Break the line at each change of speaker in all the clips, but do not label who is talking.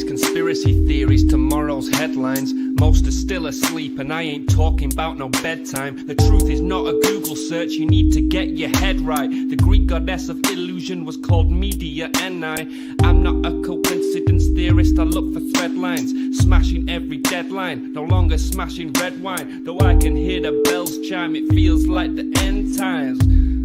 Today's conspiracy theories, tomorrow's headlines. Most are still asleep and I ain't talking about no bedtime. The truth is not a Google search, you need to get your head right. The Greek goddess of illusion was called Media I'm not a coincidence theorist, I look for thread lines. Smashing every deadline, no longer smashing red wine. Though I can hear the bells chime, it feels like the end times.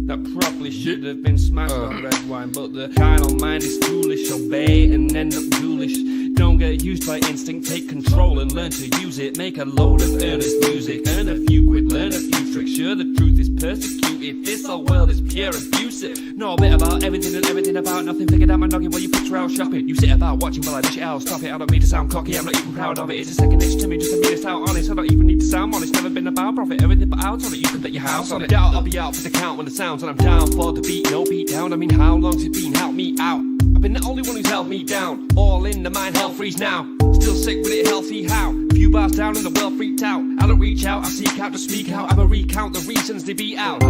That probably should have been smashed on red wine. But the carnal mind is foolish, obey and end up ghoulish. Don't get used by instinct, take control and learn to use it. Make a load of earnest music, earn a few quid, learn a few tricks. Sure, the truth is persecuted, this whole world is pure abusive. Know a bit about everything and everything about nothing. Figured out my noggin while you picture out shopping. You sit about watching while I dish it out, stop it. I don't mean to sound cocky, I'm not even proud of it. It's a second nature to me, just to be this out honest. I don't even need to sound honest, never been about profit. Everything but out on it, you can bet your house on it. Doubt I'll be out for the count when the sounds, and I'm down for the beat, no beat down. I mean, how long's it been? Help me out. I've been the only one who's held me down. All in the mind, hell freeze now. Still sick with it, healthy how? Few bars down and the world freaked out. I don't reach out, I seek out to speak out. I'ma recount the reasons they beat out.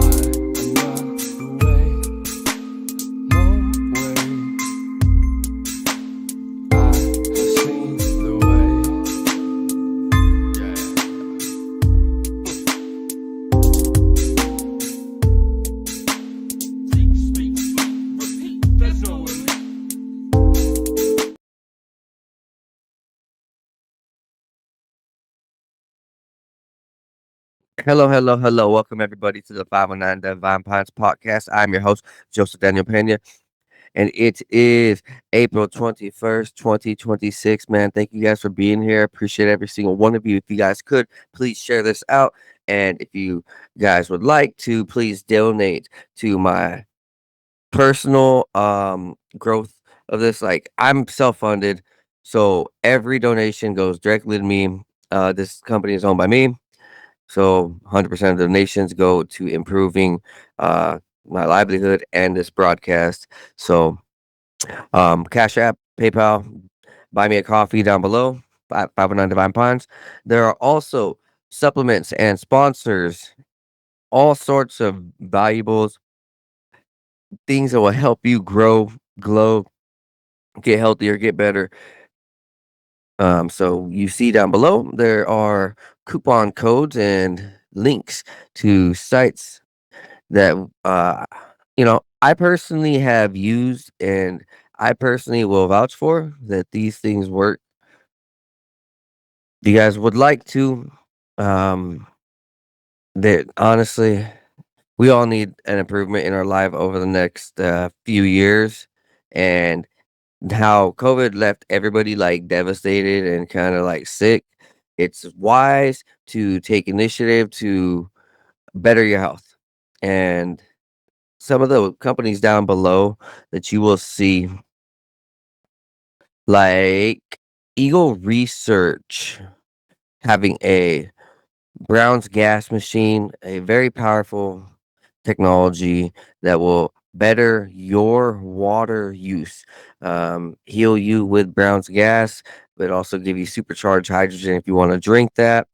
Hello, hello, hello. Welcome everybody to the 509 Divine Pines podcast. I'm your host, Joseph Daniel Pena, and it is April 21st, 2026. Man, thank you guys for being here. Appreciate every single one of you. If you guys could, please share this out. And if you guys would like to, please donate to my personal growth of this. Like, I'm self-funded, so every donation goes directly to me. This company is owned by me. So 100% of the donations go to improving my livelihood and this broadcast. So Cash App, PayPal, buy me a coffee down below, 509 Divine Pines. There are also supplements and sponsors, all sorts of valuables, things that will help you grow, glow, get healthier, get better. So you see down below, there are coupon codes and links to sites that, I personally have used and I personally will vouch for that these things work. If you guys would like to, that honestly, we all need an improvement in our life over the next few years. And how COVID left everybody like devastated and kind of like sick, it's wise to take initiative to better your health. And some of the companies down below that you will see, like Eagle Research, having a Brown's gas machine, a very powerful technology that will better your water use, heal you with Brown's gas, but also give you supercharged hydrogen if you want to drink that.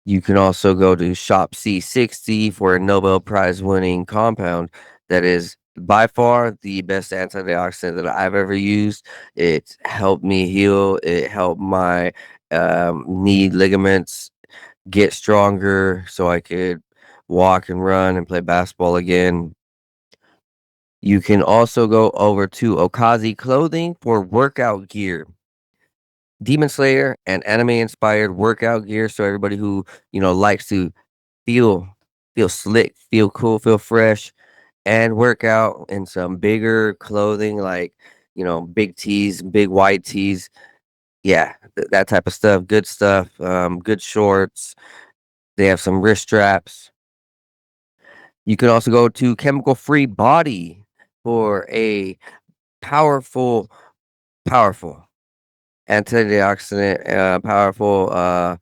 You can also go to Shop C60 for a Nobel Prize winning compound that is by far the best antioxidant that I've ever used. It helped me heal. It helped my knee ligaments get stronger so I could walk and run and play basketball again. You can also go over to Okazi Clothing for workout gear. Demon Slayer and anime inspired workout gear. So everybody who, likes to feel slick, feel cool, feel fresh, and work out in some bigger clothing like, big tees, big white tees. Yeah, that type of stuff. Good stuff. Good shorts. They have some wrist straps. You can also go to Chemical Free Body for a powerful antioxidant, powerful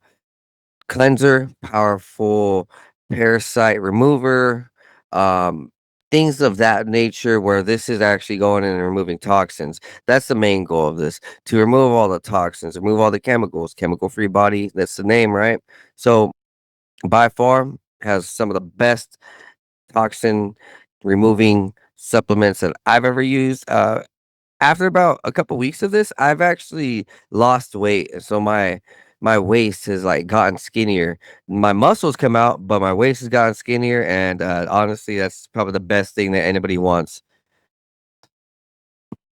cleanser, powerful parasite remover, things of that nature, where this is actually going in and removing toxins. That's the main goal of this, to remove all the toxins, remove all the chemicals. Chemical Free Body, that's the name, right? So by far has some of the best toxin removing supplements that I've ever used. after about a couple weeks of this, I've actually lost weight, and so my waist has, like, gotten skinnier. My muscles come out, but my waist has gotten skinnier, and, honestly, that's probably the best thing that anybody wants.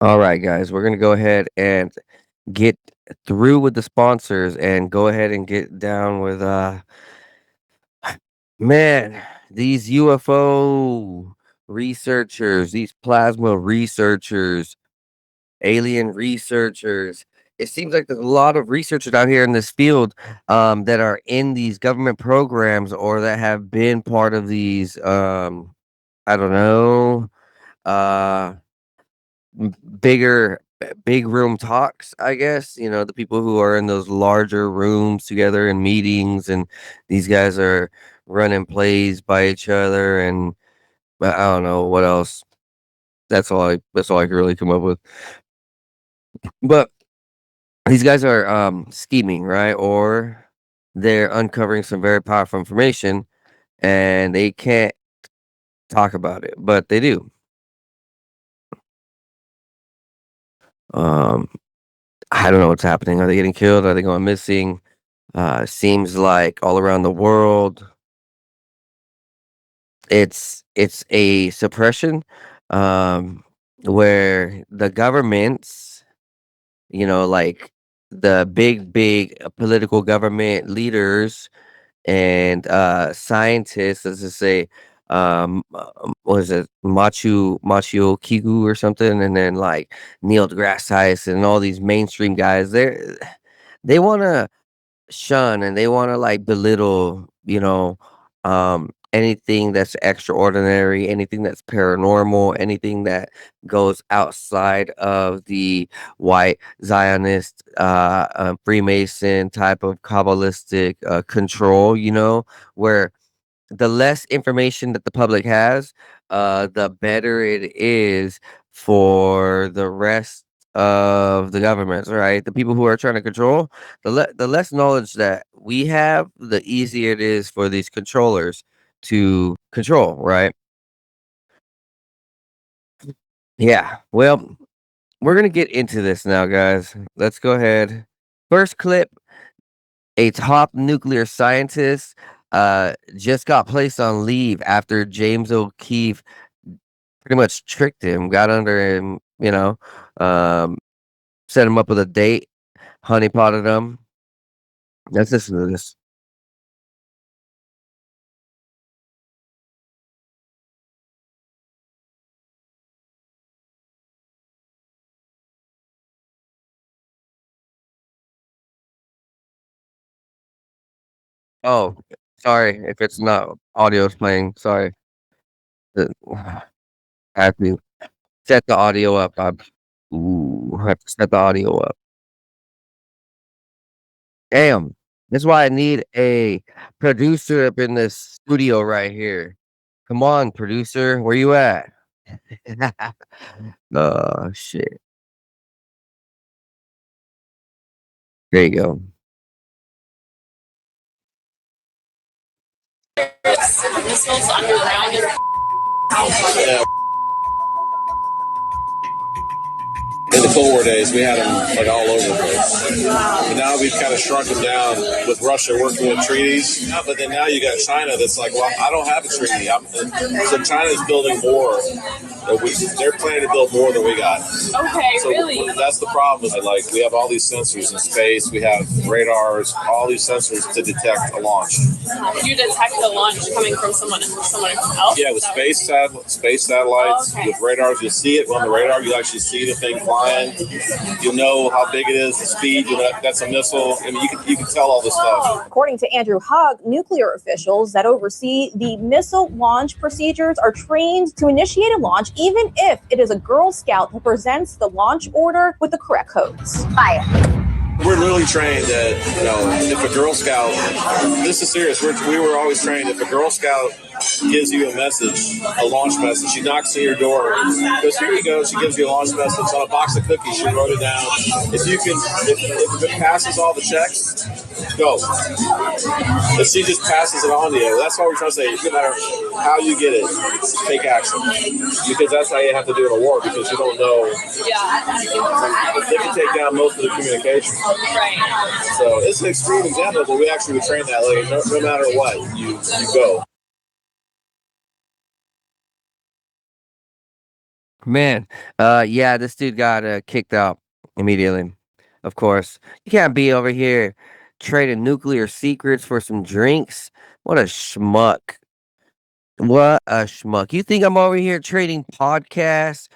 Alright, guys, we're gonna go ahead and get through with the sponsors and go ahead and get down with, man, these UFO researchers, these plasma researchers, alien researchers. It seems like there's a lot of researchers out here in this field that are in these government programs or that have been part of these I don't know, uh bigger big room talks, I guess. You know, the people who are in those larger rooms together in meetings, and these guys are running plays by each other, and I don't know what else. That's all I can really come up with. But these guys are scheming, right? Or they're uncovering some very powerful information and they can't talk about it, but they do. Um I don't know what's happening. Are they getting killed? Are they going missing? Seems like all around the world it's a suppression um where the governments, like the big political government leaders and scientists, let's just say, what is it, Machu Kigu or something, and then like Neil deGrasse Tyson and all these mainstream guys, they want to shun and they want to like belittle, anything that's extraordinary, anything that's paranormal, anything that goes outside of the white Zionist, Freemason type of Kabbalistic control, where the less information that the public has, the better it is for the rest of the governments, right? The people who are trying to control, the less knowledge that we have, the easier it is for these controllers to control, right? Yeah. Well, we're gonna get into this now, guys. Let's go ahead. First clip: a top nuclear scientist just got placed on leave after James O'Keefe pretty much tricked him, got under him, um, set him up with a date, honeypotted him. Let's listen to this. Oh, sorry if it's not audio is playing. Sorry. Uh, I have to set the audio up. I have to set the audio up. Damn. That's why I need a producer up in this studio right here. Come on, producer. Where you at? Oh, shit. There you go.
Missiles underground. Yeah. In the Cold War days, we had them like all over the place. But now we've kind of shrunk them down with Russia working with treaties. But then now you got China that's like, well, I don't have a treaty. So China's building more. They're planning to build more than we got. Okay, so really? That's the problem. Like we have all these sensors in space. We have radars, all these sensors to detect a launch. You detect the launch coming from someone else? Yeah, with space satellites, with radars, you'll see it on the radar. You actually see the thing flying. You'll know how big it is, the speed. You know that's a missile. I mean, you can tell all this stuff.
According to Andrew Hogg, nuclear officials that oversee the missile launch procedures are trained to initiate a launch even if it is a Girl Scout who presents the launch order with the correct codes. Fire.
We're literally trained that, if a Girl Scout, this is serious, we were always trained if a Girl Scout gives you a message, a launch message. She knocks on your door, goes, "Here you go." She gives you a launch message on a box of cookies. She wrote it down. If it passes all the checks, go. If she just passes it on to you, that's what we're trying to say. No matter how you get it, take action, because that's how you have to do an award. Because you don't know. They can take down most of the communication. So it's an extreme example, but we actually would train that. Like no matter what, you go.
Man, yeah, this dude got kicked out immediately. Of course, you can't be over here trading nuclear secrets for some drinks. What a schmuck! What a schmuck! You think I'm over here trading podcasts,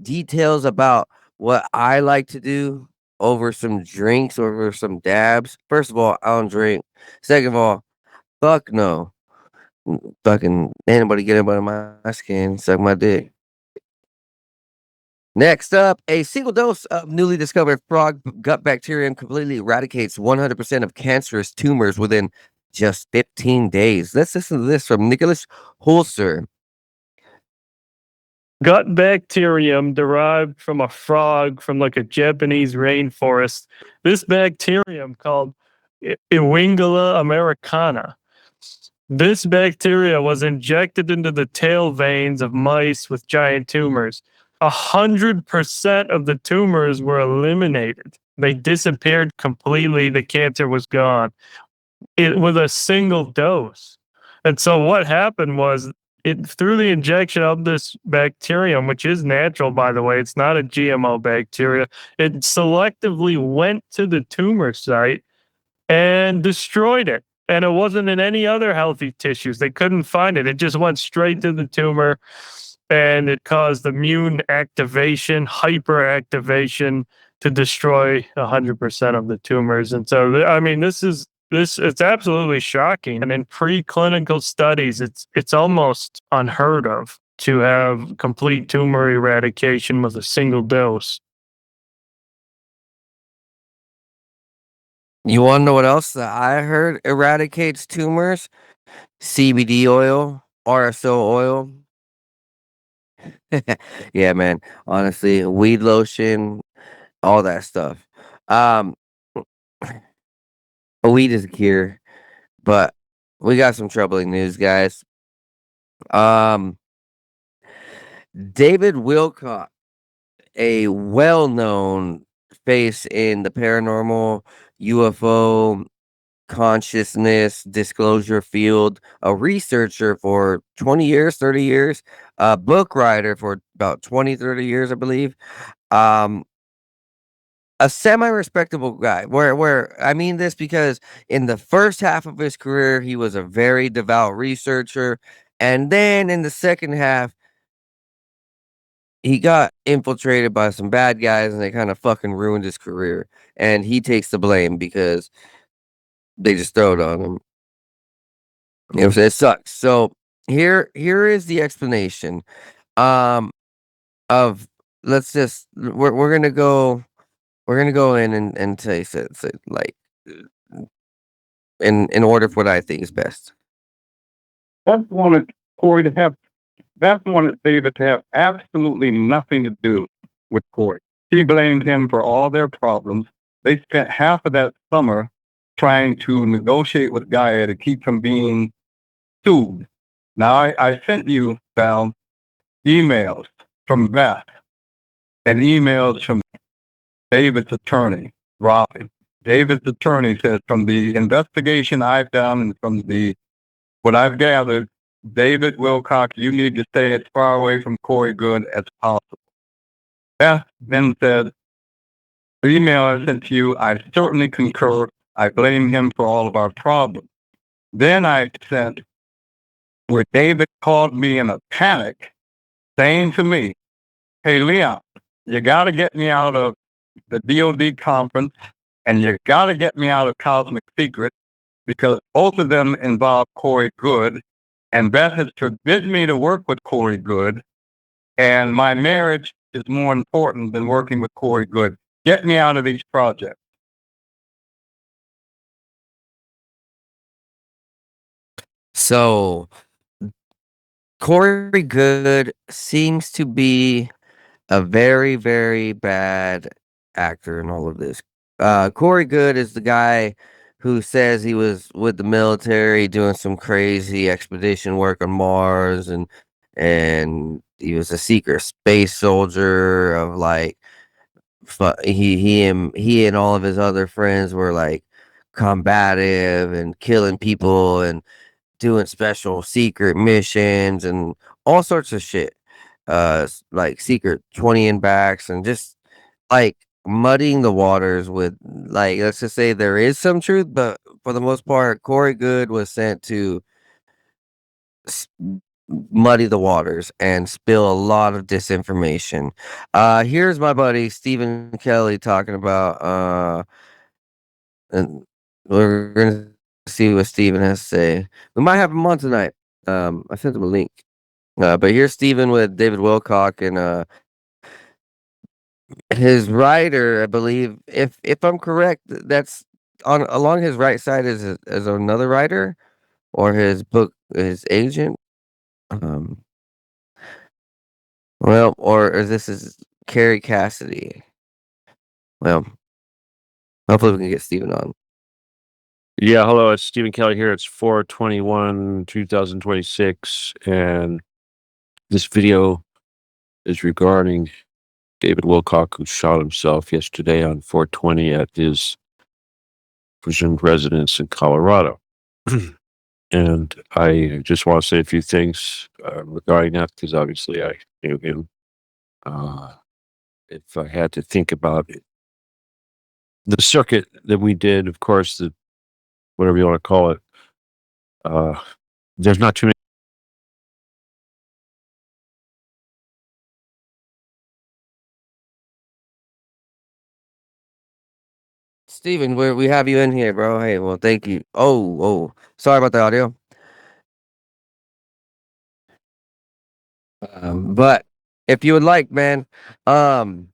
details about what I like to do over some drinks, over some dabs? First of all, I don't drink. Second of all, fuck no. Fucking anybody get up under my skin, suck my dick. Next up, a single dose of newly discovered frog gut bacterium completely eradicates 100% of cancerous tumors within just 15 days. Let's listen to this from Nicholas Holzer.
Gut bacterium derived from a frog from like a Japanese rainforest. This bacterium called Ewingula americana. This bacteria was injected into the tail veins of mice with giant tumors. 100% of the tumors were eliminated. They disappeared completely. The cancer was gone with a single dose. And so what happened was through the injection of this bacterium, which is natural, by the way, it's not a GMO bacteria, it selectively went to the tumor site and destroyed it. And it wasn't in any other healthy tissues. They couldn't find it. It just went straight to the tumor, and it caused immune activation, hyperactivation to destroy 100% of the tumors. And so, I mean, it's absolutely shocking. And in preclinical studies, it's almost unheard of to have complete tumor eradication with a single dose.
You want to know what else that I heard eradicates tumors? CBD oil, RSO oil. Yeah, man. Honestly, weed lotion, all that stuff. Weed is a cure, but we got some troubling news, guys. David Wilcock, a well-known face in the paranormal, UFO, consciousness disclosure field, a researcher for 20 years, 30 years, a book writer for about 20, 30 years, I believe. A semi-respectable guy. Where I mean this because in the first half of his career, he was a very devout researcher, and then in the second half, he got infiltrated by some bad guys, and they kind of fucking ruined his career. And he takes the blame because they just throw it on him. It sucks. So here is the explanation. Of let's just we're gonna go in and say like in order for what I think is best.
Beth wanted Corey to have. Beth wanted David to have absolutely nothing to do with Corey. She blamed him for all their problems. They spent half of that summer trying to negotiate with Gaia to keep from being sued. Now, I sent you, Val, emails from Beth and emails from David's attorney, Robbie. David's attorney says, from the investigation I've done and from what I've gathered, David Wilcox, you need to stay as far away from Corey Good as possible. Beth then said, the email I sent to you, I certainly concur. I blame him for all of our problems. Then I sent where David called me in a panic, saying to me, hey, Leon, you got to get me out of the DOD conference, and you got to get me out of Cosmic Secret, because both of them involve Corey Good, and Beth has forbidden me to work with Corey Good, and my marriage is more important than working with Corey Good. Get me out of these projects.
So Corey Good seems to be a very, very bad actor in all of this. Corey Good is the guy who says he was with the military doing some crazy expedition work on Mars, and he was a secret space soldier of like he and all of his other friends were like combative and killing people and doing special secret missions and all sorts of shit. Like secret 20 and backs and just like muddying the waters with, like, let's just say there is some truth, but for the most part, Corey Good was sent to s- muddy the waters and spill a lot of disinformation. Here's my buddy Steven Kelley talking about and we're gonna see what Steven has to say. We might have him on tonight. I sent him a link. But here's Steven with David Wilcock and his writer, I believe, if I'm correct, that's on along his right side is another writer or his agent. Um, well, or this is Carrie Cassidy. Well, hopefully we can get Steven on.
Yeah, hello, it's Steven Kelley here. It's 4/21/2026, and this video is regarding David Wilcock, who shot himself yesterday on 4/20 at his presumed residence in Colorado. And I just want to say a few things regarding that, because obviously I knew him. If I had to think about it, the circuit that we did, of course, the whatever you want to call it, there's not too many.
Steven, we have you in here, bro. Hey, well, thank you. Oh, sorry about the audio. But if you would like, man, I'm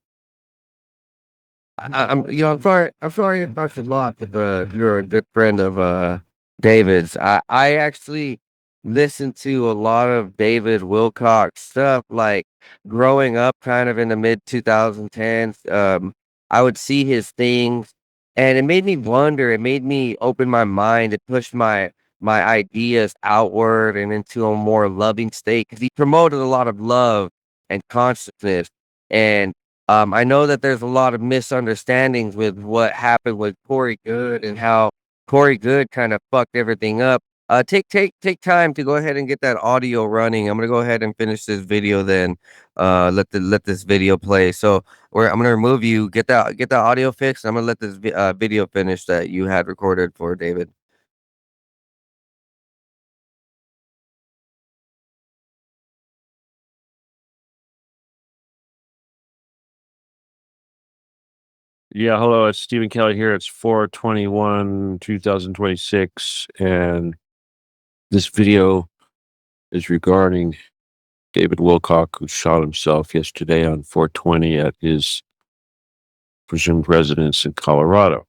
sorry about your loss. If you're a good friend of David's, I actually listened to a lot of David Wilcox stuff, like growing up, kind of in the mid 2010s. I would see his things, and it made me wonder. It made me open my mind. It pushed my ideas outward and into a more loving state because he promoted a lot of love and consciousness and I know that there's a lot of misunderstandings with what happened with Corey Good and how Corey Good kind of fucked everything up. Take time to go ahead and get that audio running. I'm gonna go ahead and finish this video. Then, let this video play. So, I'm gonna remove you. Get that audio fixed. I'm gonna let this video finish that you had recorded for David.
Yeah, hello, it's Steven Kelley here. It's 4/21/2026, and this video is regarding David Wilcock, who shot himself yesterday on 4/20 at his presumed residence in Colorado.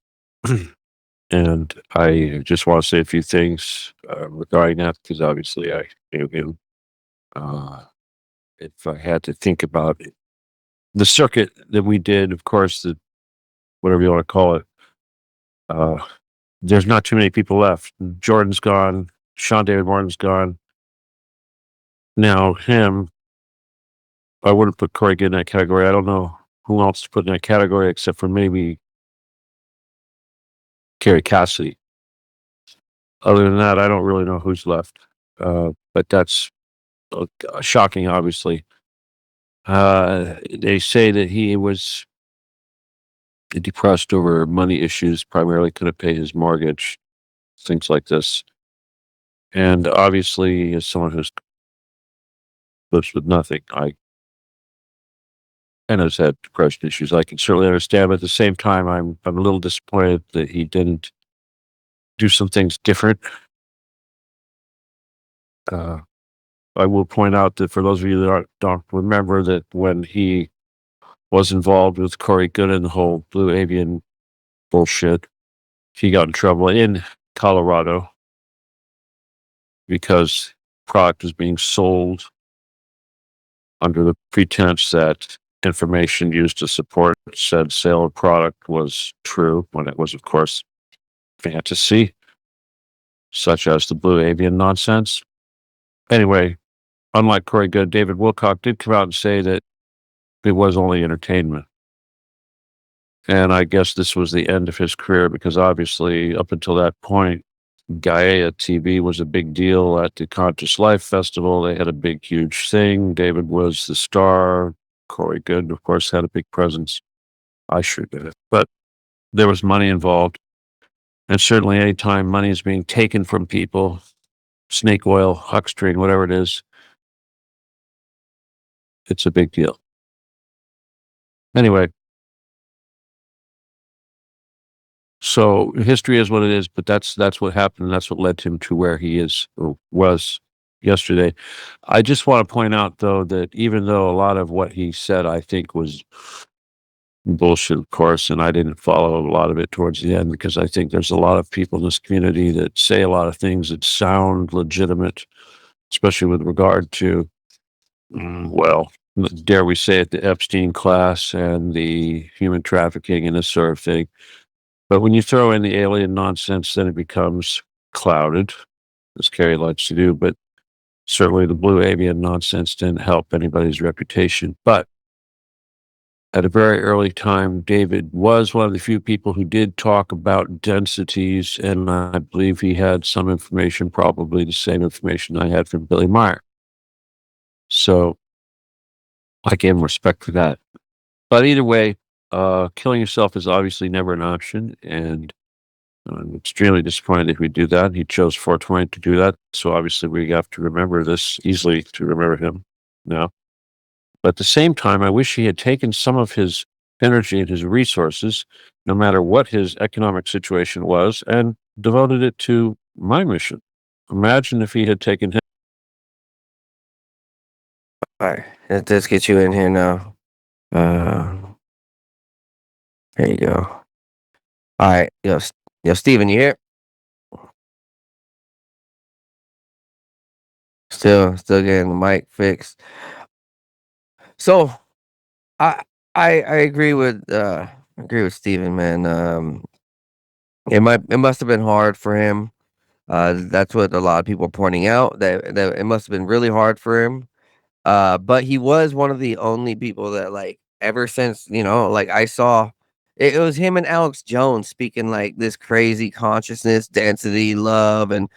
And I just want to say a few things regarding that, because obviously I knew him. If I had to think about it, the circuit that we did, of course, the whatever you want to call it, there's not too many people left. Jordan's gone. Sean David Martin's gone. Now him, I wouldn't put Corey Good in that category. I don't know who else to put in that category except for maybe Carrie Cassidy. Other than that, I don't really know who's left. But that's shocking, obviously. They say that he was depressed over money issues, primarily couldn't pay his mortgage, things like this. And obviously, as someone who's lives with nothing, and has had depression issues, I can certainly understand. But at the same time, I'm a little disappointed that he didn't do some things different. I will point out that for those of you that don't remember, that when he was involved with Corey Good and the whole Blue Avian bullshit, he got in trouble in Colorado because product was being sold under the pretense that information used to support said sale of product was true, when it was, of course, fantasy, such as the blue avian nonsense. Anyway, unlike Corey Goode, David Wilcock did come out and say that it was only entertainment. And I guess this was the end of his career, because obviously up until that point, Gaia TV was a big deal at the Conscious Life Festival. They had a big, huge thing. David was the star. Corey Goode, of course, had a big presence. I sure did it. But there was money involved. And certainly anytime money is being taken from people, snake oil, huckstering, whatever it is, it's a big deal. Anyway, so history is what it is, but that's what happened. And that's what led him to where he is, or was, yesterday. I just want to point out, though, that even though a lot of what he said, I think, was bullshit, of course, and I didn't follow a lot of it towards the end, because I think there's a lot of people in this community that say a lot of things that sound legitimate, especially with regard to, well, dare we say it, the Epstein class and the human trafficking and this sort of thing. But when you throw in the alien nonsense, then it becomes clouded, as Kerry likes to do. But certainly the blue avian nonsense didn't help anybody's reputation. But at a very early time, David was one of the few people who did talk about densities, and I believe he had some information, probably the same information I had from Billy Meyer. So I gave him respect for that. But either way, killing yourself is obviously never an option, and I'm extremely disappointed if we do that. He chose 420 to do that, so obviously we have to remember this, easily to remember him now. But at the same time, I wish he had taken some of his energy and his resources, no matter what his economic situation was, and devoted it to my mission. Imagine if he had taken him.
All right, let's get you in here now. There you go. All right, yo, Steven, you here? Still getting the mic fixed. So, I agree with Steven, man. It must have been hard for him. That's what a lot of people are pointing out, that it must have been really hard for him. But he was one of the only people that, like, ever since, like, I saw it was him and Alex Jones speaking like this crazy consciousness, density, love, and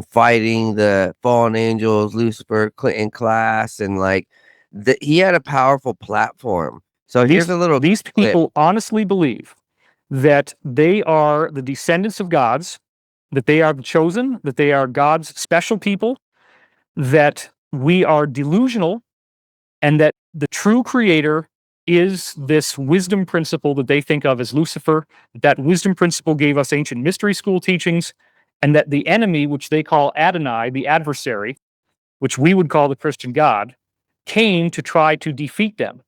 fighting the fallen angels, Lucifer, Clinton class, and like he had a powerful platform. So here's a little
These
clip.
people honestly believe that they are the descendants of gods, that they are the chosen, that they are God's special people, that we are delusional, and that the true creator is this wisdom principle that they think of as Lucifer. That wisdom principle gave us ancient mystery school teachings, and that the enemy, which they call Adonai, the adversary, which we would call the Christian God, came to try to defeat them.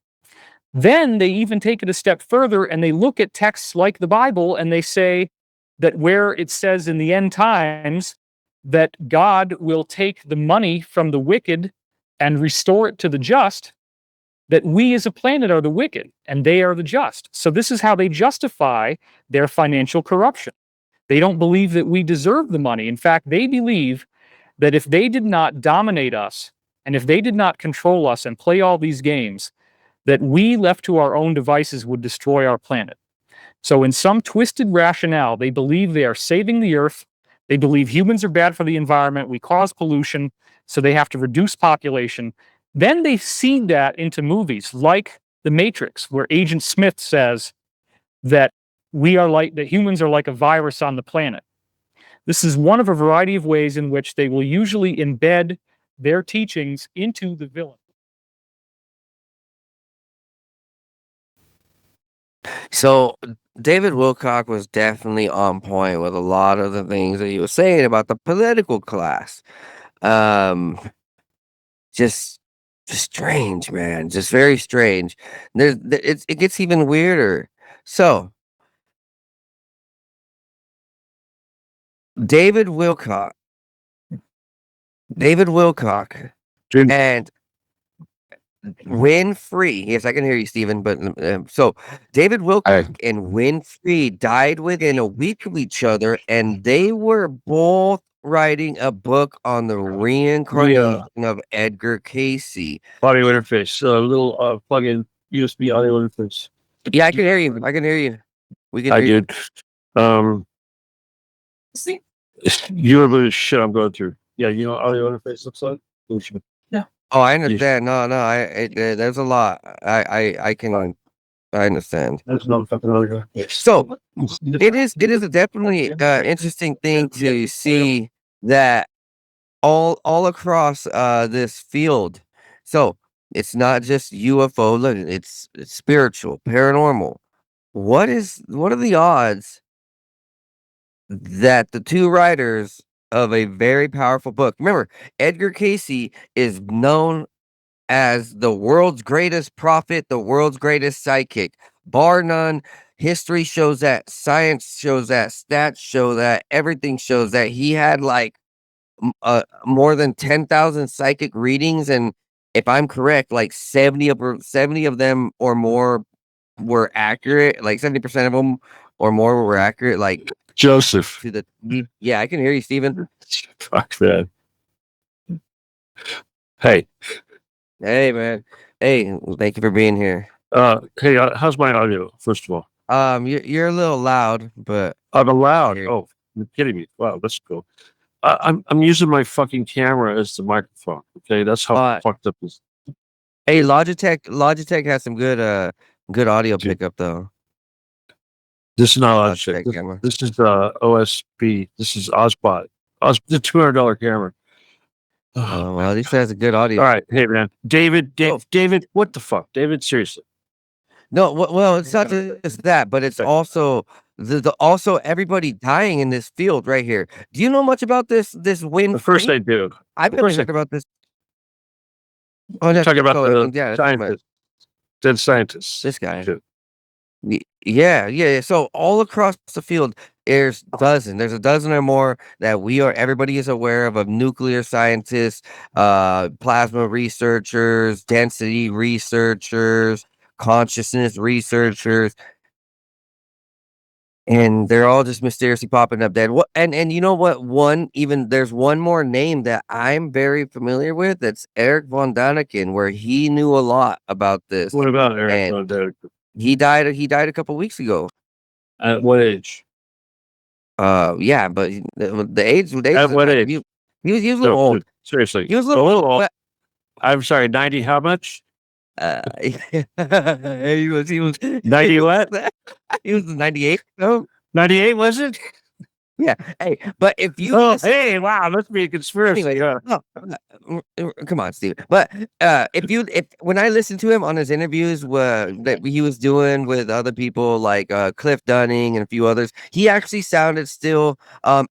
Then they even take it a step further and they look at texts like the Bible and they say that where it says in the end times that God will take the money from the wicked and restore it to the just, that we as a planet are the wicked and they are the just. So this is how they justify their financial corruption. They don't believe that we deserve the money. In fact, they believe that if they did not dominate us and if they did not control us and play all these games, that we left to our own devices would destroy our planet. So in some twisted rationale, they believe they are saving the earth. They believe humans are bad for the environment. We cause pollution, so they have to reduce population. Then they seed that into movies like The Matrix, where Agent Smith says that that humans are like a virus on the planet. This is one of a variety of ways in which they will usually embed their teachings into the villain.
So David Wilcock was definitely on point with a lot of the things that he was saying about the political class. Just strange, man. Just very strange. It gets even weirder. So David Wilcock David Wilcock
Jim,
and Winfrey. Yes, I can hear you, Stephen. But so David Wilcock and Winfrey died within a week of each other, and they were both writing a book on the reincarnation of Edgar Casey.
audio interface, a little plug-in USB audio interface.
Yeah, I can hear you. I can hear you. We can
I
hear you.
did. You have a shit I'm going through. Yeah, you know what audio interface looks like?
Oh, I understand. No, there's a lot. I can. I understand.
That's not fucking other guy.
So it is a definitely interesting thing to see that all across this field. So it's not just UFO. Look, it's spiritual, paranormal. What are the odds that the two writers of a very powerful book? Remember, Edgar Casey is known as the world's greatest prophet, the world's greatest psychic, bar none. History shows that, science shows that, stats show that, everything shows that he had like more than 10,000 psychic readings, and if I'm correct, like 70 of them or more were accurate. Like 70% of them or more were accurate. Like
Joseph.
to the yeah, I can hear you, Steven.
Fuck man. Hey.
Hey, man. Hey, thank you for being here.
Hey, how's my audio? First of all,
you're a little loud, but
I'm allowed.
here.
Oh, you're kidding me? Wow, that's cool. I'm using my fucking camera as the microphone. Okay, that's how fucked up this.
Hey, Logitech has some good audio pickup though.
This is not Logitech. This is OSP. This is Osbot. The $200 camera.
Oh, well, at least it has a good audio.
All right, hey man, David, what the fuck, David? Seriously.
No, well, it's not just that, but it's also also everybody dying in this field right here. Do you know much about this wind?
First, I do.
I've been talking about this. Oh, no,
talking about the
yeah,
scientists, dead scientists.
This guy. Yeah. So all across the field, there's a dozen or more that everybody is aware of nuclear scientists, plasma researchers, density researchers, consciousness researchers, and they're all just mysteriously popping up dead. What and you know what? There's one more name that I'm very familiar with. That's Eric von Daniken, where he knew a lot about this.
What about Eric von Daniken?
He died a couple weeks ago.
At what age?
Yeah, but the age.
At what age?
He was a little old.
Dude, seriously,
He was a little
old.
but,
I'm sorry, 90. How much?
he was
90 what?
He was 98. No,
98 was it?
Yeah. Hey, but if you
hey, wow, must be a conspiracy.
Anyway, come on, Steve. But if when I listened to him on his interviews that he was doing with other people like Cliff Dunning and a few others, he actually sounded still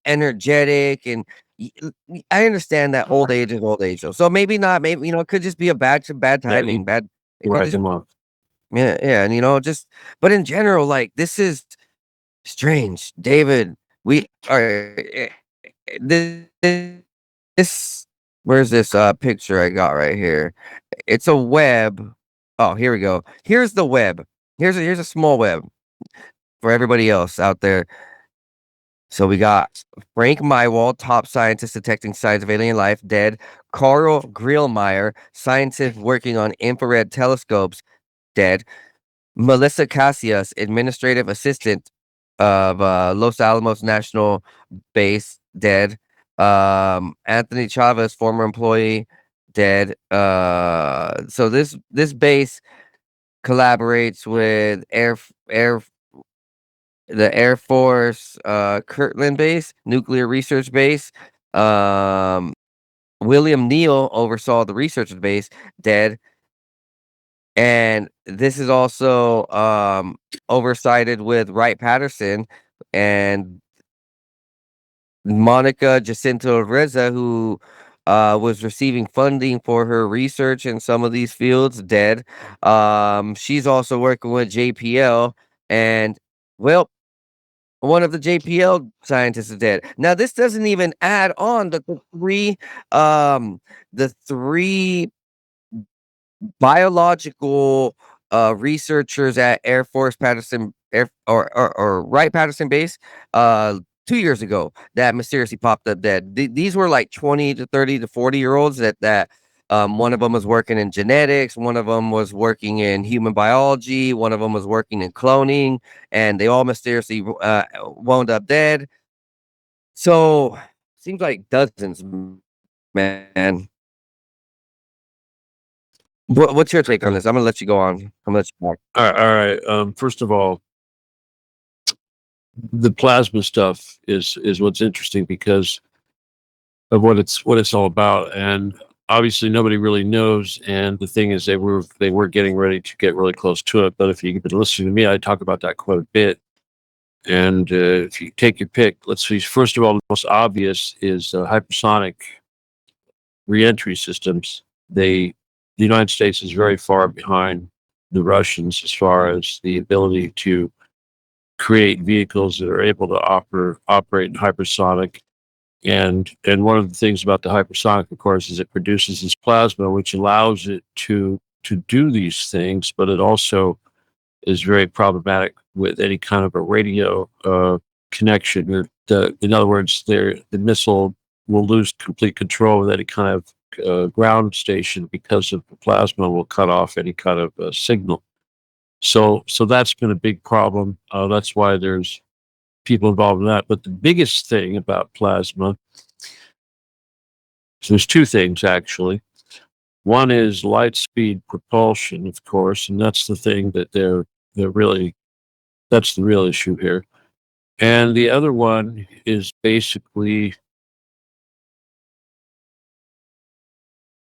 energetic, and I understand that old age is old age though. So maybe not. Maybe it could just be a bad timing, bad.
Right,
yeah, and but in general, like this is strange, David. We are this. Where's this picture I got right here? It's a web. Oh, here we go. Here's the web. Here's a small web for everybody else out there. So we got Frank Mywall, top scientist detecting signs of alien life, dead. Carl Grillmeyer, scientist working on infrared telescopes, dead. Melissa Casillas, administrative assistant of Los Alamos National Base, dead. Anthony Chavez, former employee, dead. So this base collaborates with the Air Force Kirtland base, nuclear research base. William Neal oversaw the research base, dead. And this is also oversighted with Wright Patterson and Monica Jacinto Reza, who was receiving funding for her research in some of these fields, dead. She's also working with JPL, and well, one of the JPL scientists is dead. Now, this doesn't even add on the three biological researchers at Air Force Patterson Air or Wright Patterson Base 2 years ago that mysteriously popped up dead. These were like 20 to 30 to 40-year-olds that one of them was working in genetics, one of them was working in human biology, one of them was working in cloning, and they all mysteriously wound up dead. So seems like dozens, man. What's your take on this? I'm gonna let you go on. I'm gonna let you talk.
All right. First of all, the plasma stuff is what's interesting because of what it's all about, and obviously nobody really knows. And the thing is, they were getting ready to get really close to it. But if you've been listening to me, I talk about that quite a bit. And if you take your pick, let's see. First of all, the most obvious is hypersonic reentry systems. The United States is very far behind the Russians as far as the ability to create vehicles that are able to operate in hypersonic. And one of the things about the hypersonic, of course, is it produces this plasma, which allows it to do these things, but it also is very problematic with any kind of a radio connection. Or in other words, the missile will lose complete control with any kind of ground station because of the plasma will cut off any kind of signal. So that's been a big problem. That's why there's people involved in that. But the biggest thing about plasma, so there's two things actually. One is light speed propulsion, of course, and that's the thing that that's the real issue here. And the other one is basically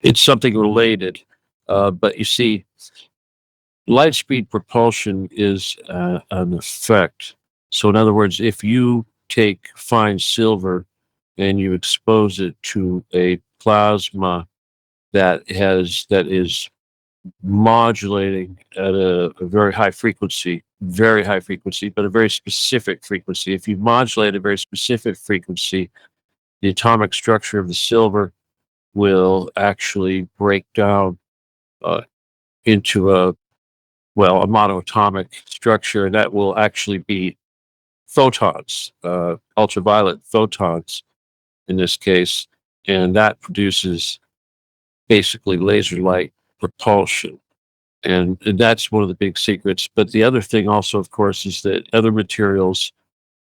it's something related, but you see, light speed propulsion is an effect. So, in other words, if you take fine silver and you expose it to a plasma that is modulating at a very high frequency, but a very specific frequency. If you modulate a very specific frequency, the atomic structure of the silver will actually break down into a monoatomic structure, and that will actually be photons, ultraviolet photons in this case, and that produces basically laser light propulsion. And that's one of the big secrets. But the other thing also, of course, is that other materials,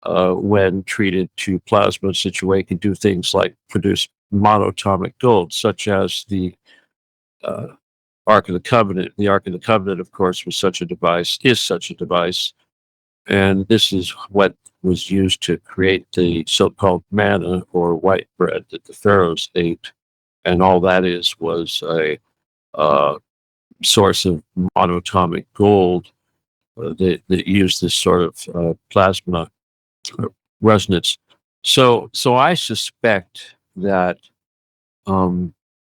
when treated to plasma in such a way, can do things like produce monatomic gold, such as the Ark of the Covenant. The Ark of the Covenant, of course, is such a device. And this is what was used to create the so-called manna or white bread that the pharaohs ate. And all that was a source of monatomic gold that used this sort of plasma resonance. So I suspect that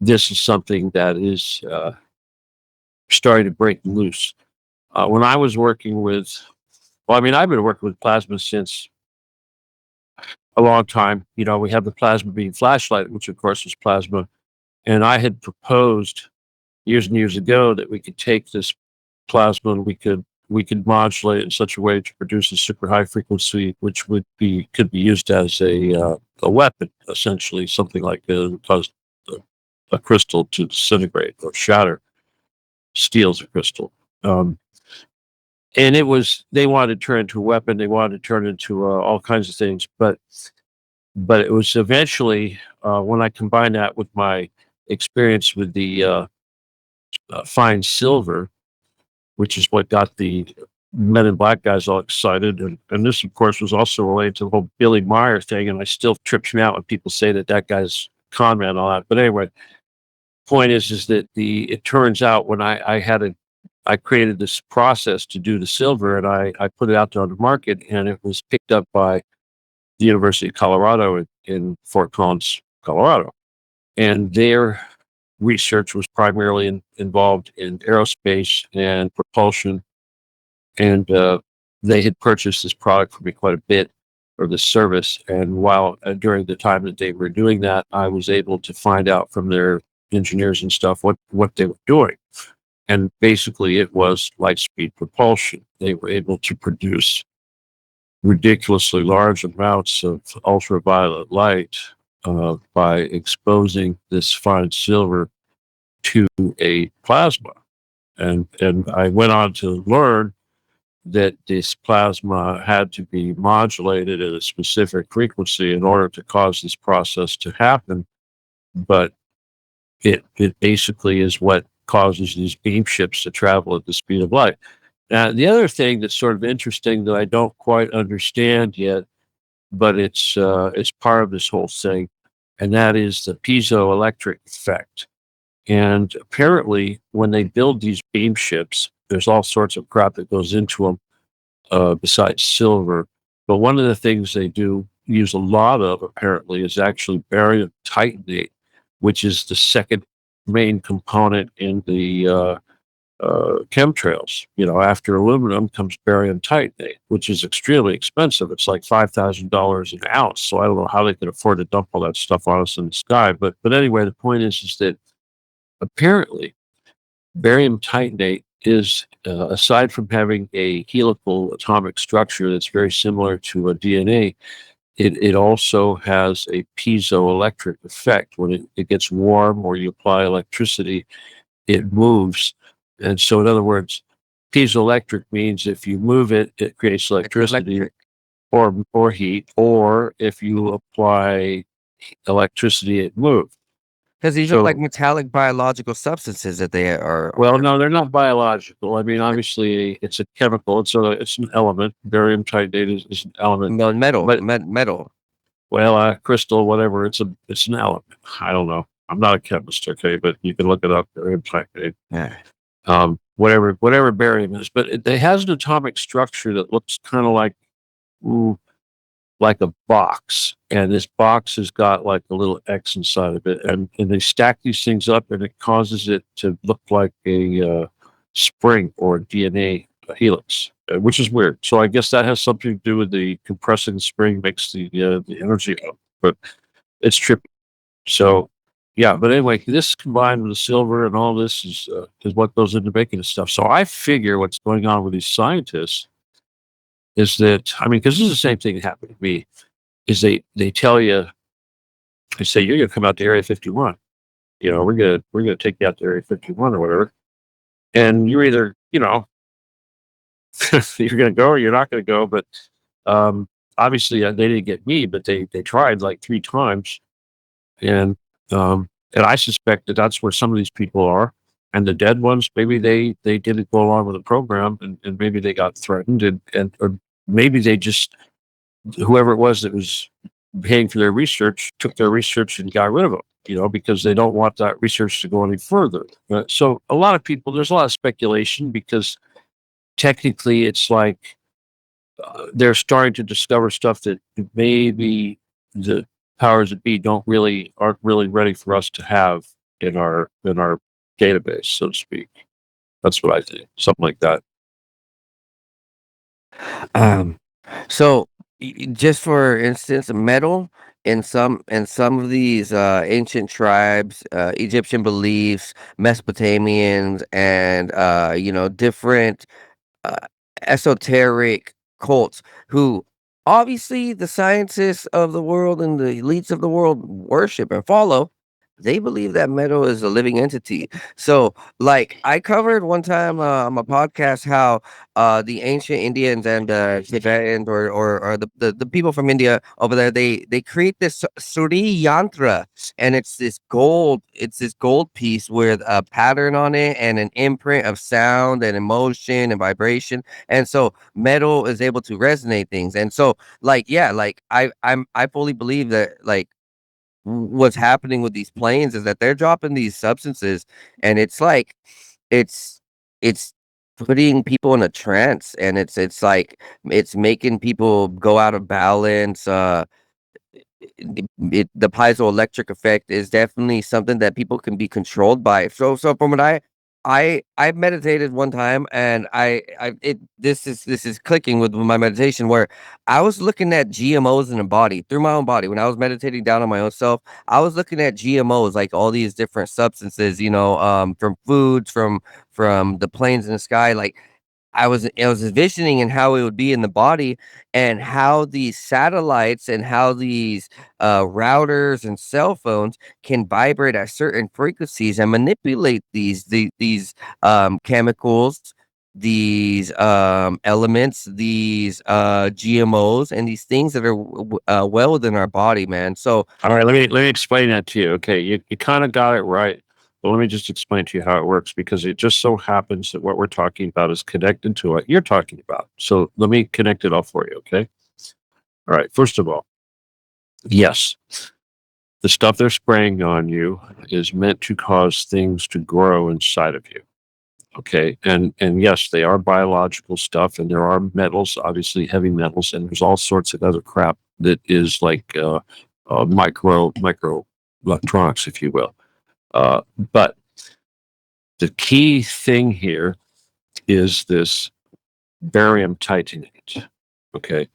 this is something that is starting to break loose. When I was working with, I've been working with plasma since a long time. You know, we have the plasma beam flashlight, which of course is plasma. And I had proposed years and years ago that we could take this plasma and we could modulate it in such a way to produce a super high frequency, which could be used as a weapon, essentially, something like cause a crystal to disintegrate or shatter, steals a crystal. And they wanted to turn it into a weapon. They wanted to turn it into all kinds of things. But it was eventually, when I combined that with my experience with the fine silver, which is what got the Men in Black guys all excited. And this, of course, was also related to the whole Billy Meyer thing. And I still trips me out when people say that guy's con man and all that. But anyway, point is that it turns out when I created this process to do the silver, and I put it out there on the market, and it was picked up by the University of Colorado in Fort Collins, Colorado. And their research was primarily involved in aerospace and propulsion. And they had purchased this product for me quite a bit. or this service. And while during the time that they were doing that, I was able to find out from their engineers and stuff what they were doing. And basically, it was light speed propulsion. They were able to produce ridiculously large amounts of ultraviolet light by exposing this fine silver to a plasma. And I went on to learn that this plasma had to be modulated at a specific frequency in order to cause this process to happen. But it basically is what causes these beam ships to travel at the speed of light. Now, the other thing that's sort of interesting that I don't quite understand yet, but it's part of this whole thing, and that is the piezoelectric effect. And apparently, when they build these beam ships, there's all sorts of crap that goes into them besides silver. But one of the things they do use a lot of, apparently, is actually barium titanate, which is the second main component in the chemtrails. After aluminum comes barium titanate, which is extremely expensive. It's like $5,000 an ounce. So I don't know how they can afford to dump all that stuff on us in the sky. But anyway, the point is that apparently barium titanate is, aside from having a helical atomic structure that's very similar to a DNA, it also has a piezoelectric effect. When it gets warm or you apply electricity, it moves. And so, in other words, piezoelectric means if you move it, it creates electricity or heat, or if you apply electricity, it moves.
Because these are like metallic biological substances that they are.
Well, no, they're not biological. I mean, obviously, it's a chemical. It's an element. Barium titanate is an element.
Metal,
But
metal.
well, crystal, whatever. It's an element. I don't know. I'm not a chemist, okay, but you can look it up. Barium titanate.
Yeah.
Whatever barium is, but it has an atomic structure that looks kind of like a box, and this box has got like a little X inside of it, and they stack these things up, and it causes it to look like a spring or a DNA helix, which is weird. So I guess that has something to do with the compressing the spring makes the energy up, but it's trippy. So yeah, but anyway, this combined with the silver and all this is what goes into making this stuff. So I figure what's going on with these scientists is that, I mean, because this is the same thing that happened to me, is they tell you, they say, you're going to come out to Area 51. We're gonna take you out to Area 51 or whatever. And you're either, you're going to go or you're not going to go. But obviously they didn't get me, but they tried like 3 times. And I suspect that that's where some of these people are. And the dead ones, maybe they didn't go along with the program, and maybe they got threatened, or maybe they just, whoever it was that was paying for their research took their research and got rid of them, because they don't want that research to go any further. So a lot of people, there's a lot of speculation, because technically it's like they're starting to discover stuff that maybe the powers that be aren't really ready for us to have in our database, so to speak. That's what I think. Something like that.
So just for instance, metal in some of these ancient tribes, Egyptian beliefs, Mesopotamians, and different esoteric cults who obviously the scientists of the world and the elites of the world worship and follow. They believe that metal is a living entity. So, like, I covered one time on my podcast how the ancient Indians and Tibetans or the people from India over there, they create this Suri yantra, and it's this gold piece with a pattern on it and an imprint of sound and emotion and vibration. And so metal is able to resonate things. And so, like, yeah, like I fully believe that, like, what's happening with these planes is that they're dropping these substances, and it's like it's putting people in a trance, and it's like it's making people go out of balance. The piezoelectric effect is definitely something that people can be controlled by. So from what I meditated one time, and this is clicking with my meditation, where I was looking at GMOs in the body, through my own body. When I was meditating down on my own self, I was looking at GMOs, like all these different substances, from foods, from the planes in the sky. Like, I was envisioning and how it would be in the body, and how these satellites and how these routers and cell phones can vibrate at certain frequencies and manipulate these chemicals, these elements, these GMOs, and these things that are well within our body, man. So
All right, let me explain that to you. Okay, you kind of got it right, but let me just explain to you how it works, because it just so happens that what we're talking about is connected to what you're talking about. So let me connect it all for you. Okay. All right. First of all, yes, the stuff they're spraying on you is meant to cause things to grow inside of you. Okay. And yes, they are biological stuff, and there are metals, obviously heavy metals, and there's all sorts of other crap that is like micro electronics, if you will. But the key thing here is this barium titanate. Okay.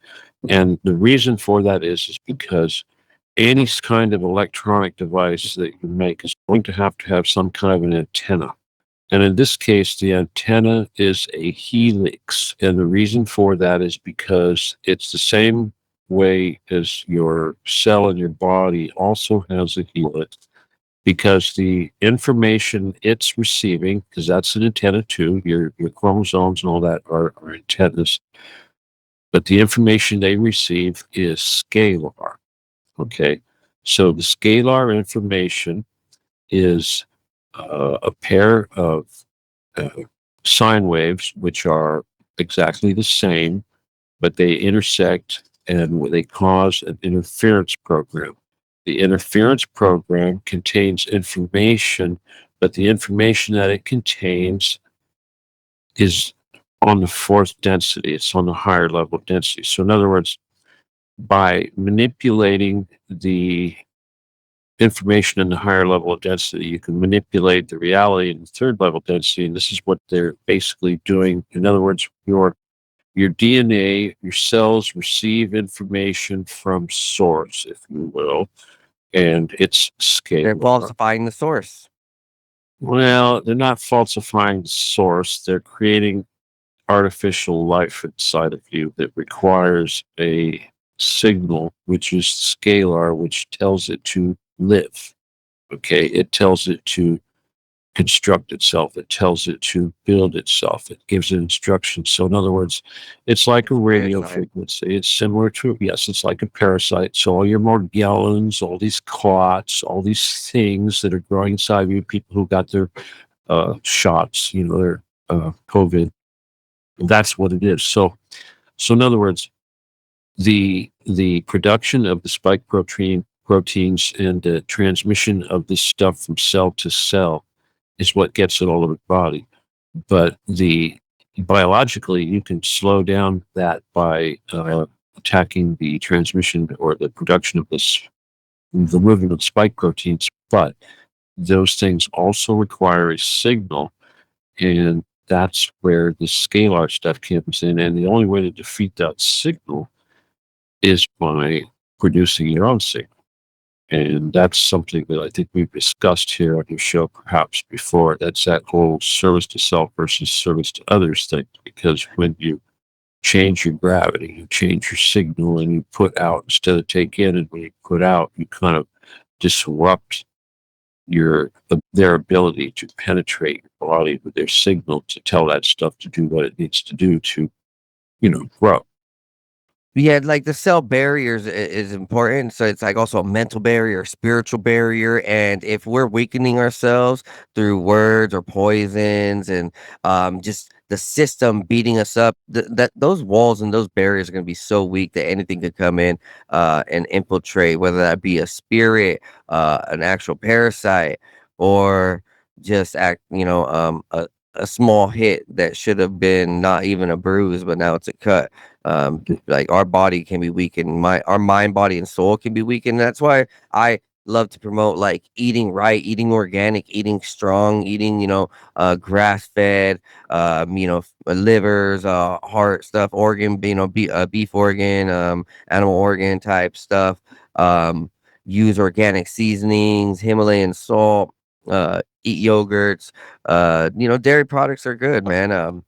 And the reason for that is because any kind of electronic device that you make is going to have some kind of an antenna. And in this case, the antenna is a helix. And the reason for that is because it's the same way as your cell in your body also has a helix, because the information it's receiving, because that's an antenna too, your chromosomes and all that are antennas, but the information they receive is scalar. Okay. So the scalar information is a pair of uh, sine waves, which are exactly the same, but they intersect and they cause an interference program. The interference program contains information, but the information that it contains is on the fourth density. It's on the higher level of density. So, in other words, by manipulating the information in the higher level of density, you can manipulate the reality in the third level density. And this is what they're basically doing. In other words, your DNA, your cells receive information from source, if you will, and it's
they're
scalar.
falsifying the source.
Well, they're not falsifying the source. They're creating artificial life inside of you that requires a signal, which is scalar, which tells it to live. Okay. It tells it to construct itself. It tells it to build itself. It gives it instructions. So, in other words, it's like a radio
Parasite.
frequency. It's similar to, yes, it's like a parasite. So, all your Morgellons, all these clots, all these things that are growing inside of you, people who got their shots, their COVID, that's what it is. So, in other words, the production of the spike proteins and the transmission of this stuff from cell to cell is what gets it all over the body. But the biologically, you can slow down that by attacking the transmission or the production of the movement of spike proteins. But those things also require a signal, and that's where the scalar stuff comes in. And the only way to defeat that signal is by producing your own signal. And that's something that I think we've discussed here on your show perhaps before. That's that whole service to self versus service to others thing. Because when you change your gravity, you change your signal, and you put out instead of take in, and when you put out, you kind of disrupt their ability to penetrate your body with their signal to tell that stuff to do what it needs to do to, grow.
Yeah, like the cell barriers is important. So it's like also a mental barrier, spiritual barrier. And if we're weakening ourselves through words or poisons, and just the system beating us up, that those walls and those barriers are going to be so weak that anything could come in and infiltrate, whether that be a spirit, an actual parasite, or just a small hit that should have been not even a bruise, but now it's a cut. Like our body can be weakened, our mind, body, and soul can be weakened. That's why I love to promote like eating right, eating organic, eating strong, eating, grass fed, livers, heart stuff, organ, beef organ, animal organ type stuff. Use organic seasonings, Himalayan salt, eat yogurts. Dairy products are good, man.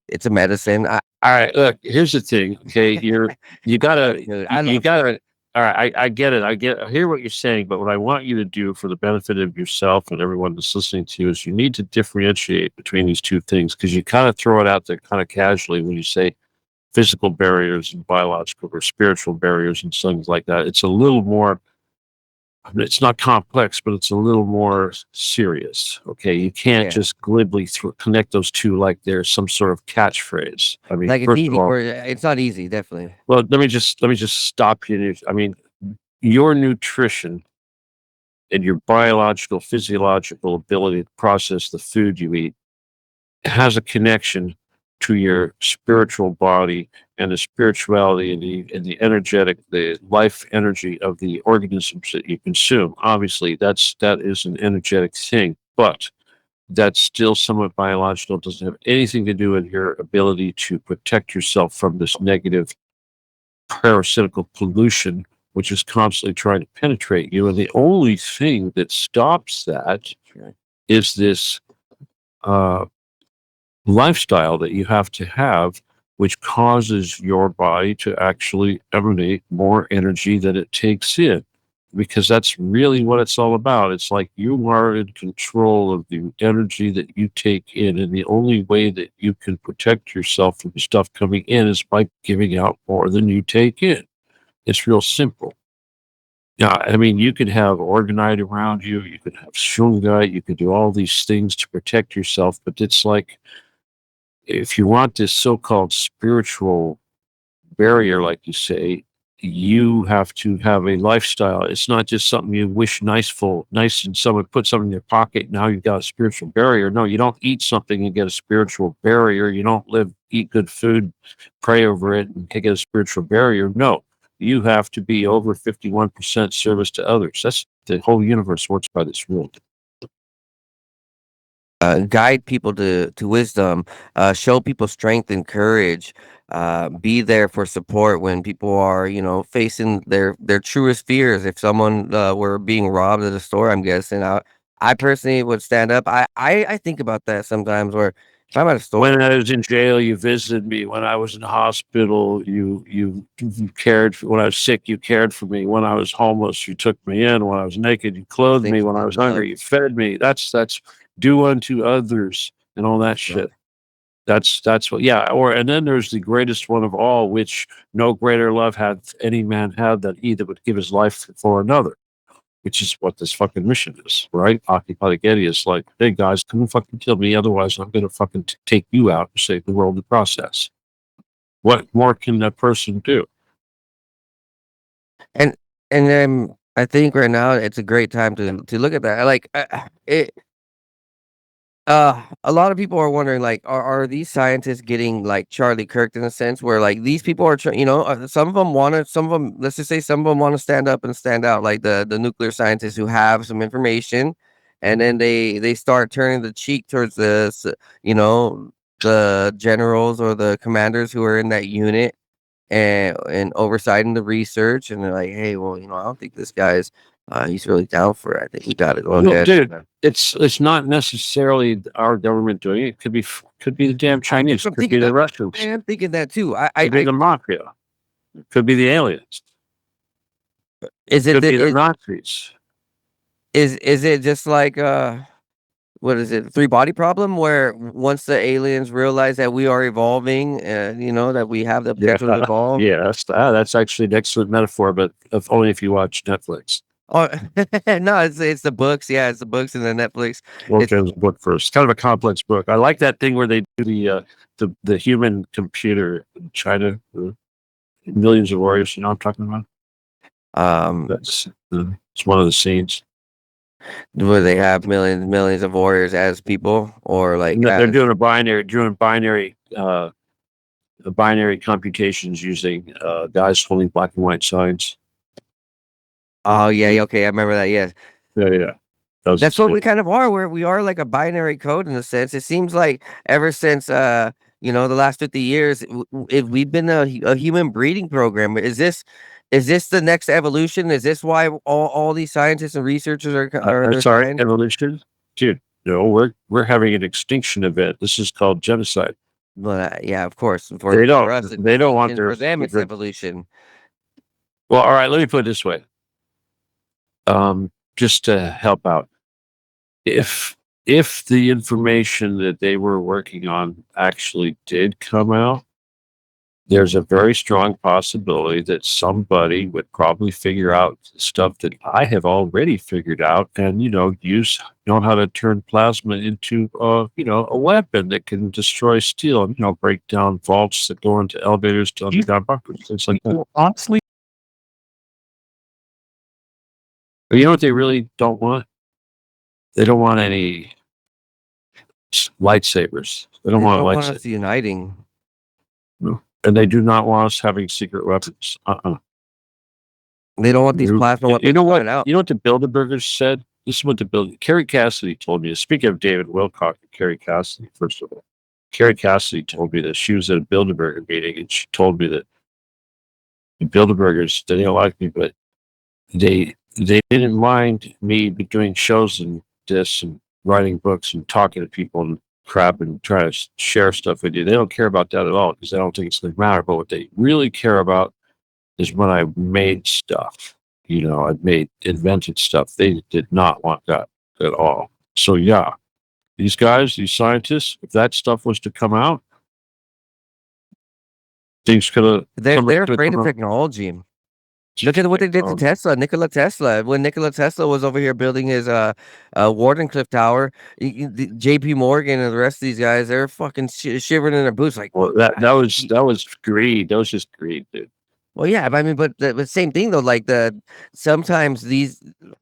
It's a medicine.
All right, look, here's the thing. Okay, you gotta
Dude,
you gotta. All right, I get it. I hear what you're saying, but what I want you to do for the benefit of yourself and everyone that's listening to you is you need to differentiate between these two things, because you kind of throw it out there kind of casually when you say physical barriers and biological or spiritual barriers and things like that. It's a little more, it's not complex, but it's a little more serious. Okay, you can't
Yeah.
just glibly connect those two like there's some sort of catchphrase. I mean,
Like it's
first of
easy
all,
for it's not easy, definitely.
well, let me just stop you. I mean, your nutrition and your biological, physiological ability to process the food you eat has a connection to your spiritual body and the spirituality and the energetic, the life energy of the organisms that you consume. Obviously, that is an energetic thing, but that's still somewhat biological. It doesn't have anything to do with your ability to protect yourself from this negative parasitical pollution, which is constantly trying to penetrate you. And the only thing that stops that is this uh, lifestyle that you have to have, which causes your body to actually emanate more energy than it takes in. Because that's really what it's all about. It's like you are in control of the energy that you take in. And the only way that you can protect yourself from stuff coming in is by giving out more than you take in. It's real simple. Yeah, I mean, you could have orgonite around you, you could have shungite, you could do all these things to protect yourself, but it's like if you want this so-called spiritual barrier, like you say, you have to have a lifestyle. It's not just something you wish nice, and someone put something in your pocket. Now you've got a spiritual barrier. No, you don't eat something and get a spiritual barrier. You don't eat good food, pray over it, and get a spiritual barrier. No, you have to be over 51% service to others. That's the whole universe works by this rule.
Guide people to wisdom, show people strength and courage, be there for support when people are, facing their truest fears. If someone were being robbed at a store, I'm guessing I personally would stand up. I think about that sometimes. Where if I'm at a store,
When I was in jail, you visited me. When I was in the hospital, you cared for, when I was sick, you cared for me. When I was homeless, you took me in. When I was naked, you clothed me.
things
When I
like
was hungry, you fed me. That's do unto others and all that shit. That's what, yeah. And then there's the greatest one of all, which no greater love hath any man had than he that would give his life for another, which is what this fucking mission is, right? Occupy Getty is like, hey guys, come and fucking kill me, otherwise I'm gonna fucking take you out and save the world in the process. What more can that person do?
and I think right now it's a great time to look at that. Like it. A lot of people are wondering, like, are these scientists getting like Charlie Kirk in a sense, where like these people are, some of them want to, some of them, let's just say, some of them want to stand up and stand out, like the nuclear scientists who have some information, and then they start turning the cheek towards the generals or the commanders who are in that unit and oversighting the research, and they're like, hey, well, I don't think this guy's he's really down for it. I think we got to go
Well,
ahead.
dude, it's not necessarily our government doing it. It could be the damn Chinese,
I'm
could be
thinking
the
that.
Russians,
I am thinking that too.
could be the mafia, could be the aliens,
Is it
could be the
the
Nazis.
is it just like what is it, three body problem, where once the aliens realize that we are evolving, that we have the potential to evolve?
Yeah, that's actually an excellent metaphor, but only if you watch Netflix.
Oh, no, it's the books. Yeah, it's the books and the Netflix.
Look at the book first. Kind of a complex book. I like that thing where they do the human computer in China, millions of warriors. You know what I'm talking about? That's it's one of the scenes.
Where they have millions of warriors as people, or like
No, they're
as,
doing binary computations using guys holding black and white signs.
Oh yeah, okay, I remember that. Yes,
Yeah. That was
that's what we
the
kind of are. Where we are like a binary code in a sense. It seems like ever since the last 50 years, we've been a human breeding program. Is this the next evolution? Is this why all these scientists and researchers are they're
sorry,
saying?
evolution, dude. No, we're having an extinction event. This is called genocide.
Well, yeah, of course.
They
For
don't
us, it's
they don't want
extinction. For them, it's
their
evolution.
well. All right, let me put it this way. Just to help out, if the information that they were working on actually did come out, there's a very strong possibility that somebody would probably figure out stuff that I have already figured out, and know how to turn plasma into a weapon that can destroy steel, and break down vaults that go into elevators to underground bunkers, things like that.
Well, honestly,
But you know what they really don't want? They don't want any lightsabers. They don't
They
want
don't want
lightsabers.
us uniting.
No. And they do not want us having secret weapons.
They don't want these plasma weapons
You know what?
coming out.
You know what the Bilderbergers said? This is what Carrie Cassidy told me. Speaking of David Wilcock and Carrie Cassidy, first of all, Carrie Cassidy told me that she was at a Bilderberger meeting, and she told me that the Bilderbergers, they didn't like me, but they didn't mind me doing shows and this and writing books and talking to people and crap and trying to share stuff with you. They don't care about that at all because they don't think it's going to matter. But what they really care about is when I made stuff. I invented stuff. They did not want that at all. So yeah, these guys, these scientists, if that stuff was to come out, things could have.
They're afraid of technology. Look at what they did to Tesla. Nikola Tesla. When Nikola Tesla was over here building his Wardenclyffe Tower, J.P. Morgan and the rest of these guys, they're fucking shivering in their boots. Like,
Well, that was greed. That was just greed, dude.
well, yeah, but I mean, but the same thing though. Like sometimes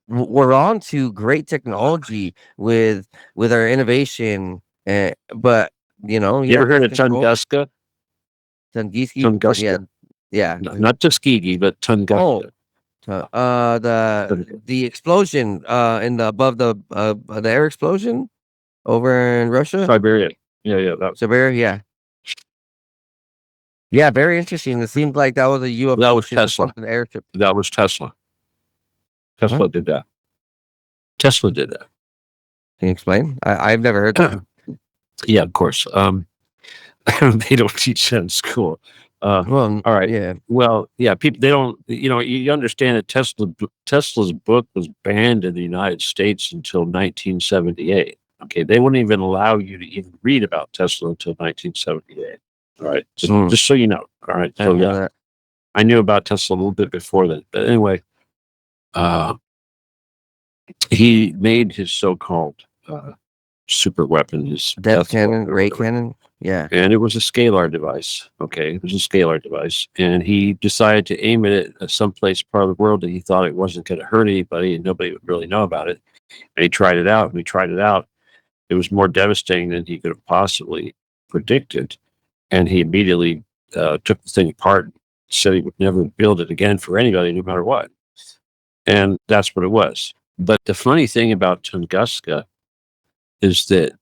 we're on to great technology with our innovation, but
You ever heard of
Tunguska?
Tunguska?
Yeah.
Not Tuskegee, but Tunguska.
The explosion in the above the air explosion over in Russia,
Siberia. Yeah,
Siberia. Yeah. Yeah, very interesting. It seemed like that was a UFO.
That was Tesla.
An airship.
That was Tesla. Tesla did that. Tesla did that.
Can you explain? I've never heard that.
Yeah, of course. They don't teach that in school.
Well,
all right.
Yeah.
Well, yeah. People, they don't. You understand that Tesla's book was banned in the United States until 1978. Okay, they wouldn't even allow you to even read about Tesla until 1978. All right, just so you know. All right, so yeah, I knew about Tesla a little bit before that, but anyway, he made his so-called super weapon, his
death cannon, ray cannon. Yeah.
And it was a scalar device. Okay. It was a scalar device. And he decided to aim it at someplace part of the world that he thought it wasn't going to hurt anybody and nobody would really know about it. And he tried it out. And we tried it out. It was more devastating than he could have possibly predicted. And he immediately took the thing apart and said he would never build it again for anybody, no matter what. And that's what it was. But the funny thing about Tunguska is that,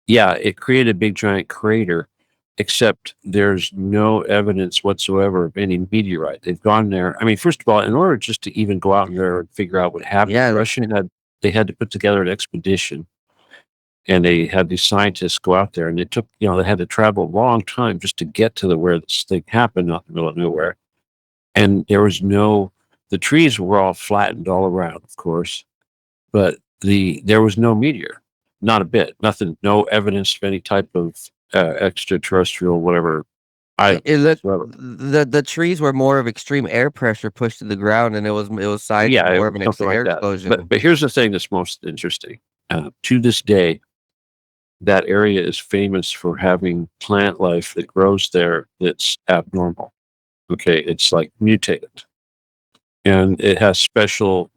yeah, it created a big giant crater, except there's no evidence whatsoever of any meteorite. They've gone there. I mean, first of all, in order just to even go out there and figure out what happened, they had to put together an expedition, and they had these scientists go out there, and it took, they had to travel a long time just to get to where this thing happened, not in the middle of nowhere. And there was the trees were all flattened all around, of course, but there was no meteor. Not a bit, nothing, no evidence of any type of extraterrestrial, whatever.
The trees were more of extreme air pressure pushed to the ground, and it was sized more of an air explosion.
But here's the thing that's most interesting. To this day, that area is famous for having plant life that grows there that's abnormal. Okay, it's like mutated, and it has special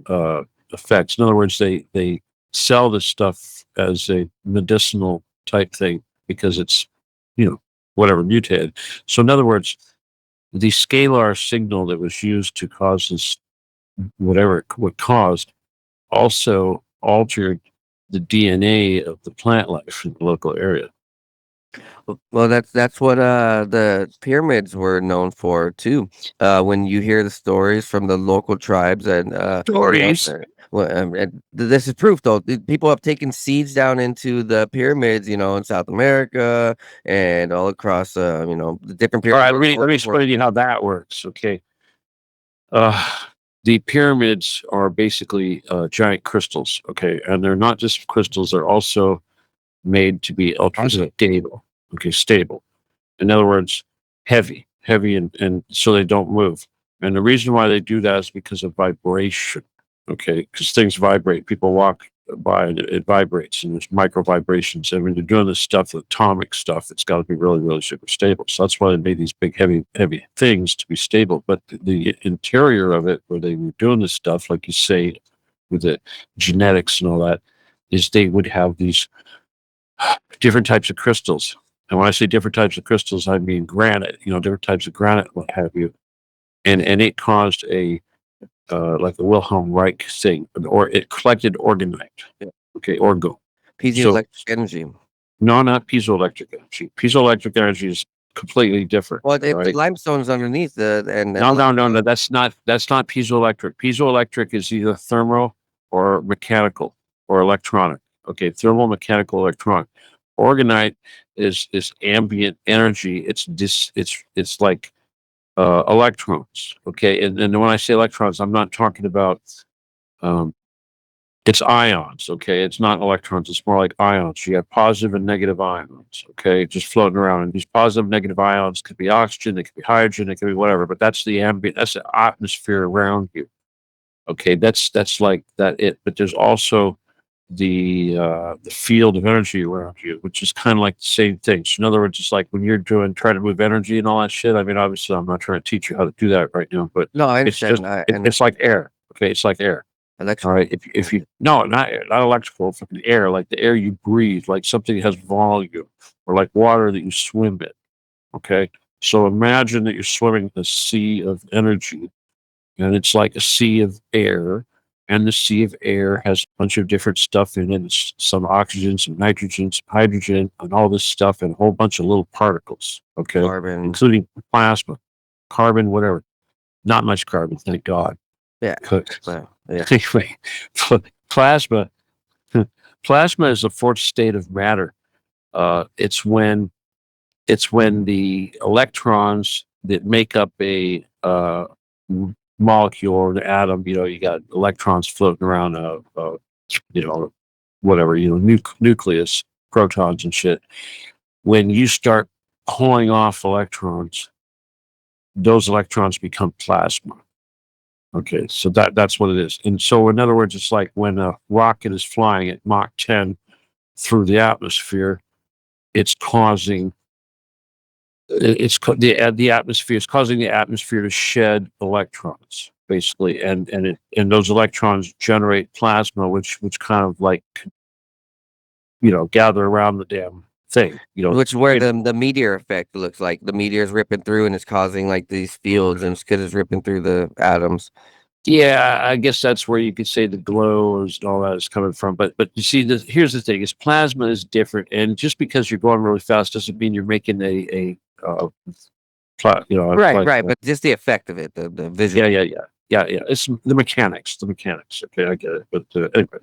effects. In other words, they sell this stuff as a medicinal type thing because it's, whatever, mutated. So in other words, the scalar signal that was used to cause what caused, also altered the DNA of the plant life in the local area.
Well, that's what the pyramids were known for too. When you hear the stories from the local tribes and
Stories.
and this is proof though. People have taken seeds down into the pyramids, in South America and all across, the different
All right,
pyramids.
let me explain to you how that works. Okay. The pyramids are basically giant crystals. Okay. And they're not just crystals, they're also made to be ultra stable. Okay. Stable. In other words, heavy, and so they don't move. And the reason why they do that is because of vibration. Okay. Because things vibrate. People walk by and it vibrates and there's micro vibrations. And when you're doing this stuff, atomic stuff, it's got to be really, really super stable. So that's why they made these big, heavy things to be stable. But the interior of it, where they were doing this stuff, like you say, with the genetics and all that, is they would have these different types of crystals. And when I say different types of crystals, I mean granite, different types of granite, what have you. And it caused like a Wilhelm Reich thing, or it collected organite.
Yeah.
Okay, orgo.
Piezoelectric energy.
No, not piezoelectric energy. Piezoelectric energy is completely different.
Well, if
right?
the limestone's underneath
No, that's not piezoelectric. Piezoelectric is either thermal or mechanical or electronic. Okay, thermal, mechanical, electronic. Organite is ambient energy. It's like electrons. Okay, and when I say electrons, I'm not talking about it's ions. Okay, it's not electrons. It's more like ions. You have positive and negative ions. Okay, just floating around. And these positive, negative ions could be oxygen, it could be hydrogen, it could be whatever. But that's the ambient. That's the atmosphere around you. Okay, that's like that. But there's also the field of energy around you, which is kind of like the same thing. So in other words, it's like when you're trying to move energy and all that shit. I mean, obviously, I'm not trying to teach you how to do that right now, but
No, I
it's
understand.
just it's like air. Okay, it's like air.
Electrical.
All right. If you no, not air, not electrical, fucking air, like the air you breathe, like something that has volume, or like water that you swim in. Okay. So imagine that you're swimming in a sea of energy, and it's like a sea of air, and the sea of air has a bunch of different stuff in it. It's some oxygen, some nitrogen, some hydrogen, and all this stuff, and a whole bunch of little particles. Okay,
Carbon.
including plasma, carbon, whatever. Not much carbon, thank God.
Yeah.
Yeah.
Yeah.
Anyway, plasma is the fourth state of matter. It's when the electrons that make up a molecule or an atom, you got electrons floating around whatever, nucleus, protons and shit. When you start pulling off electrons, those electrons become plasma. Okay, so that's what it is. And so, in other words, it's like when a rocket is flying at Mach 10 through the atmosphere, it's causing the atmosphere is causing the atmosphere to shed electrons, basically, and those electrons generate plasma, which kind of like gather around the damn thing.
Which is where the meteor effect looks like. The meteor is ripping through and it's causing like these fields, and it's because it's ripping through the atoms.
Yeah, I guess that's where you could say the glow and all that is coming from. But you see, here's the thing: is plasma is different, and just because you're going really fast doesn't mean you're making right,
but just the effect of it, the visual.
Yeah. It's the mechanics. Okay, I get it. But anyway,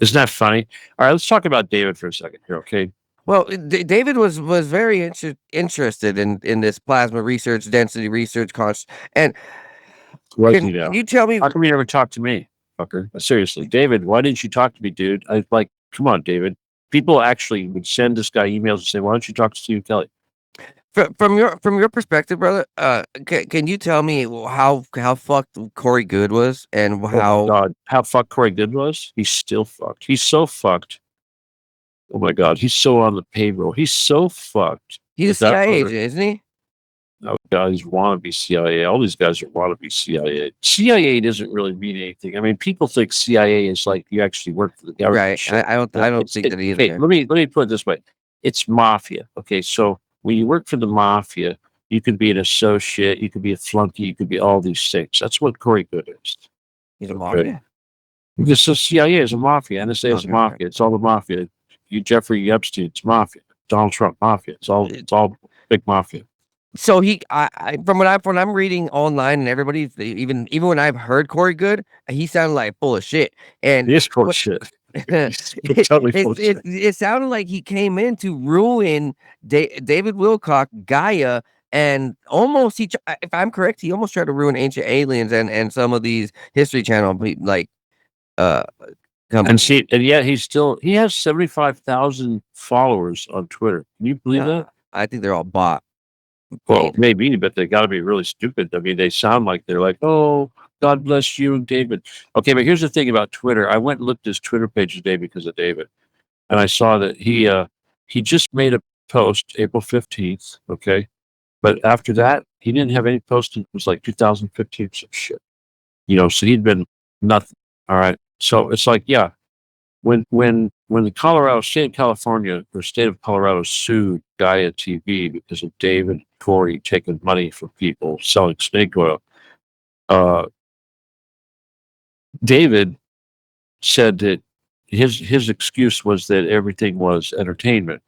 isn't that funny? All right, let's talk about David for a second here. Okay.
Well, David was very interested in this plasma research, density research, and can you tell me
how come you never talked to me, fucker? Seriously, David, why didn't you talk to me, dude? Come on, David. People actually would send this guy emails and say, "Why don't you talk to Steven Kelley?"
From your perspective, brother, can you tell me how fucked Corey Good was and
how fucked Corey Good was? He's still fucked. He's so fucked. Oh my God, he's so on the payroll. He's so fucked.
He's a CIA agent, isn't he?
Oh God, he's wannabe CIA. All these guys are wannabe CIA. CIA doesn't really mean anything. I mean, people think CIA is like you actually work for the government.
Right. I don't think that either.
Okay, let me put it this way. It's mafia. Okay, so when you work for the mafia, You could be an associate. You could be a flunky. You could be all these things. That's what Corey Good is.
He's a
Okay.
mafia.
Because the CIA is a mafia. NSA is a
Okay.
mafia. It's all the mafia. Jeffrey Epstein, it's mafia. Donald Trump, mafia. It's all big mafia.
So from what I'm reading online and everybody, even when I've heard Corey Good, he sounded like full of shit. And
He is full of shit. He's totally full of shit.
it sounded like he came in to ruin David Wilcock, Gaia, and almost if I'm correct, he almost tried to ruin Ancient Aliens and some of these History Channel like companies.
And yet he has 75,000 followers on Twitter. Can you believe that?
I think they're all bought.
Well, maybe, but they got to be really stupid. I mean, they sound like they're like, "Oh, God bless you, David." Okay, but here's the thing about Twitter. I went and looked at his Twitter page today because of David, and I saw that he just made a post April 15th. Okay, but after that, he didn't have any post. It was like 2015, some shit. So he'd been nothing. All right, so it's like, yeah, when the state of California or state of Colorado sued Gaia TV because of David Corey taking money from people selling snake oil, David said that his excuse was that everything was entertainment,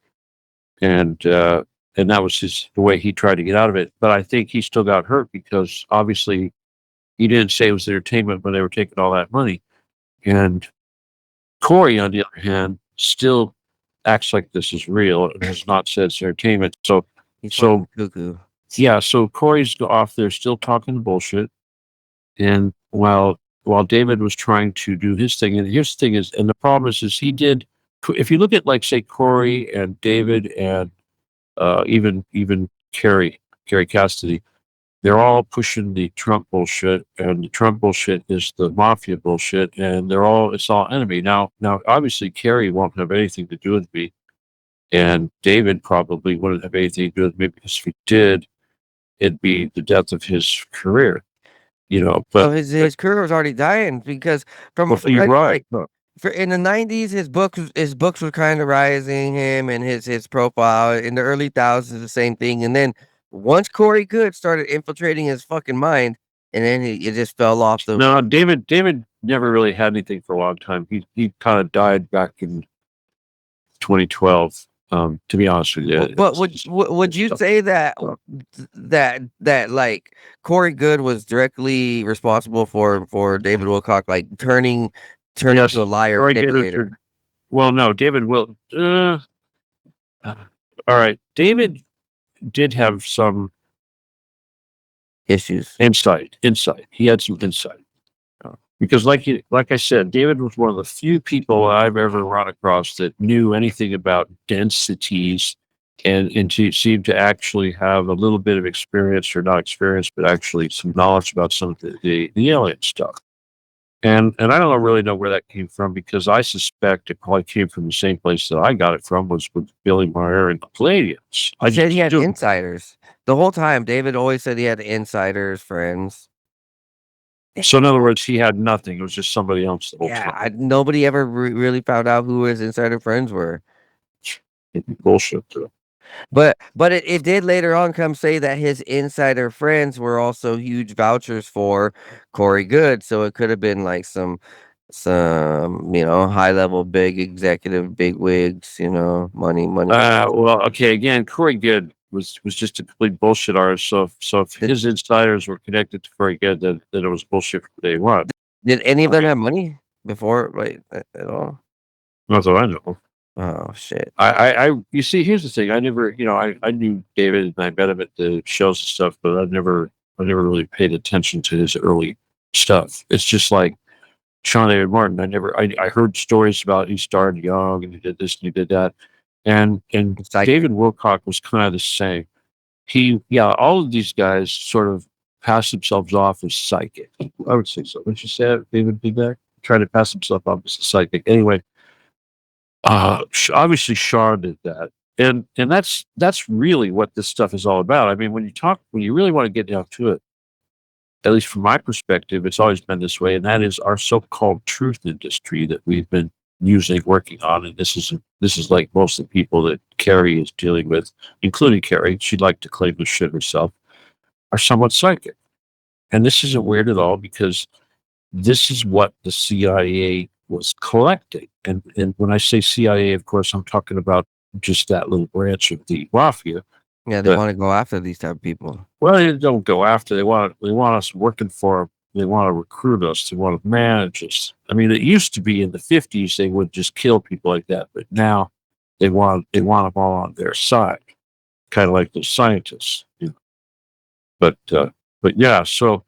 and that was the way he tried to get out of it. But I think he still got hurt because obviously he didn't say it was entertainment when they were taking all that money. And Corey, on the other hand, still acts like this is real and has not said it's entertainment. So
cuckoo.
Yeah, so Corey's off there still talking bullshit. And while David was trying to do his thing, and here's the thing is, and the problem is he did, if you look at like say Corey and David and even Carrie Cassidy, they're all pushing the Trump bullshit, and the Trump bullshit is the mafia bullshit, and it's all enemy. Now, obviously, Kerry won't have anything to do with me, and David probably wouldn't have anything to do with me because if he did, it'd be the death of his career, But
so his career was already dying because
you're right.
In the 90s, his books were kind of rising him and his profile. In the early thousands, the same thing, and then. Once Corey Good started infiltrating his fucking mind, and then it just fell off the.
No, David never really had anything for a long time. He kind of died back in 2012. To be honest with you,
But would you say that like Corey Good was directly responsible for David Wilcock like turning into a liar?
Well, no, David will. All right, David did have some
issues.
Insight. He had some insight. Because like I said, David was one of the few people I've ever run across that knew anything about densities and seemed to actually have a little bit of experience, or not experience, but actually some knowledge about some of the alien stuff. And I don't really know where that came from, because I suspect it probably came from the same place that I got it from, was with Billy Meyer and the Palladians.
I said he had insiders. The whole time, David always said he had insiders, friends.
So in other words, he had nothing. It was just somebody else the whole time.
Nobody ever really found out who his insider friends were.
Bullshit, too.
But it did later on come say that his insider friends were also huge vouchers for Corey Good. So it could have been like some high level big executive big wigs, money.
Well, okay, again, Corey Good was just a complete bullshit artist. So if his insiders were connected to Corey Good, then it was bullshit from day one.
Did any of them have money before, at all?
Not that I know.
Oh shit!
You see, here's the thing. I never, I knew David and I met him at the shows and stuff, but I never really paid attention to his early stuff. It's just like Sean David Martin. I heard stories about he started young and he did this and he did that, and David Wilcock was kind of the same. All of these guys sort of pass themselves off as psychic. I would say so. Wouldn't you say that, David Bebeck? Trying to pass himself off as a psychic. Anyway. Obviously Sean did that. And that's really what this stuff is all about. I mean, when you really want to get down to it, at least from my perspective, it's always been this way. And that is our so-called truth industry that we've been working on, and this is like most of the people that Carrie is dealing with, including Carrie. She'd like to claim the shit herself, are somewhat psychic. And this isn't weird at all because this is what the CIA was collecting. And when I say CIA, of course, I'm talking about just that little branch of the mafia.
Yeah, they want to go after these type of people.
Well, they don't go after. They want us working for them. They want to recruit us. They want to manage us. I mean, it used to be in the 50s they would just kill people like that, but now they want them all on their side, kind of like the scientists. You know? But yeah, so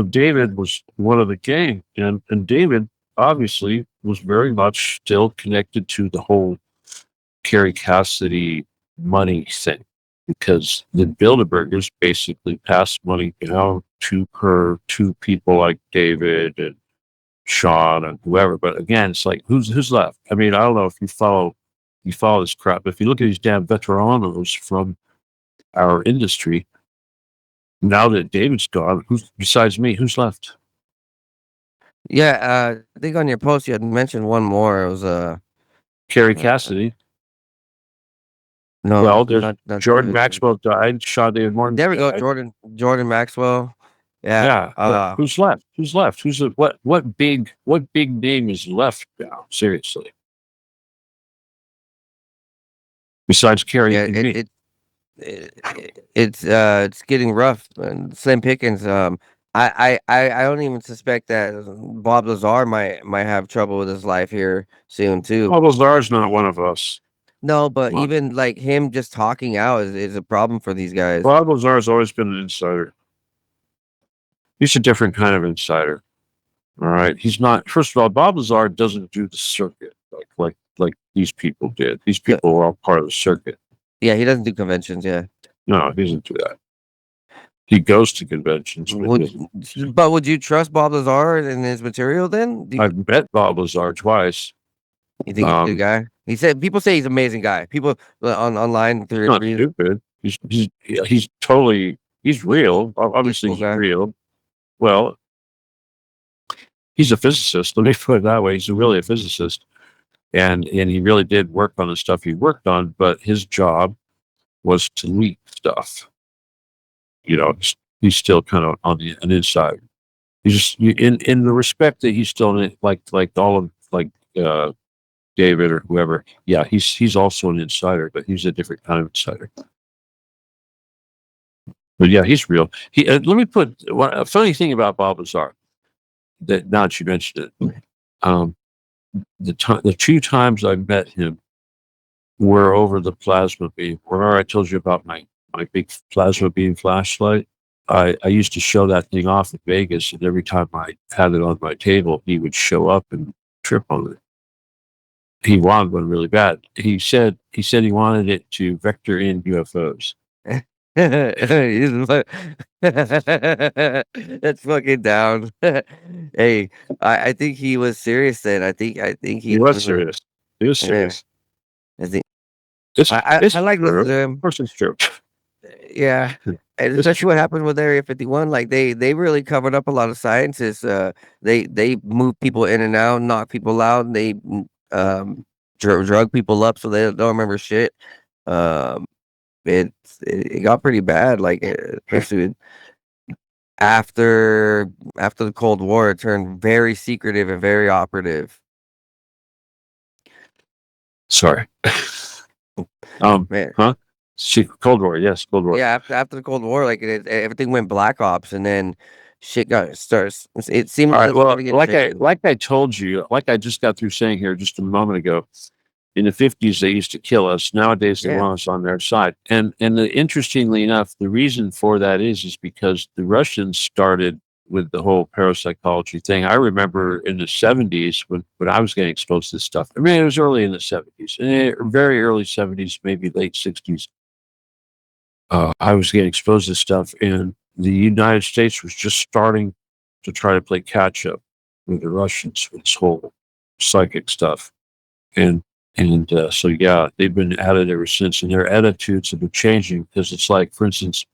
David was one of the gang, and David obviously was very much still connected to the whole Carrie Cassidy money thing, because the Bilderbergers basically passed money down to her, to people like David and Sean and whoever. But again, it's like who's left? I mean, I don't know if you follow this crap. But if you look at these damn veteranos from our industry, now that David's gone, who's besides me? Who's left?
Yeah, I think on your post you had mentioned one more. It was
Carrie Cassidy.
no,
Well, there's
not
Jordan
David.
Maxwell died. Sean David Morton.
There we go,
died.
Jordan Maxwell.
Yeah.
Yeah.
Who's left? Who's left? What big name is left now? Seriously. Besides Carrie
Yeah,
and me.
it's getting rough. And Slim Pickens. I don't even suspect that Bob Lazar might have trouble with his life here soon too.
Well, Lazar's not one of us.
No, but
Come on.
even like him just talking out is a problem for these guys.
Bob Lazar's always been an insider. He's a different kind of insider. All right. He's not, first of all, Bob Lazar doesn't do the circuit like these people did. These people were all part of the circuit.
Yeah, he doesn't do conventions. Yeah,
No, he doesn't do that. He goes to conventions.
but would you trust Bob Lazar and his material then?
I've met Bob Lazar twice.
You think he's a good guy? He said people say he's an amazing guy. People online through
Not stupid. He's totally, he's real. Obviously he's real. Well, he's a physicist. Let me put it that way. He's really a physicist. And he really did work on the stuff he worked on, but his job was to leak stuff. You know, he's still kind of on an inside. He's just in the respect that he's still like all of David or whoever. Yeah, he's also an insider, but he's a different kind of insider. But yeah, he's real. Let me put a funny thing about Bob Lazar. That now that you mentioned it, the two times I met him were over the plasma beam. Remember I told you about my big plasma beam flashlight? I used to show that thing off in Vegas, and every time I had it on my table, he would show up and trip on it. He wanted one really bad. He said he wanted it to vector in UFOs.
That's fucking down. Hey, I think he was serious then. I think
he was serious. He was serious.
I think
I
like listening to him.
Of course, it's true.
Yeah, and especially what happened with Area 51. Like they really covered up a lot of sciences. They moved people in and out, knocked people out. They drug people up so they don't remember shit. It got pretty bad. Like especially after the Cold War, it turned very secretive and very operative.
Sorry.
Man.
Huh? Cold War, yes, Cold War.
Yeah, after the Cold War, like everything went Black Ops, and then shit starts. It seemed
all right. Well,
like
I told you, like I just got through saying here just a moment ago, in the 50s they used to kill us. Nowadays they want us on their side, and interestingly enough, the reason for that is because the Russians started with the whole parapsychology thing. I remember in the 70s when I was getting exposed to this stuff. I mean, it was early in the 70s, very early 70s, maybe late 60s. I was getting exposed to this stuff, and the United States was just starting to try to play catch up with the Russians with this whole psychic stuff. And so, yeah, they've been at it ever since, and their attitudes have been changing because it's like, for instance,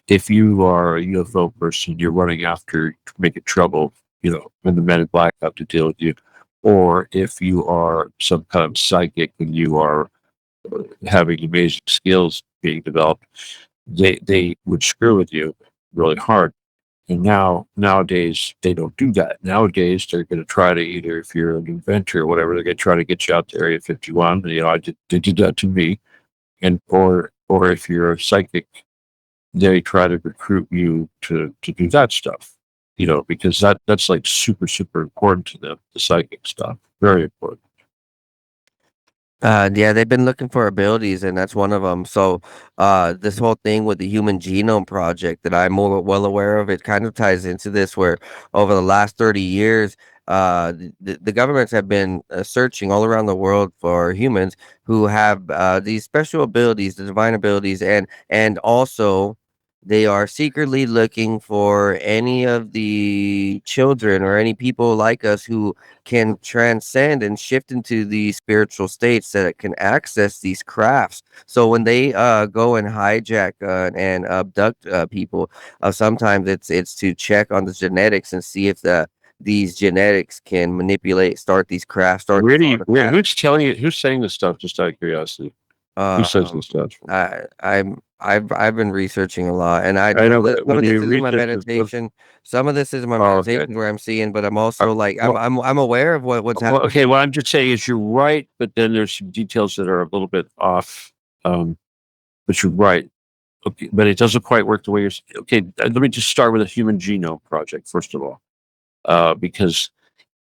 if you are a UFO person, you're running after making trouble, you know, when the men in black have to deal with you. or if you are some kind of psychic and you are having amazing skills being developed, they would screw with you really hard. And nowadays they don't do that. Nowadays they're going to try to, either if you're an inventor or whatever, they're going to try to get you out to Area 51. You know, they did that to me. And or if you're a psychic, they try to recruit you to do that stuff. You know, because that's like super important to them. The psychic stuff, very important.
Yeah, they've been looking for abilities, and that's one of them. So, this whole thing with the Human Genome Project that I'm more well aware of, it kind of ties into this, where over the last 30 years, the governments have been searching all around the world for humans who have these special abilities, the divine abilities, and also they are secretly looking for any of the children or any people like us who can transcend and shift into these spiritual states that can access these crafts. So when they go and hijack and abduct people, sometimes it's to check on the genetics and see if these genetics can start these crafts.
Really, who's telling you? Who's saying this stuff? Just out of curiosity, who says this stuff?
I've been researching a lot, and
I know, but
some of
when
this
you
is in my
research this,
meditation. Some of this is in my
oh, okay.
meditation where I'm seeing, but I'm also like
well,
I'm aware of what's
well,
happening.
okay. What I'm just saying is you're right, but then there's some details that are a little bit off. But you're right. Okay, but it doesn't quite work the way you're. Okay, let me just start with the Human Genome Project first of all, because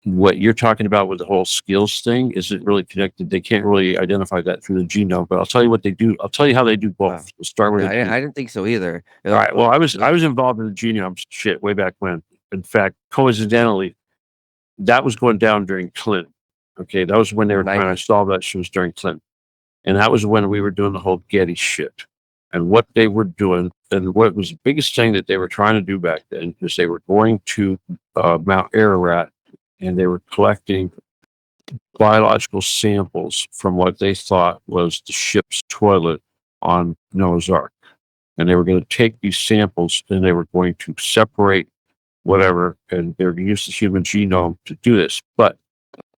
what you're talking about with the whole skills thing isn't really connected. They can't really identify that through the genome. But I'll tell you what they do. I'll tell you how they do both. We'll start with
Yeah,
the
I didn't think so either.
All right. Well, I was involved in the genome shit way back when. In fact, coincidentally, that was going down during Clinton. Okay, that was when they were trying to solve that shit, was during Clinton, and that was when we were doing the whole Getty shit. And what they were doing, and what was the biggest thing that they were trying to do back then, is they were going to Mount Ararat, and they were collecting biological samples from what they thought was the ship's toilet on Noah's Ark. And they were going to take these samples and they were going to separate whatever, and they were going to use the human genome to do this. But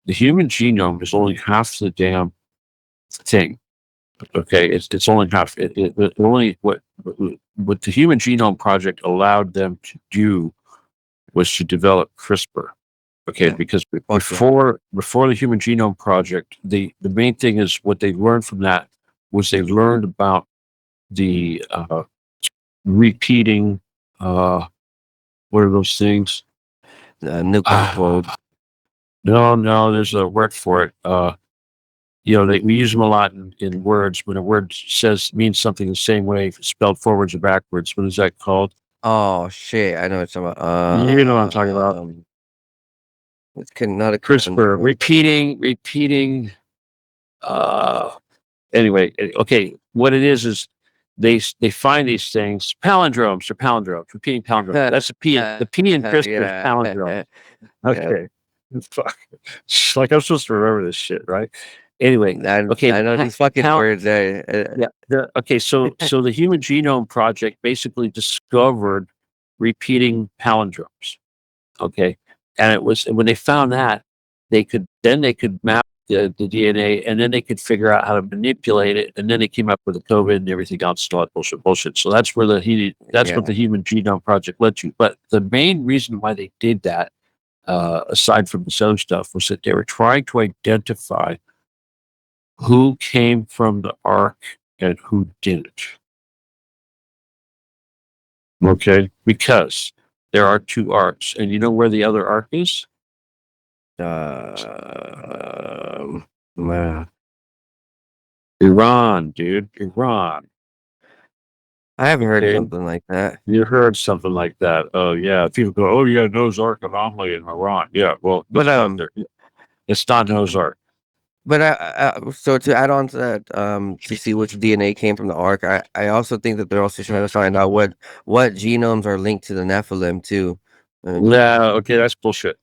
the human genome is only half the damn thing. Okay, it's only half. It only what the Human Genome Project allowed them to do was to develop CRISPR. Okay,
Yeah.
because before the Human Genome Project, the main thing is what they learned from that was they learned about the repeating. What are those things?
Nuclear code.
No, there's a word for it. You know, we use them a lot in words. When a word means something the same way, spelled forwards or backwards. What is that called?
Oh shit! I know what you're talking about.
You know what I'm talking about.
It's not a
CRISPR, repeating. Anyway, okay. What it is they find these things, palindromes, repeating palindromes. That's the P. The P in CRISPR is palindrome. Okay. Fuck. Like I'm supposed to remember this shit, right? Anyway, okay.
I know these fucking words.
Yeah. Okay. So the Human Genome Project basically discovered repeating palindromes. Okay, and it was when they found that they could map the DNA, and then they could figure out how to manipulate it, and then they came up with the COVID and everything else. All that bullshit. So that's where what the Human Genome Project led to. But the main reason why they did that, aside from the other stuff, was that they were trying to identify who came from the Ark and who didn't. Okay, because there are two arcs, and you know where the other arc is? Iran, dude. Iran.
I haven't heard something like that.
You heard something like that? Oh yeah. People go, "Oh yeah, Noah's Ark anomaly in Iran." Yeah, well,
but
it's not Noah's Ark.
But so to add on to that, to see which DNA came from the Ark, I also think that they're also trying to find out what genomes are linked to the Nephilim too.
Yeah, okay, that's bullshit.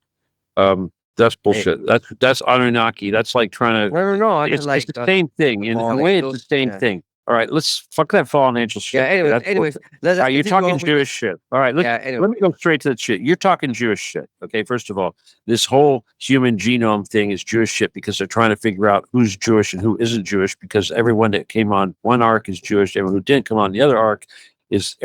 That's bullshit. That's Anunnaki. That's like trying to.
No.
It's the same thing. In a way, it's the same thing. All right, let's fuck that fallen angel shit.
Yeah. Anyways,
That's
anyways,
bullshit.
let's
All right, you're
continue
talking
on with-
Jewish shit. All right,
Yeah. Anyway,
let me go straight to the shit. You're talking Jewish shit. Okay, first of all, this whole human genome thing is Jewish shit because they're trying to figure out who's Jewish and who isn't Jewish, because everyone that came on one ark is Jewish. Everyone who didn't come on the other ark is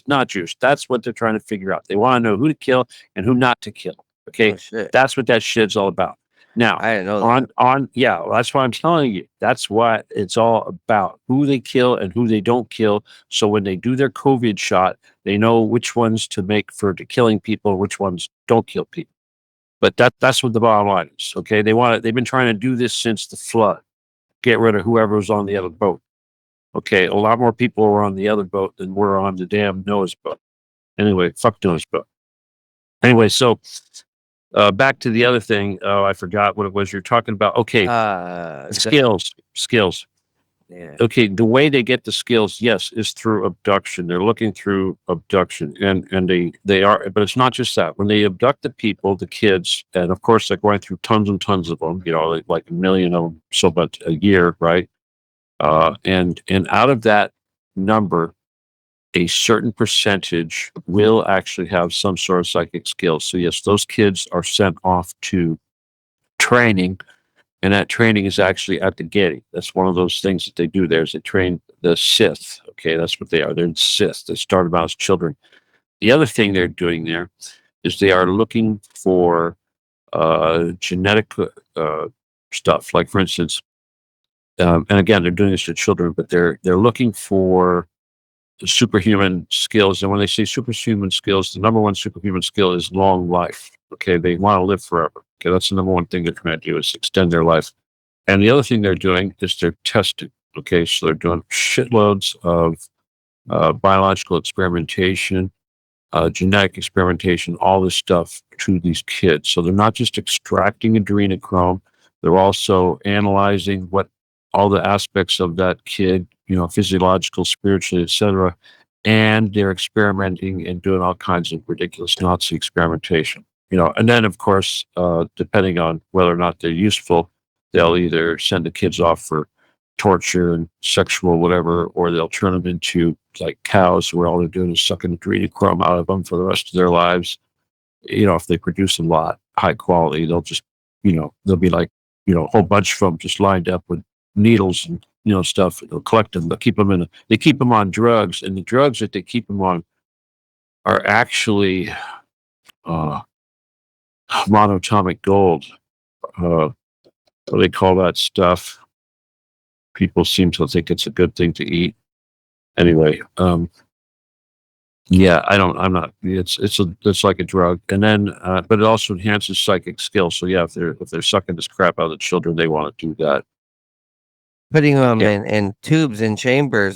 not Jewish. That's what they're trying to figure out. They want to know who to kill and who not to kill. Okay,
oh, shit.
that's what that shit's all about. Now,
I didn't know that.
yeah, well, that's what I'm telling you. That's what it's all about. Who they kill and who they don't kill. So when they do their COVID shot, they know which ones to make for to killing people, which ones don't kill people. But that's what the bottom line is. Okay, they've been trying to do this since the flood. Get rid of whoever was on the other boat. Okay, a lot more people were on the other boat than were on the damn Noah's boat. Anyway, fuck Noah's boat. Anyway, so back to the other thing. Oh, I forgot what it was you're talking about. Okay, skills.
Yeah.
Okay, the way they get the skills, yes, is through abduction. They're looking through abduction, and they are, but it's not just that. When they abduct the people, the kids, and of course they're going through tons and tons of them. You know, like a million of them, so much a year, right? And out of that number, a certain percentage will actually have some sort of psychic skills. So yes, those kids are sent off to training, and that training is actually at the Getty. That's one of those things that they do there is they train the Sith. Okay, that's what they are. They're Sith. They started out as children. The other thing they're doing there is they are looking for genetic stuff. Like for instance, and again, they're doing this to children, but they're looking for superhuman skills. And when they say superhuman skills, the number one superhuman skill is long life. Okay, they want to live forever. Okay, that's the number one thing they're trying to do is extend their life. And the other thing they're doing is they're testing. Okay, so they're doing shitloads of biological experimentation, genetic experimentation, all this stuff to these kids. So they're not just extracting adrenochrome, they're also analyzing what all the aspects of that kid, you know, physiological, spiritually, etc. And they're experimenting and doing all kinds of ridiculous Nazi experimentation. You know, and then of course, depending on whether or not they're useful, they'll either send the kids off for torture and sexual whatever, or they'll turn them into like cows where all they're doing is sucking adrenochrome out of them for the rest of their lives. You know, if they produce a lot, high quality, they'll just, you know, they'll be like, you know, a whole bunch of them just lined up with needles and, you know, stuff. They'll collect them. They'll keep them they keep them on drugs, and the drugs that they keep them on are actually monatomic gold. What do they call that stuff? People seem to think it's a good thing to eat. Anyway, yeah, I'm not. It's like a drug, and then, but it also enhances psychic skills. So yeah, if they're sucking this crap out of the children, they want to do that.
Putting them
Yeah.
in tubes and chambers.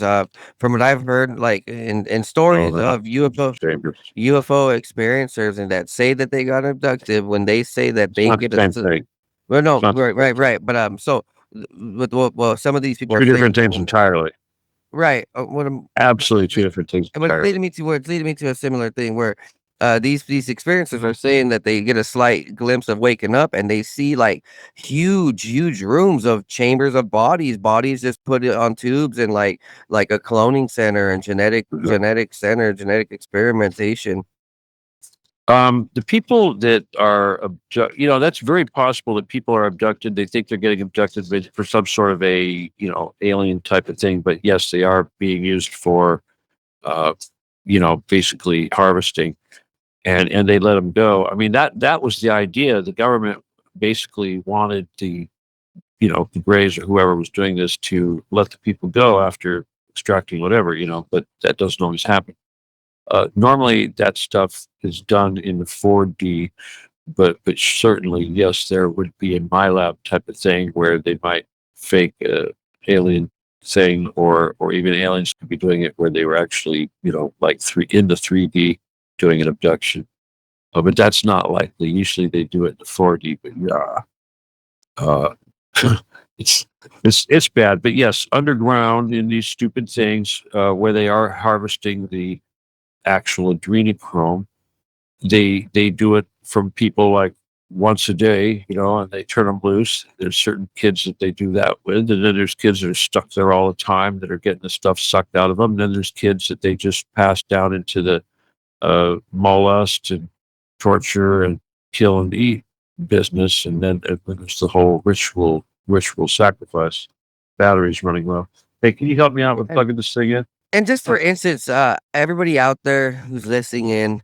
From what I've heard, like in stories
Oh,
of UFO
Chambers.
experiencers and that say that they got abducted, when they say that
It's
they
not
get
the same thing.
well, no,
It's not the
right. But so, well, some of these people
two
are saying,
different things entirely.
right. What I'm
Absolutely two different things
And what's
entirely.
leading me to a similar thing where these experiencers are saying that they get a slight glimpse of waking up and they see like huge rooms of chambers of bodies just put it on tubes and like a cloning center and genetic center, genetic experimentation.
The people that are you know, that's very possible that people are abducted. They think they're getting abducted for some sort of a, you know, alien type of thing. But yes, they are being used for, you know, basically harvesting, and they let them go. I mean, that was the idea. The government basically wanted the, you know, the Greys or whoever was doing this to let the people go after extracting whatever, you know, but that doesn't always happen. Normally that stuff is done in the 4D, but certainly, yes, there would be a MyLab type of thing where they might fake alien thing, or even aliens could be doing it where they were actually, you know, like in the 3D doing an abduction. But that's not likely. Usually they do it in the 4D, but yeah. It's bad, but yes, underground in these stupid things where they are harvesting the actual adrenochrome, they do it from people like once a day, and they turn them loose. There's certain kids that they do that with, and then there's kids that are stuck there all the time that are getting the stuff sucked out of them. And then there's kids that they just pass down into the molest and torture and kill and eat business, and then there's the whole ritual sacrifice. Battery's running low. Hey, can you help me out with plugging this thing in?
And just for instance, everybody out there who's listening in,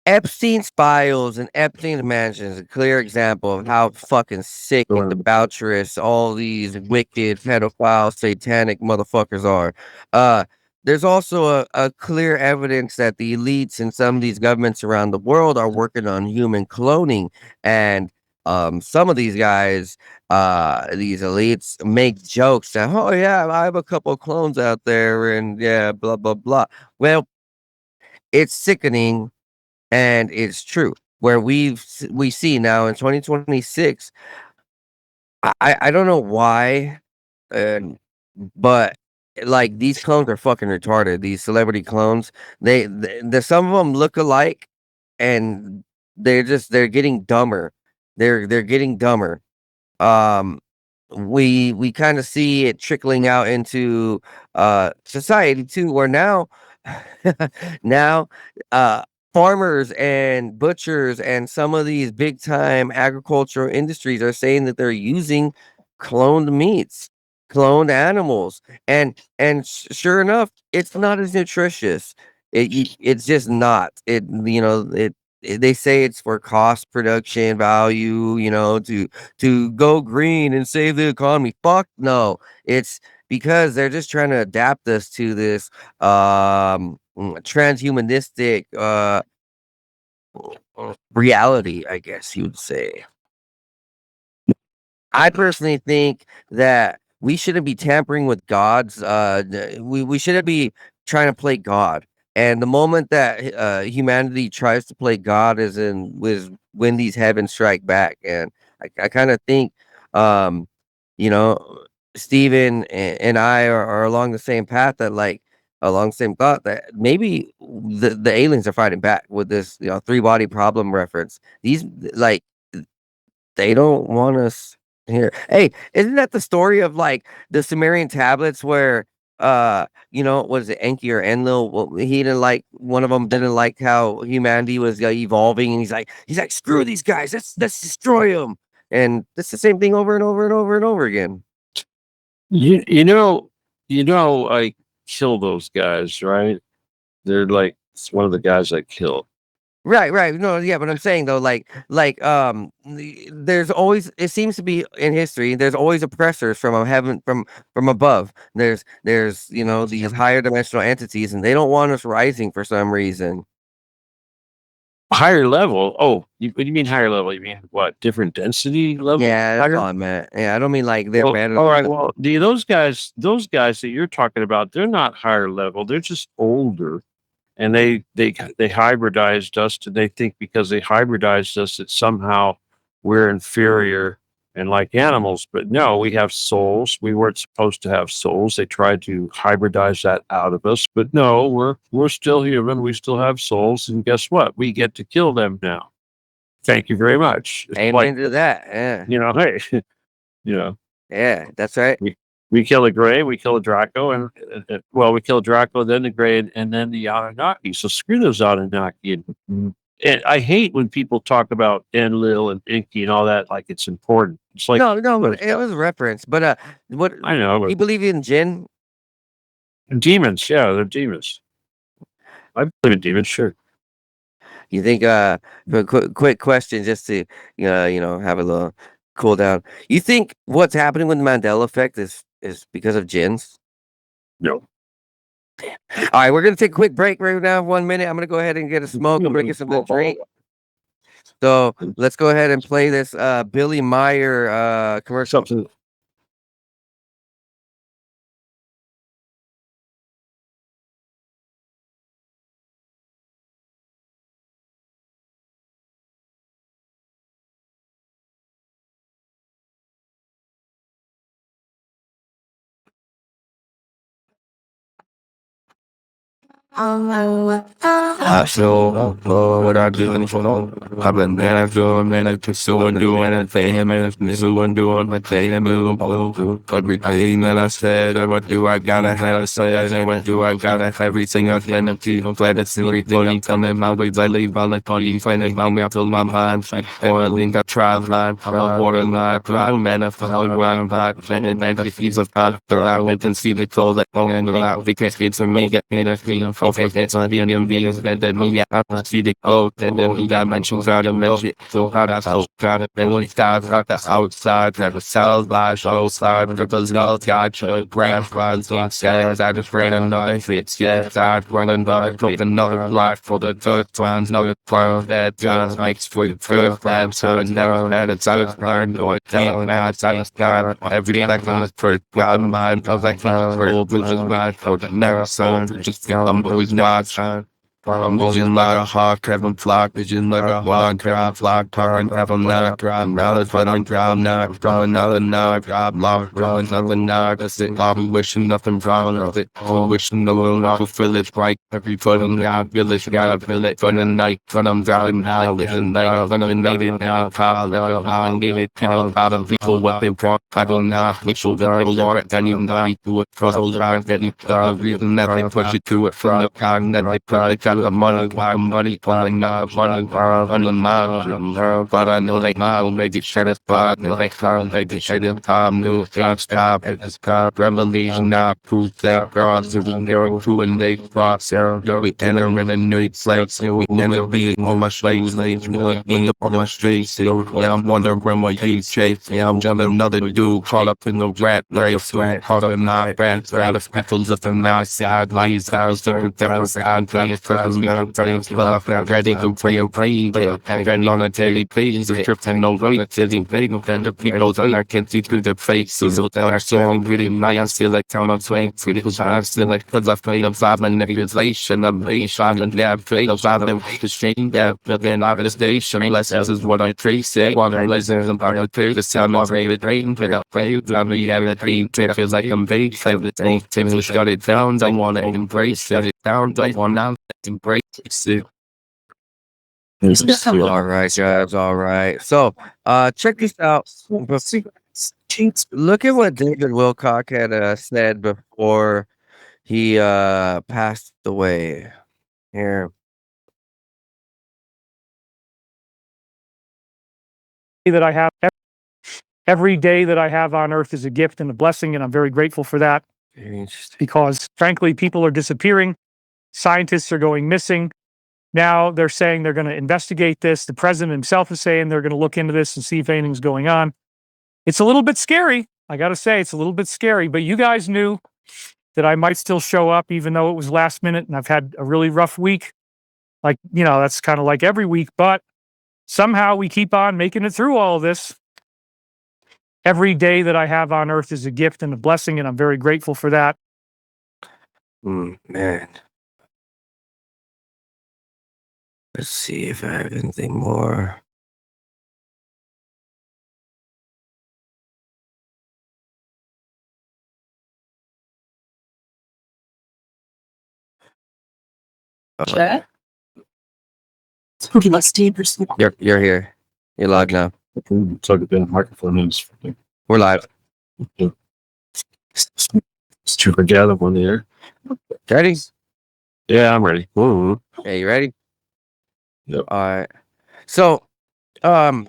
Epstein's files and Epstein's mansion is a clear example of how fucking sick and debaucherous all these wicked, pedophile, satanic motherfuckers are. There's also a clear evidence that the elites in some of these governments around the world are working on human cloning, and some of these guys, these elites, make jokes that, oh yeah, I have a couple of clones out there, and yeah, blah blah blah. Well, it's sickening. And it's true. Where we see now in 2026, I don't know why, but like these clones are fucking retarded. These celebrity clones, they some of them look alike, and they're getting dumber. They're getting dumber. Um, we kind of see it trickling out into society too, where now now farmers and butchers and some of these big time agricultural industries are saying that they're using cloned meats, cloned animals, and sure enough, it's not as nutritious. It's just not. They say it's for cost production value, to go green and save the economy. Fuck no. It's because they're just trying to adapt us to this transhumanistic reality, I guess you would say. I personally think that we shouldn't be tampering with God's. We shouldn't be trying to play God. And the moment that humanity tries to play God is when these heavens strike back. And I kind of think, um, you know, Stephen and I are along the same path, that like along the same thought that maybe the aliens are fighting back with this, three body problem reference. These like they don't want us here. Hey, isn't that the story of like the Sumerian tablets where was it Enki or Enlil? Well, he didn't like one of them didn't like how humanity was evolving, and he's like screw these guys, let's destroy them. And it's the same thing over and over and over and over again.
I kill those guys, right? They're like, it's one of the guys I killed.
Right. No, yeah, but I'm saying though, there's always, it seems to be in history, there's always oppressors from a heaven, from above. There's these higher dimensional entities, and they don't want us rising for some reason.
Higher level? Oh, what do you mean higher level? You mean what? Different density level?
Yeah, that's all I meant. Yeah, I don't mean like they're
Well,
better.
all right. Well, those guys that you're talking about, they're not higher level. They're just older, and they hybridized us, and they think because they hybridized us that somehow we're inferior and like animals. But no, we have souls. We weren't supposed to have souls. They tried to hybridize that out of us, but no, we're still human. We still have souls, and guess what? We get to kill them now. Thank you very much. It's
Amen to that. Yeah.
Hey, you know,
Yeah, that's right.
we kill a gray, we kill a Draco, and we kill Draco, then the gray, and then the Anunnaki. So screw those Anunnaki. And I hate when people talk about Enlil and Inky and all that like it's important. It's like
No, but it was a reference. But what
I know,
you believe in jinn?
demons, yeah, they're demons. I believe in demons, sure.
You think quick question just to have a little cool down. You think what's happening with the Mandela effect is because of jinns?
No.
All right, we're gonna take a quick break right now. 1 minute. I'm gonna go ahead and get a smoke. I'm gonna get something to drink. So let's go ahead and play this Billy Meyer commercial.
Something.
I feel what I do and for I've been man I feel man I pursue and do anything and if this is one doing my thing and move everything that I said and what do I gotta have I say and what do I gotta have everything I can and keep on playing the silly thing tell me my ways I leave on the party finding my way till my mind or I think I try line water line I'm man I feel around back and then the fees of God I went and see the clothes that long and out because it's a make it a feeling for it's on the videos that movie I see the code and then we got my shoes out of milk so how that's how got it then we start out the outside that the cells by show side the results got show grand runs on stairs I just ran and I it's yes I'd run and I put another life for the third ones no pro that just makes for the first time so narrow and it's out of learn or tell now it's out of God every day I come for God mind of like for which is right for the narrow sun just always not shine. Vision like a hawk, Kevin flock, vision like a hawk, crab flock, turn, have a knock, drop, knowledge, but I'm drown, knock, draw another knock, drop, lock, draw another knock, that's it, I'm wishing nothing wrong of it, I'm wishing the world not to feel it right, every foot on the out, village, gotta feel it for the night, for them drowning, now, listen, they are gonna invade it now, power, I'll give it, tell out of people what they want, I don't know, which will very Lord, then you know, do it, for the drive, then you, reason that I push it to it from the kind that I probably the money planning money on the mile but I know they now make it shut it but they can't make it shut it time new things stop it's got revelation now proof that girls are there to and they thought Sarah dirty enter in a new place so we never be on my slaves being up on my streets yeah I'm wondering when my he's chased yeah I'm jumping another dude caught up in the rat race right caught up in my brands out of petals of the mouse side lies hours there was and playing ready to play a play, and on a daily basis, the trip and no relatively big, and the people I can see through the faces, so that are so really nice, still like town of swing, for the time, still like because I've played a five and manipulation of a shot and that played a five and the shame that, but then out of the station, less as is what I trace it, what I listen about the clear the sound of rated rain, but I'll play with them, we have a dream, it feels like I'm big, so the thing, Tim shut it down, I want to embrace, shut it down, I want to embrace it.
All right, guys. All right. So, check this out. Look at what David Wilcock had said before he passed away. Here.
That I have every day that I have on earth is a gift and a blessing, and I'm very grateful for that.
Very interesting.
Because frankly, people are disappearing, scientists are going missing. Now they're saying they're going to investigate this. The president himself is saying they're going to look into this and see if anything's going on. It's a little bit scary. I got to say, it's a little bit scary, but you guys knew that I might still show up, even though it was last minute and I've had a really rough week. Like, you know, that's kind of like every week, but somehow we keep on making it through all of this. Every day that I have on earth is a gift and a blessing, and I'm very grateful for that.
Man. Let's see if I have anything more.
Chat?
You're here. You're logged now.
Plug it in the microphone is
We're live.
to forget I'm on the air.
Ready?
Yeah, I'm ready. Ooh.
Okay, you ready?
Yep.
All right. So,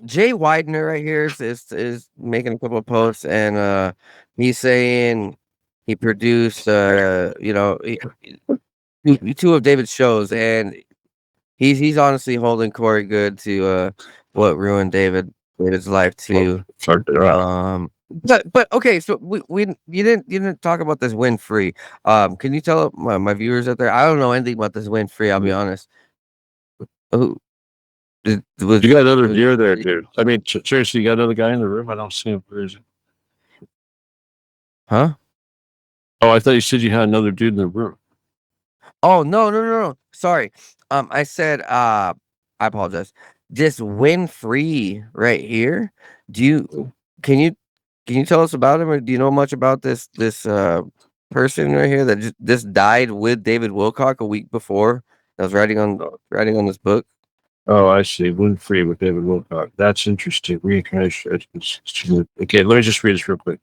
Jay Widener right here is making a couple of posts, and he's saying he produced two of David's shows, and he's honestly holding Corey good to what ruined David's life too. But okay, so you didn't talk about this win free. Can you tell my viewers out there? I don't know anything about this win free. I'll be honest.
You got another deer there, dude. I mean, seriously, you got another guy in the room? I don't see him. Where is he?
Huh?
Oh, I thought you said you had another dude in the room.
Oh no. Sorry. I said I apologize. This win free right here. Can you tell us about him, or do you know much about this person right here that just died with David Wilcock a week before. I was writing on this book.
Oh, I see. Winfrey with David Wilcock. That's interesting. Reincarnation. Okay, let me just read this real quick.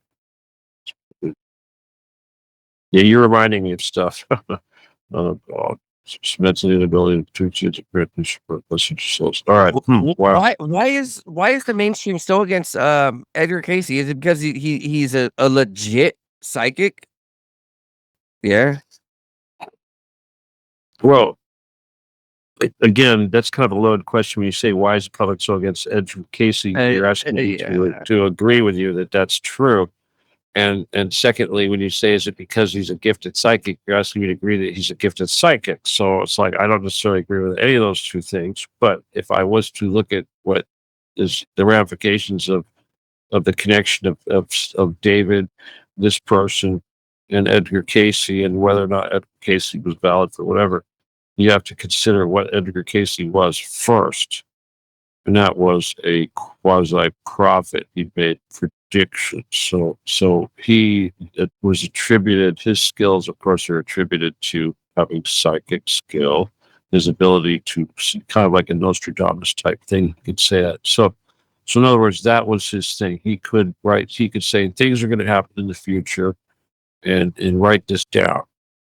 Yeah, you're reminding me of stuff. Oh, God. Cementing the inability to choose souls. All right. Wow.
Why is the mainstream still against Edgar Casey? Is it because he's a legit psychic? Yeah.
Well, again, that's kind of a loaded question when you say why is the public so against Edgar Casey? You're asking me to agree with you that that's true. And secondly, when you say, is it because he's a gifted psychic, you're asking me to agree that he's a gifted psychic. So it's like, I don't necessarily agree with any of those two things. But if I was to look at what is the ramifications of the connection of David, this person, and Edgar Casey, and whether or not Edgar Casey was valid for whatever, you have to consider what Edgar Casey was first. And that was a quasi prophet. He made predictions. So he it was attributed, his skills, of course, are attributed to having psychic skill, his ability to kind of like a Nostradamus type thing. You could say that. So in other words, that was his thing. He could say things are going to happen in the future and write this down.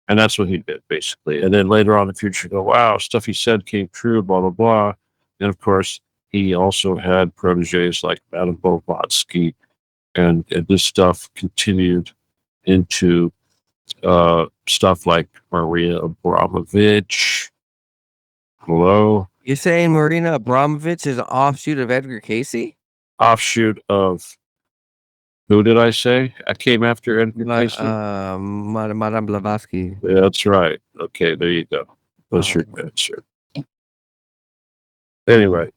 And that's what he did, basically. And then later on in the future, go, wow, stuff he said came true, blah, blah, blah. And of course, he also had proteges like Madame Blavatsky, and this stuff continued into stuff like Maria Abramovich. Hello?
You're saying Marina Abramovich is an offshoot of Edgar Casey?
Offshoot of who did I say? I came after Edgar Casey?
Madame Blavatsky.
Yeah, that's right. Okay, there you go. That's your answer. Anyway,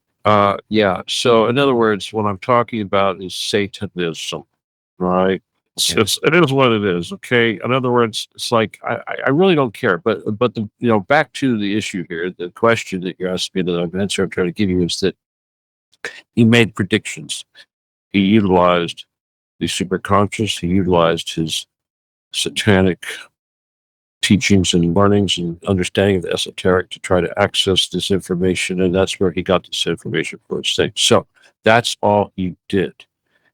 yeah. So in other words, what I'm talking about is Satanism, right? It is what it is. Okay. In other words, it's like I really don't care. But the back to the issue here, the question that you're asking me, that I'm trying to give you, is that he made predictions. He utilized the superconscious. He utilized his satanic teachings and learnings and understanding of the esoteric to try to access this information, and that's where he got this information for his thing. So that's all he did.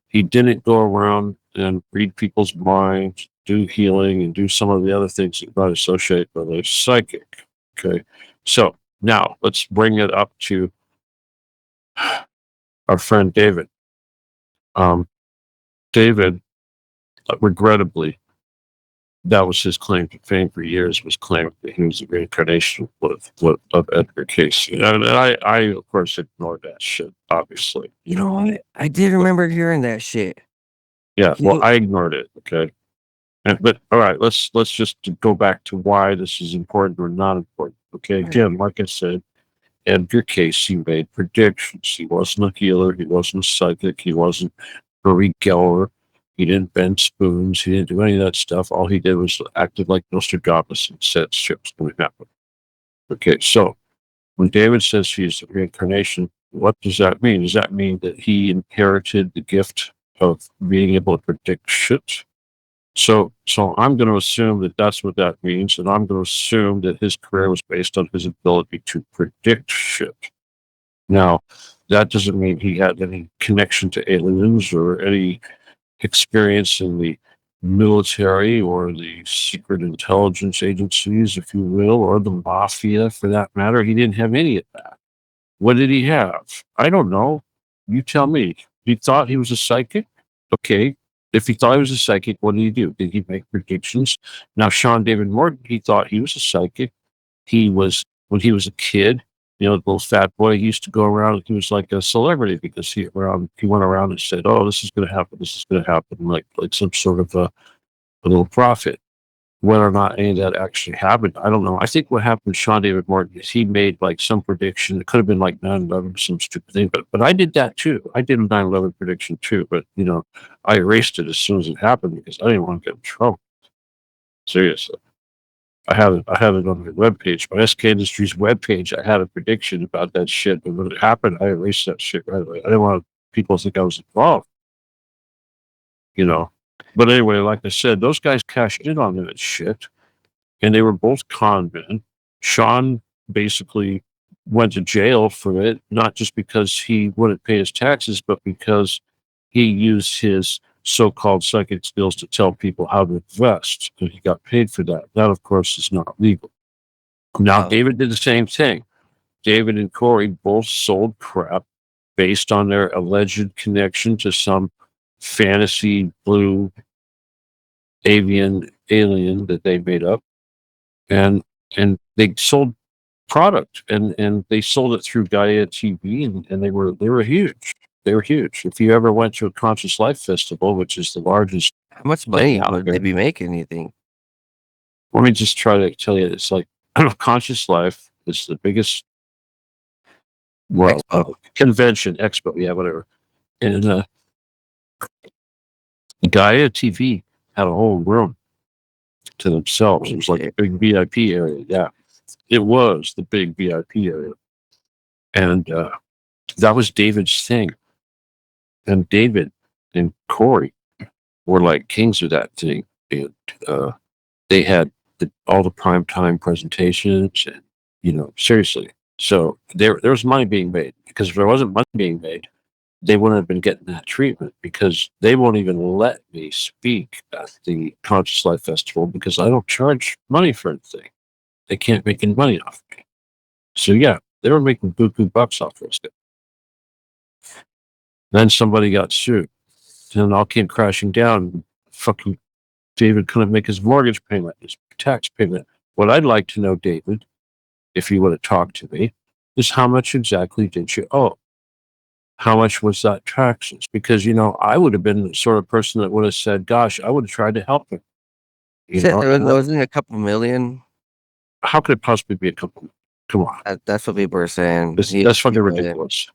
He didn't go around and read people's minds, do healing, and do some of the other things that you might associate with a psychic. Okay, so now let's bring it up to our friend David. David, regrettably, that was his claim to fame for years, was claiming that he was a reincarnation of Edgar Casey. And I, of course, ignored that shit, obviously.
You know what? I did remember hearing that shit.
Yeah, well, I ignored it, okay? But, all right, let's just go back to why this is important or not important, okay? Again, like I said, Edgar Casey made predictions. He wasn't a healer. He wasn't a psychic. He wasn't Uri Geller. He didn't bend spoons. He didn't do any of that stuff. All he did was acted like Nostradamus and said shit was going to happen. Okay, so when David says he's a reincarnation, what does that mean? Does that mean that he inherited the gift of being able to predict shit? So I'm going to assume that that's what that means, and I'm going to assume that his career was based on his ability to predict shit. Now, that doesn't mean he had any connection to aliens or any experience in the military or the secret intelligence agencies, if you will, or the mafia for that matter. He didn't have any of that. What did he have? I don't know. You tell me. He thought he was a psychic? Okay. If he thought he was a psychic, what did he do? Did he make predictions? Now, Sean David Morton, he thought he was a psychic. When he was a kid, the little fat boy, he used to go around, he was like a celebrity because he went around and said, oh, this is going to happen, this is going to happen, like some sort of a little prophet. Whether or not any of that actually happened, I don't know. I think what happened with Sean David Morton is he made like some prediction. It could have been like 9/11 or some stupid thing, but I did that too. I did a 9/11 prediction too, but I erased it as soon as it happened because I didn't want to get in trouble. Seriously. I have it on my webpage, my SK Industries webpage. I had a prediction about that shit, but when it happened, I erased that shit right away. I didn't want people to think I was involved. But anyway, like I said, those guys cashed in on that shit, and they were both con men. Sean basically went to jail for it, not just because he wouldn't pay his taxes, but because he used his so-called psychic skills to tell people how to invest, and he got paid for that. That, of course, is not legal. Now, David did the same thing. David and Corey both sold crap based on their alleged connection to some fantasy blue alien that they made up, and they sold product, and they sold it through Gaia TV, and they were huge. They were huge. If you ever went to a Conscious Life Festival, which is the largest,
How much money
out
would
there,
they be making, you think?
let me just try to tell you, it's like Conscious Life is the biggest, well, convention, expo, yeah, whatever. And Gaia TV had a whole room to themselves. It was like a big VIP area. Yeah, it was the big VIP area. And that was David's thing. And David and Corey were like kings of that thing. And they had all the prime time presentations, and, you know, seriously. So there was money being made, because if there wasn't money being made, they wouldn't have been getting that treatment, because they won't even let me speak at the Conscious Life Festival because I don't charge money for anything. They can't make any money off me. So yeah, they were making buku bucks off this. Then somebody got sued, and it all came crashing down. Fucking David couldn't make his mortgage payment, his tax payment. What I'd like to know, David, if you would have talked to me, is how much exactly did you owe? How much was that taxes? Because, you know, I would have been the sort of person that would have said, gosh, I would have tried to help him. You know,
There wasn't a couple million.
how could it possibly be a couple? Come on.
That's what people are saying.
That's fucking ridiculous.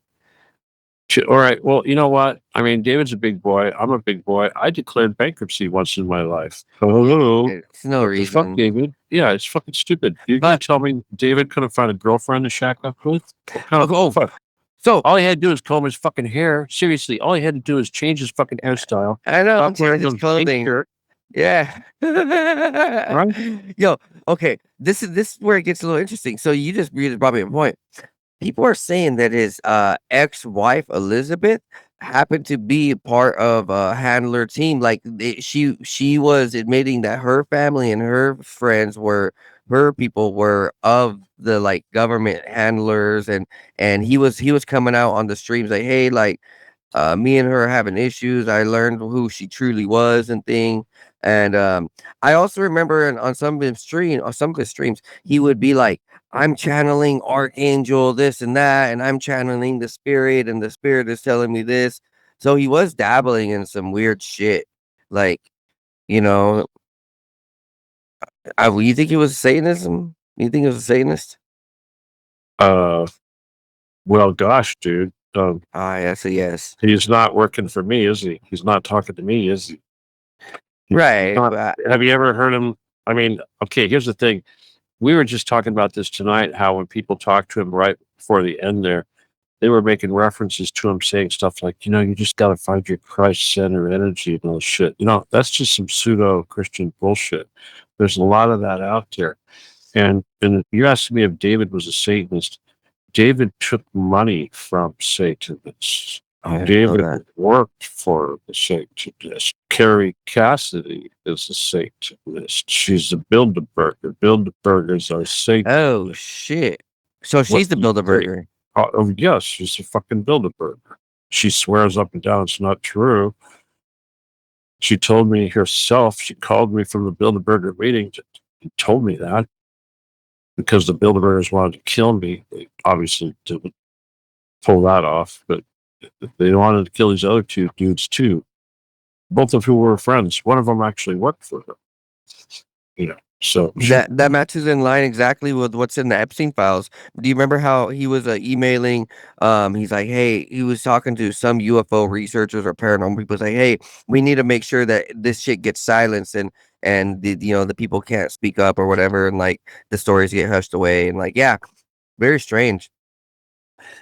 All right. Well, you know what? I mean, David's a big boy. I'm a big boy. I declared bankruptcy once in my life. Hello.
It's no
What the
reason.
fuck, David? Yeah, it's fucking stupid. You can tell me David couldn't find a girlfriend to shack up with? What kind of fuck?
So
all he had to do is comb his fucking hair. Seriously, all he had to do is change his fucking hairstyle.
I know.
Stop wearing
His
those
clothing.
pink shirt.
Yeah.
Right?
Yo, okay. This is where it gets a little interesting. So you just brought me a point. People are saying that his ex-wife Elizabeth happened to be part of a handler team. Like she was admitting that her family and her friends were her people were of the like government handlers, and he was coming out on the streams like, hey, like me and her are having issues. I learned who she truly was and thing. And I also remember on some of his streams, he would be like, I'm channeling Archangel, this and that, and I'm channeling the spirit, and the spirit is telling me this. So he was dabbling in some weird shit. Like, you know, you think he was Satanism? You think he was a Satanist?
Well, gosh, dude.
Yes, a yes.
He's not working for me, is he? He's not talking to me, is he?
Right.
Have you ever heard him? I mean, okay, here's the thing. We were just talking about this tonight, how when people talk to him right before the end there, they were making references to him saying stuff like, you know, you just got to find your Christ-centered energy and all this shit. You know, that's just some pseudo-Christian bullshit. There's a lot of that out there. And you're asking me if David was a Satanist. David took money from Satanists. David worked for the Satanist. Carrie Cassidy is a Satanist. She's a Bilderberger. Bilderbergers are Satanists.
Oh, shit. So she's the Bilderberger.
Oh, yes, she's a fucking Bilderberger. She swears up and down it's not true. She told me herself, she called me from the Bilderberger meeting and told me that, because the Bilderbergers wanted to kill me. They obviously didn't pull that off, but they wanted to kill these other two dudes too, both of whom were friends. One of them actually worked for her. You know, so
that matches in line exactly with what's in the Epstein files. Do you remember how he was emailing? He's like, hey, he was talking to some UFO researchers or paranormal people. He's like, hey, we need to make sure that this shit gets silenced, and the people can't speak up or whatever, and like the stories get hushed away, and like, yeah, very strange.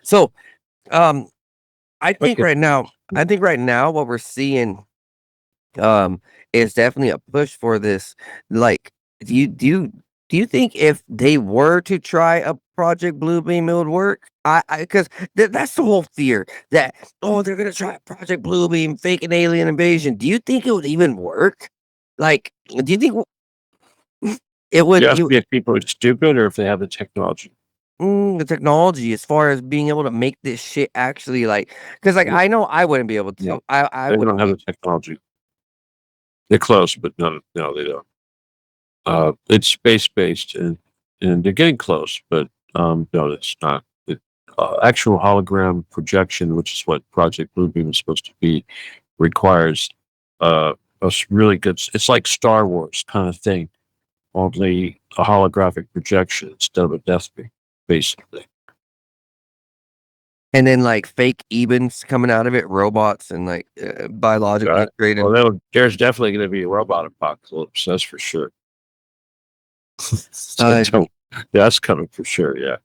So, I think right now what we're seeing is definitely a push for this. Like, do you think if they were to try a Project Bluebeam, it would work? Because that's the whole fear that, oh, they're gonna try Project Bluebeam, fake an alien invasion. Do you think it would even work? Like, do you think it would?
You ask me if people are stupid or if they have the technology.
The technology, as far as being able to make this shit actually, like, because like
Yeah.
I know I wouldn't be able to.
No,
I
They
wouldn't
don't have
be.
the technology. They're close, but no, they don't. It's space based, and they're getting close, but no, it's not. Actual hologram projection, which is what Project Bluebeam is supposed to be, requires a really good. It's like Star Wars kind of thing, only a holographic projection instead of a death beam, basically.
And then like fake Ebens coming out of it, robots and like biologically integrated.
Well, there's definitely going to be a robot apocalypse. That's for sure. That's coming for sure. Yeah,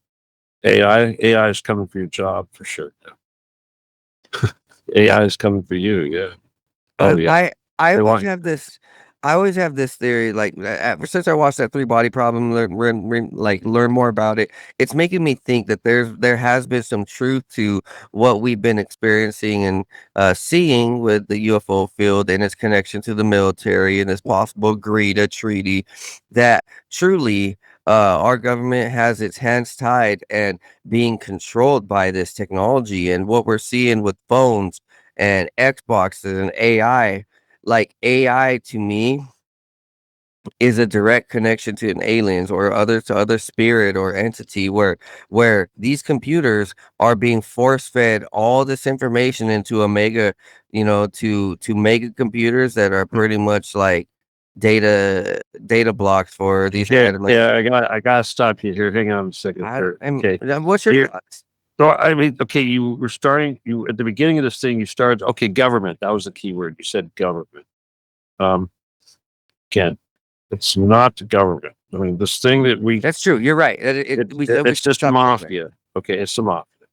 AI is coming for your job for sure. Yeah. AI is coming for you. Yeah. Oh yeah.
I
They
always
want-
have this. I always have this theory, like ever since I watched that 3 Body Problem, learn more about it. It's making me think that there has been some truth to what we've been experiencing and seeing with the UFO field and its connection to the military and this possible Greta treaty. That truly, our government has its hands tied and being controlled by this technology, and what we're seeing with phones and Xboxes and AI. Like, AI to me is a direct connection to an aliens or other spirit or entity where these computers are being force fed all this information into a mega, to mega computers that are pretty much like data blocks for these
Yeah,
random, like,
I gotta stop you here. Hang on a second. Okay.
what's your
Here-
thoughts?
So I mean, okay, you were starting. You at the beginning of this thing, you started. Okay, government. That was the key word. You said government. Um, Again, it's not the government. I mean, this thing that we.
That's true. You're right.
It's just a mafia. Okay, it's the mafia.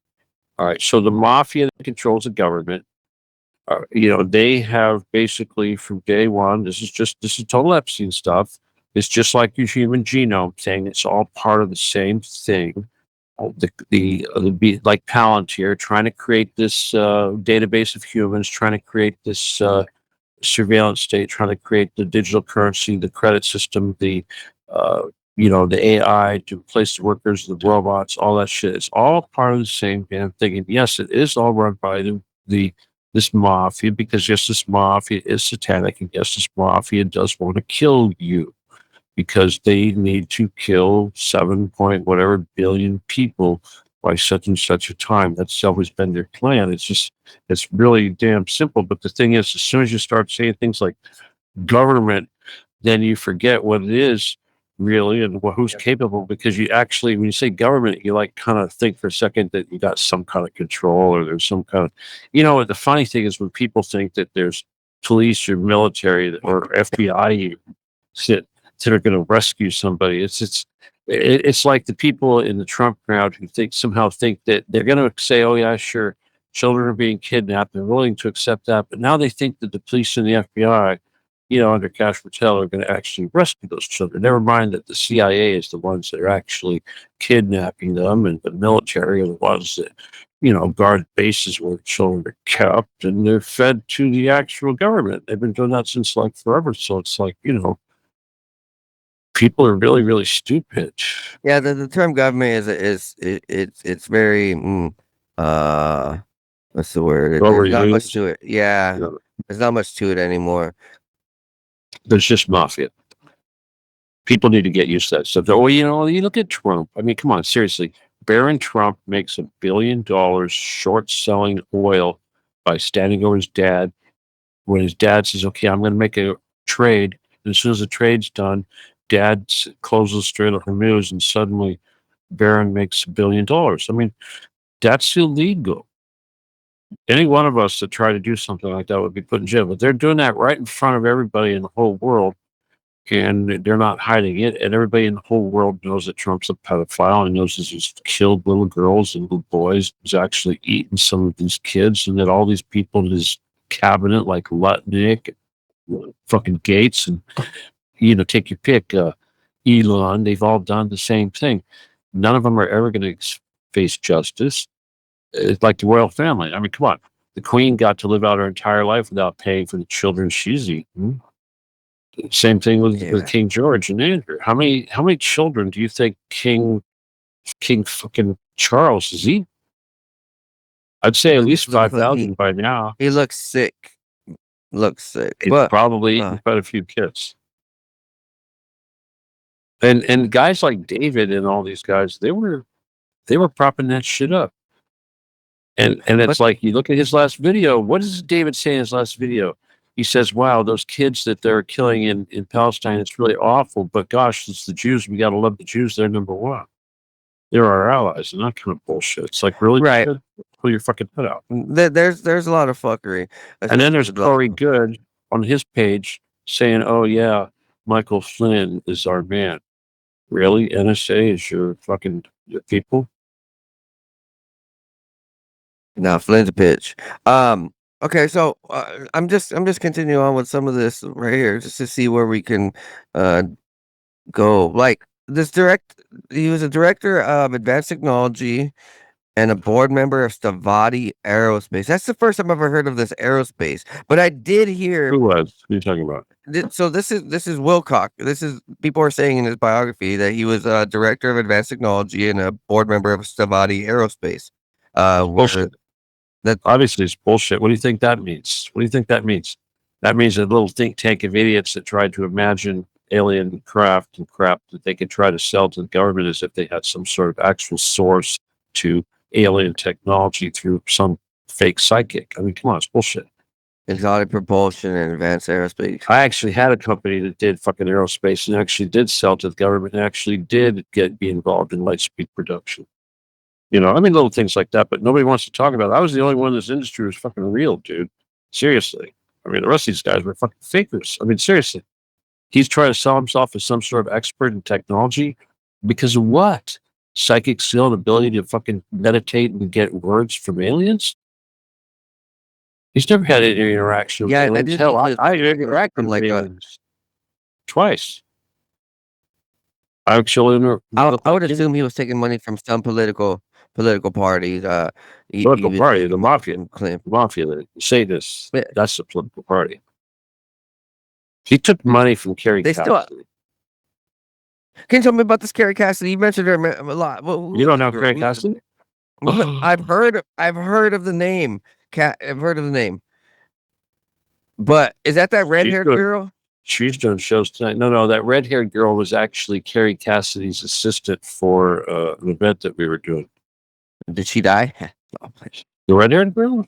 All right. So the mafia that controls the government. They have basically from day one. This is total Epstein stuff. It's just like your human genome thing. It's all part of the same thing. Be like Palantir trying to create this database of humans, trying to create this surveillance state, trying to create the digital currency, the credit system, the AI to replace the workers, the robots, all that shit. It's all part of the same damn thing. And yes, it is all run by this mafia, because yes, this mafia is satanic, and yes, this mafia does want to kill you, because they need to kill 7 point whatever billion people by such and such a time. That's always been their plan. It's really damn simple. But the thing is, as soon as you start saying things like government, then you forget what it is really and who's capable, because you actually, when you say government, you like kind of think for a second that you got some kind of control, or there's some kind of, the funny thing is when people think that there's police or military or FBI that are going to rescue somebody. It's like the people in the Trump crowd who somehow think that they're going to say, "Oh yeah, sure, children are being kidnapped." They're willing to accept that, but now they think that the police and the FBI, under Cash Patel, are going to actually rescue those children. Never mind that the CIA is the ones that are actually kidnapping them, and the military are the ones that guard bases where children are kept, and they're fed to the actual government. They've been doing that since like forever. So it's like people are really, really stupid.
Yeah, the term government it's very what's the word? There's not much to it. Yeah, there's not much to it anymore.
There's just mafia. People need to get used to that stuff. Oh, you look at Trump. I mean, come on, seriously. Baron Trump makes $1 billion short selling oil by standing over his dad. When his dad says, "Okay, I'm going to make a trade," and as soon as the trade's done, Dad closes Strait of Hormuz, and suddenly Barron makes $1 billion. I mean, that's illegal. Any one of us that try to do something like that would be put in jail. But they're doing that right in front of everybody in the whole world, and they're not hiding it. And everybody in the whole world knows that Trump's a pedophile, and knows that he's killed little girls and little boys. He's actually eaten some of these kids, and that all these people in his cabinet, like Lutnick, fucking Gates, and take your pick, Elon. They've all done the same thing. None of them are ever going to face justice. It's like the royal family. I mean, come on. The Queen got to live out her entire life without paying for the children she's eaten. Same thing with King George and Andrew. How many children do you think King fucking Charles is eating? I'd say at least 5,000 by now.
He looks sick.
He's
But
probably eaten quite a few kids. And guys like David and all these guys, they were propping that shit up. And it's like, you look at his last video. What does David say in his last video? He says, wow, those kids that they're killing in Palestine, it's really awful. But gosh, it's the Jews. We got to love the Jews. They're number one. They're our allies. And that kind of bullshit. It's like, really?
Right.
Pull your fucking head out.
There's a lot of fuckery.
And then there's Corey Good on his page saying, oh, yeah, Michael Flynn is our man. Really? NSA is your fucking people?
No, Flynn's a bitch. Okay, so I'm just continuing on with some of this right here just to see where we can go. Like he was a director of advanced technology and a board member of Stavati Aerospace. That's the first time I've ever heard of this aerospace. But I did hear.
Who was? Who are you talking about?
So this is Wilcock. People are saying in his biography that he was a director of advanced technology and a board member of Stavati Aerospace.
That obviously is bullshit. What do you think that means? That means a little think tank of idiots that tried to imagine alien craft and crap that they could try to sell to the government as if they had some sort of actual source to alien technology through some fake psychic. I mean, come on, it's bullshit.
Exotic propulsion and advanced aerospace.
I actually had a company that did fucking aerospace and actually did sell to the government and actually did be involved in light speed production. I mean, little things like that, but nobody wants to talk about it. I was the only one in this industry who was fucking real, dude. Seriously. I mean, the rest of these guys were fucking fakers. I mean, seriously. He's trying to sell himself as some sort of expert in technology because of what? Psychic skill and ability to fucking meditate and get words from aliens? He's never had any interaction with aliens. Hell, I interacted with aliens twice. Actually,
I would assume he was taking money from some political parties.
The mafia, the Satanists. That's the political party. He took money from Carrie Cassidy.
Can you tell me about this Carrie Cassidy? You mentioned her a lot.
You don't know Carrie Cassidy?
I've heard of the name. I've heard of the name. But is that red-haired girl?
She's doing shows tonight. No, that red-haired girl was actually Carrie Cassidy's assistant for an event that we were doing.
Did she die?
The red-haired girl?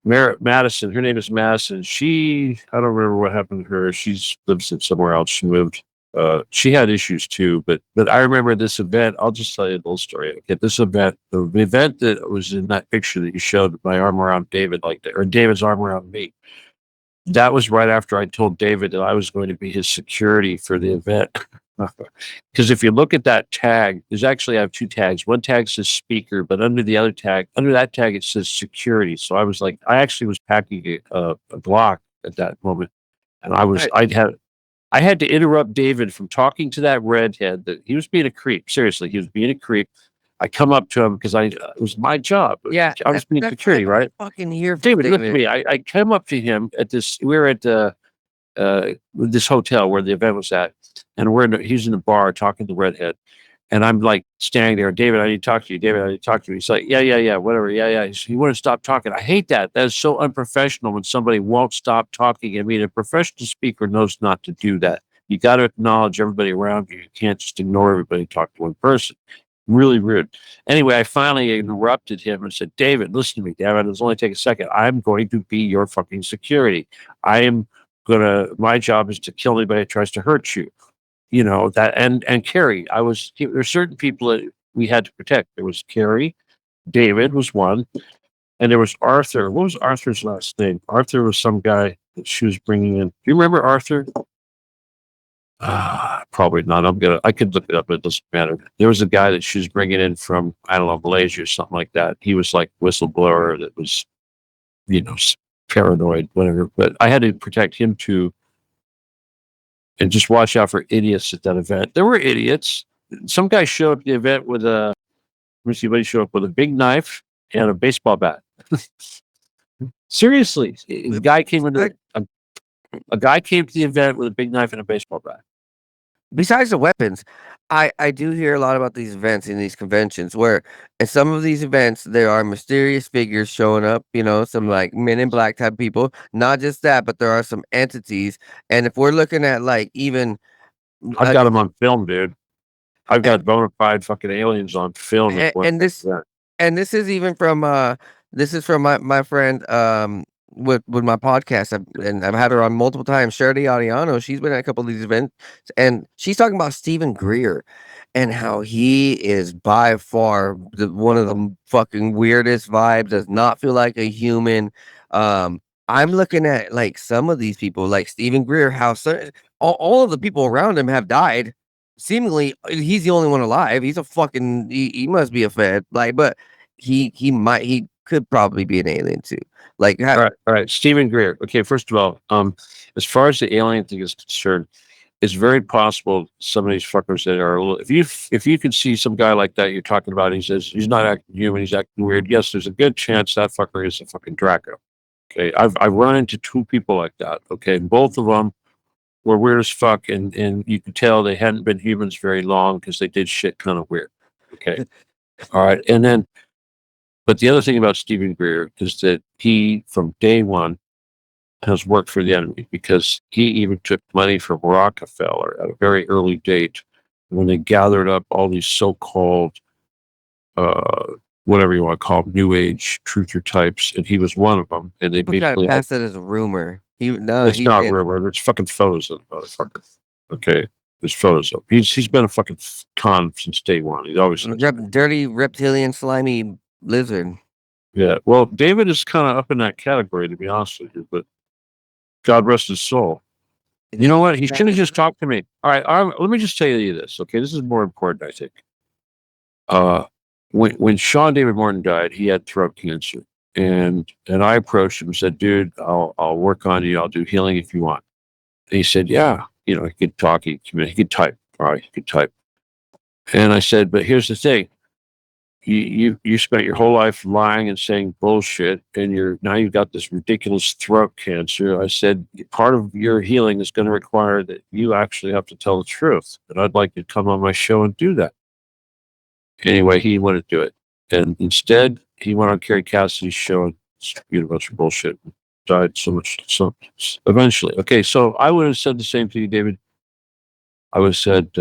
Madison. Her name is Madison. I don't remember what happened to her. She lives somewhere else. She moved. She had issues too, but I remember this event. I'll just tell you a little story. Okay, this event, the event that was in that picture that you showed, my arm around David like that, or David's arm around me. That was right after I told David that I was going to be his security for the event. Because if you look at that tag, I have two tags. One tag says speaker, but under that tag, it says security. So I actually was packing a Glock at that moment. And I had to interrupt David from talking to that redhead that he was being a creep. Seriously, he was being a creep. I come up to him because it was my job.
Yeah,
I was being security, right?
Fucking here,
David, look at me. I come up to him at this. We were at this hotel where the event was at, and he's in the bar talking to the redhead, and I'm like standing there. David, I need to talk to you. David, I need to talk to you. He's like, yeah, whatever, yeah. He wouldn't stop talking. I hate that. That is so unprofessional when somebody won't stop talking. I mean, a professional speaker knows not to do that. You got to acknowledge everybody around you. You can't just ignore everybody and talk to one person. Really rude. Anyway, I finally interrupted him and said, David, listen to me, David. It'll only take a second. I'm going to be your fucking security. My job is to kill anybody that tries to hurt you. That, and Carrie, there's certain people that we had to protect. There was Carrie, David was one, and there was Arthur. What was Arthur's last name? Arthur was some guy that she was bringing in. Do you remember Arthur? Probably not. I could look it up, but it doesn't matter. There was a guy that she was bringing in from, I don't know, Malaysia or something like that. He was like whistleblower that was, paranoid, whatever. But I had to protect him too, and just watch out for idiots at that event. There were idiots. Some guy showed up at the event with a, let me see, what he showed up with, a big knife and a baseball bat. Seriously, a guy came into a guy came to the event with a big knife and a baseball bat.
Besides the weapons, I do hear a lot about these events and these conventions where at some of these events there are mysterious figures showing up, you know, some like men in black type people. Not just that, but there are some entities. And if we're looking at like even
I've got them on film, dude. I've got bona fide fucking aliens on film.
and this is even from this is from my friend with my podcast, and I've had her on multiple times. Sherry Ariano, she's been at a couple of these events, and she's talking about Stephen Greer and how he is by far one of the fucking weirdest vibes. Does not feel like a human. I'm looking at like some of these people, like Stephen Greer, how all of the people around him have died. Seemingly, he's the only one alive. He's a fucking. He must be a fed. Like, but he could probably be an alien too. Like,
all right. Stephen Greer. Okay, first of all, as far as the alien thing is concerned, it's very possible some of these fuckers that are a little, if you can see some guy like that you're talking about, he says he's not acting human, he's acting weird. Yes, there's a good chance that fucker is a fucking Draco. Okay, I've run into two people like that. Okay, both of them were weird as fuck, and you could tell they hadn't been humans very long because they did shit kind of weird. Okay, all right, and then, but the other thing about Stephen Greer is that he, from day one, has worked for the enemy, because he even took money from Rockefeller at a very early date when they gathered up all these so-called whatever you want to call them, new age truther types, and he was one of them. And they basically
passed it as a rumor.
It's not rumor. There's fucking photos of the motherfucker. Okay, there's photos of him. He's been a fucking con since day one. He's always
dirty reptilian slimy lizard.
Yeah, well, David is kind of up in that category, to be honest with you, but God rest his soul. You know what? He shouldn't have just talked to me. All right, let me just tell you this, okay? This is more important, I think. When Sean David Morton died, he had throat cancer, and I approached him and said, "Dude, I'll work on you. I'll do healing if you want." And he said, "Yeah, you know, he could talk, he could type. All right, he could type." And I said, "But here's the thing. You spent your whole life lying and saying bullshit, and now you've got this ridiculous throat cancer." I said, "Part of your healing is going to require that you actually have to tell the truth, and I'd like you to come on my show and do that." Anyway, he wouldn't do it, and instead he went on Kerry Cassidy's show and spewed a bunch of bullshit. And died so eventually. Okay, so I would have said the same to you, David. I would have said,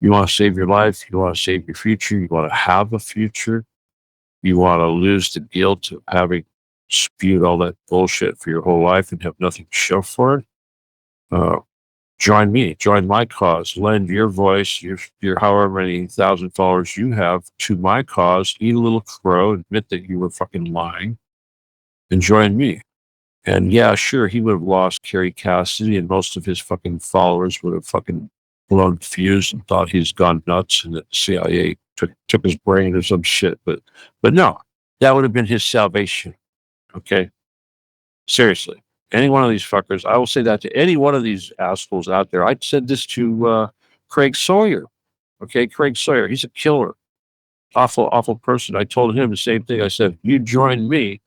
you want to save your life, you want to save your future, you want to have a future, you want to lose the guilt of having spewed all that bullshit for your whole life and have nothing to show for it. Join me, join my cause, lend your voice, your however many thousand followers you have to my cause, eat a little crow, admit that you were fucking lying, and join me. And yeah, sure, he would have lost Kerry Cassidy, and most of his fucking followers would have fucking blown fuse and thought he's gone nuts, and that the CIA took his brain or some shit. But no, that would have been his salvation. Okay, seriously, any one of these fuckers, I will say that to any one of these assholes out there. I said this to Craig Sawyer. Okay, Craig Sawyer, he's a killer, awful person. I told him the same thing. I said, "You join me,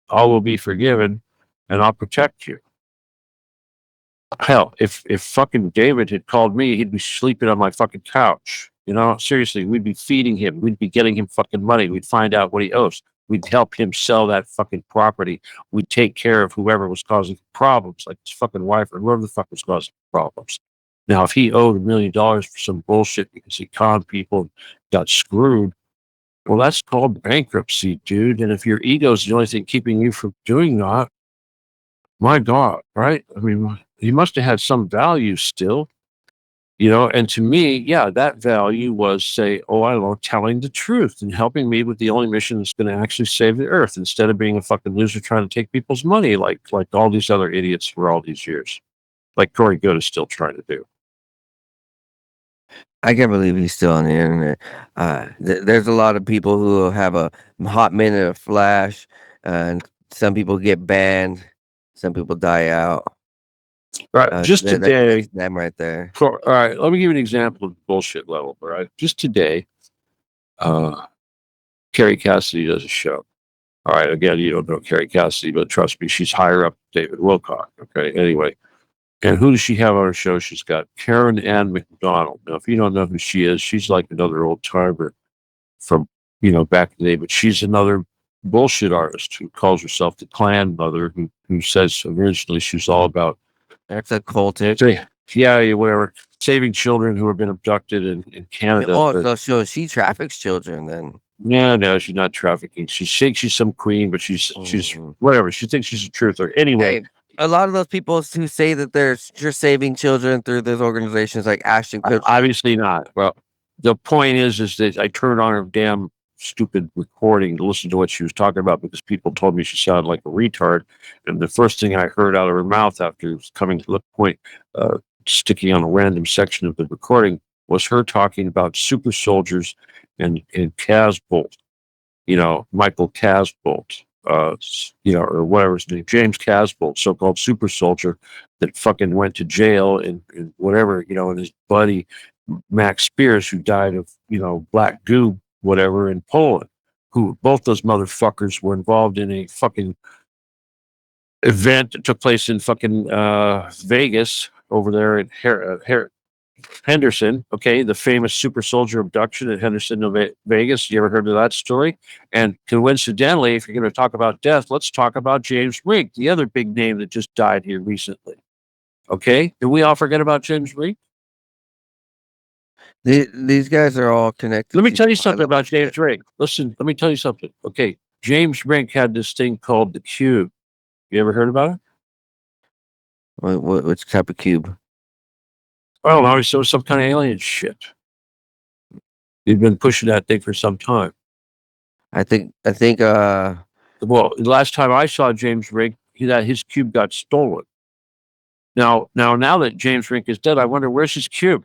all will be forgiven, and I'll protect you." Hell, if fucking David had called me, he'd be sleeping on my fucking couch. You know, seriously, we'd be feeding him. We'd be getting him fucking money. We'd find out what he owes. We'd help him sell that fucking property. We'd take care of whoever was causing problems, like his fucking wife or whoever the fuck was causing problems. Now, if he owed $1 million for some bullshit because he conned people and got screwed, well, that's called bankruptcy, dude. And if your ego is the only thing keeping you from doing that, my God, right? I mean, he must have had some value still, you know. And to me, yeah, that value was, say, oh, I don't know, telling the truth and helping me with the only mission that's going to actually save the earth, instead of being a fucking loser trying to take people's money like all these other idiots for all these years, like Corey Good is still trying to do.
I can't believe he's still on the internet. There's a lot of people who have a hot minute of flash and some people get banned, some people die out.
Right. Just today,
that's them right there.
all right, let me give you an example of bullshit level. All right. Just today, Carrie Cassidy does a show. All right. Again, you don't know Carrie Cassidy, but trust me, she's higher up than David Wilcock. Okay. Anyway. And who does she have on her show? She's got Karen Ann McDonald. Now, if you don't know who she is, she's like another old timer from, back in the day, but she's another bullshit artist who calls herself the clan mother, who says originally she was all about,
That's a cultic.
yeah, whatever, saving children who have been abducted in Canada.
Oh, so she traffics children then.
No, she's not trafficking. She's some queen, but she's whatever. She thinks she's a truther. Anyway.
Hey, a lot of those people who say that they're just saving children through those organizations like Ashton Kutcher.
Obviously not. Well, the point is that I turned on her damn stupid recording to listen to what she was talking about because people told me she sounded like a retard. And the first thing I heard out of her mouth after coming to the point, sticking on a random section of the recording, was her talking about super soldiers and Casbolt, Michael Casbolt. Or whatever his name, James Casbolt, so-called super soldier that fucking went to jail and whatever, and his buddy Max Spears, who died of, black goo, whatever, in Poland, who both those motherfuckers were involved in a fucking event that took place in fucking Vegas over there in Henderson, okay, the famous super soldier abduction at Henderson, Vegas. You ever heard of that story? And coincidentally, if you're going to talk about death, let's talk about James Rink, the other big name that just died here recently. Okay, did we all forget about James Rink?
These guys are all connected.
Let me tell you something about James Rink. Listen, let me tell you something. Okay, James Rink had this thing called the cube. You ever heard about it?
Which type of cube?
I don't know. So some kind of alien shit. He's been pushing that thing for some time.
I think.
Well, the last time I saw James Rink, his cube got stolen. Now that James Rink is dead, I wonder where's his cube?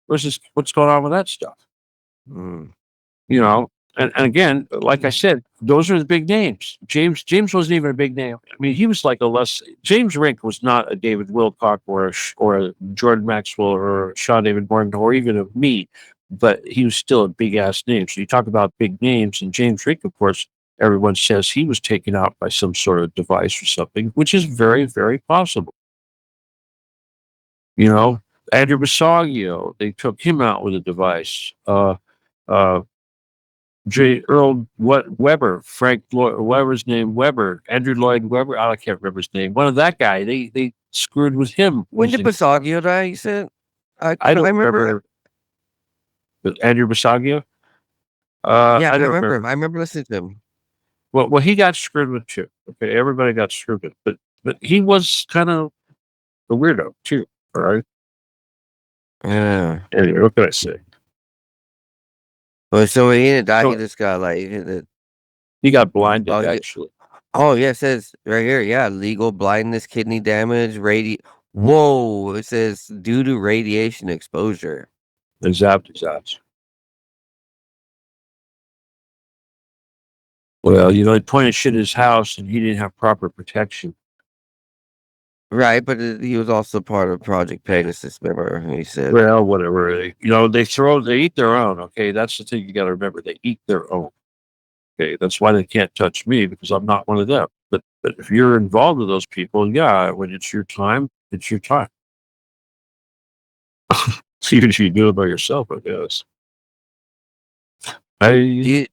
What's going on with that stuff? And again, like I said, those are the big names. James wasn't even a big name. I mean, he was like James Rink was not a David Wilcock or a Jordan Maxwell or a Sean David Morgan or even a me, but he was still a big ass name. So you talk about big names, and James Rink, of course, everyone says he was taken out by some sort of device or something, which is very, very possible. Andrew Basaggio, they took him out with a device. Earl Weber, Frank Weber's name, Weber, Andrew Lloyd Webber, I can't remember his name. One of that guy, they screwed with him.
When did Basaggio die, you said?
I don't remember. Andrew Basaggio?
Yeah, I remember him. I remember listening to him.
Well, he got screwed with too. Okay, everybody got screwed with, but he was kind of a weirdo too. All right.
Yeah.
Anyway, what can I say?
Well, so he didn't die. He just got
he got blinded actually.
Oh yeah, it says right here. Yeah, legal blindness, kidney damage, Whoa! It says due to radiation exposure.
Exactly. Well, he pointed shit at his house, and he didn't have proper protection.
Right, but he was also part of Project Pegasus. Remember, he said.
Well, whatever. They eat their own. Okay, that's the thing you got to remember. They eat their own. Okay, that's why they can't touch me, because I'm not one of them. But if you're involved with those people, yeah, when it's your time, it's your time. So you should do it by yourself, I guess.
Do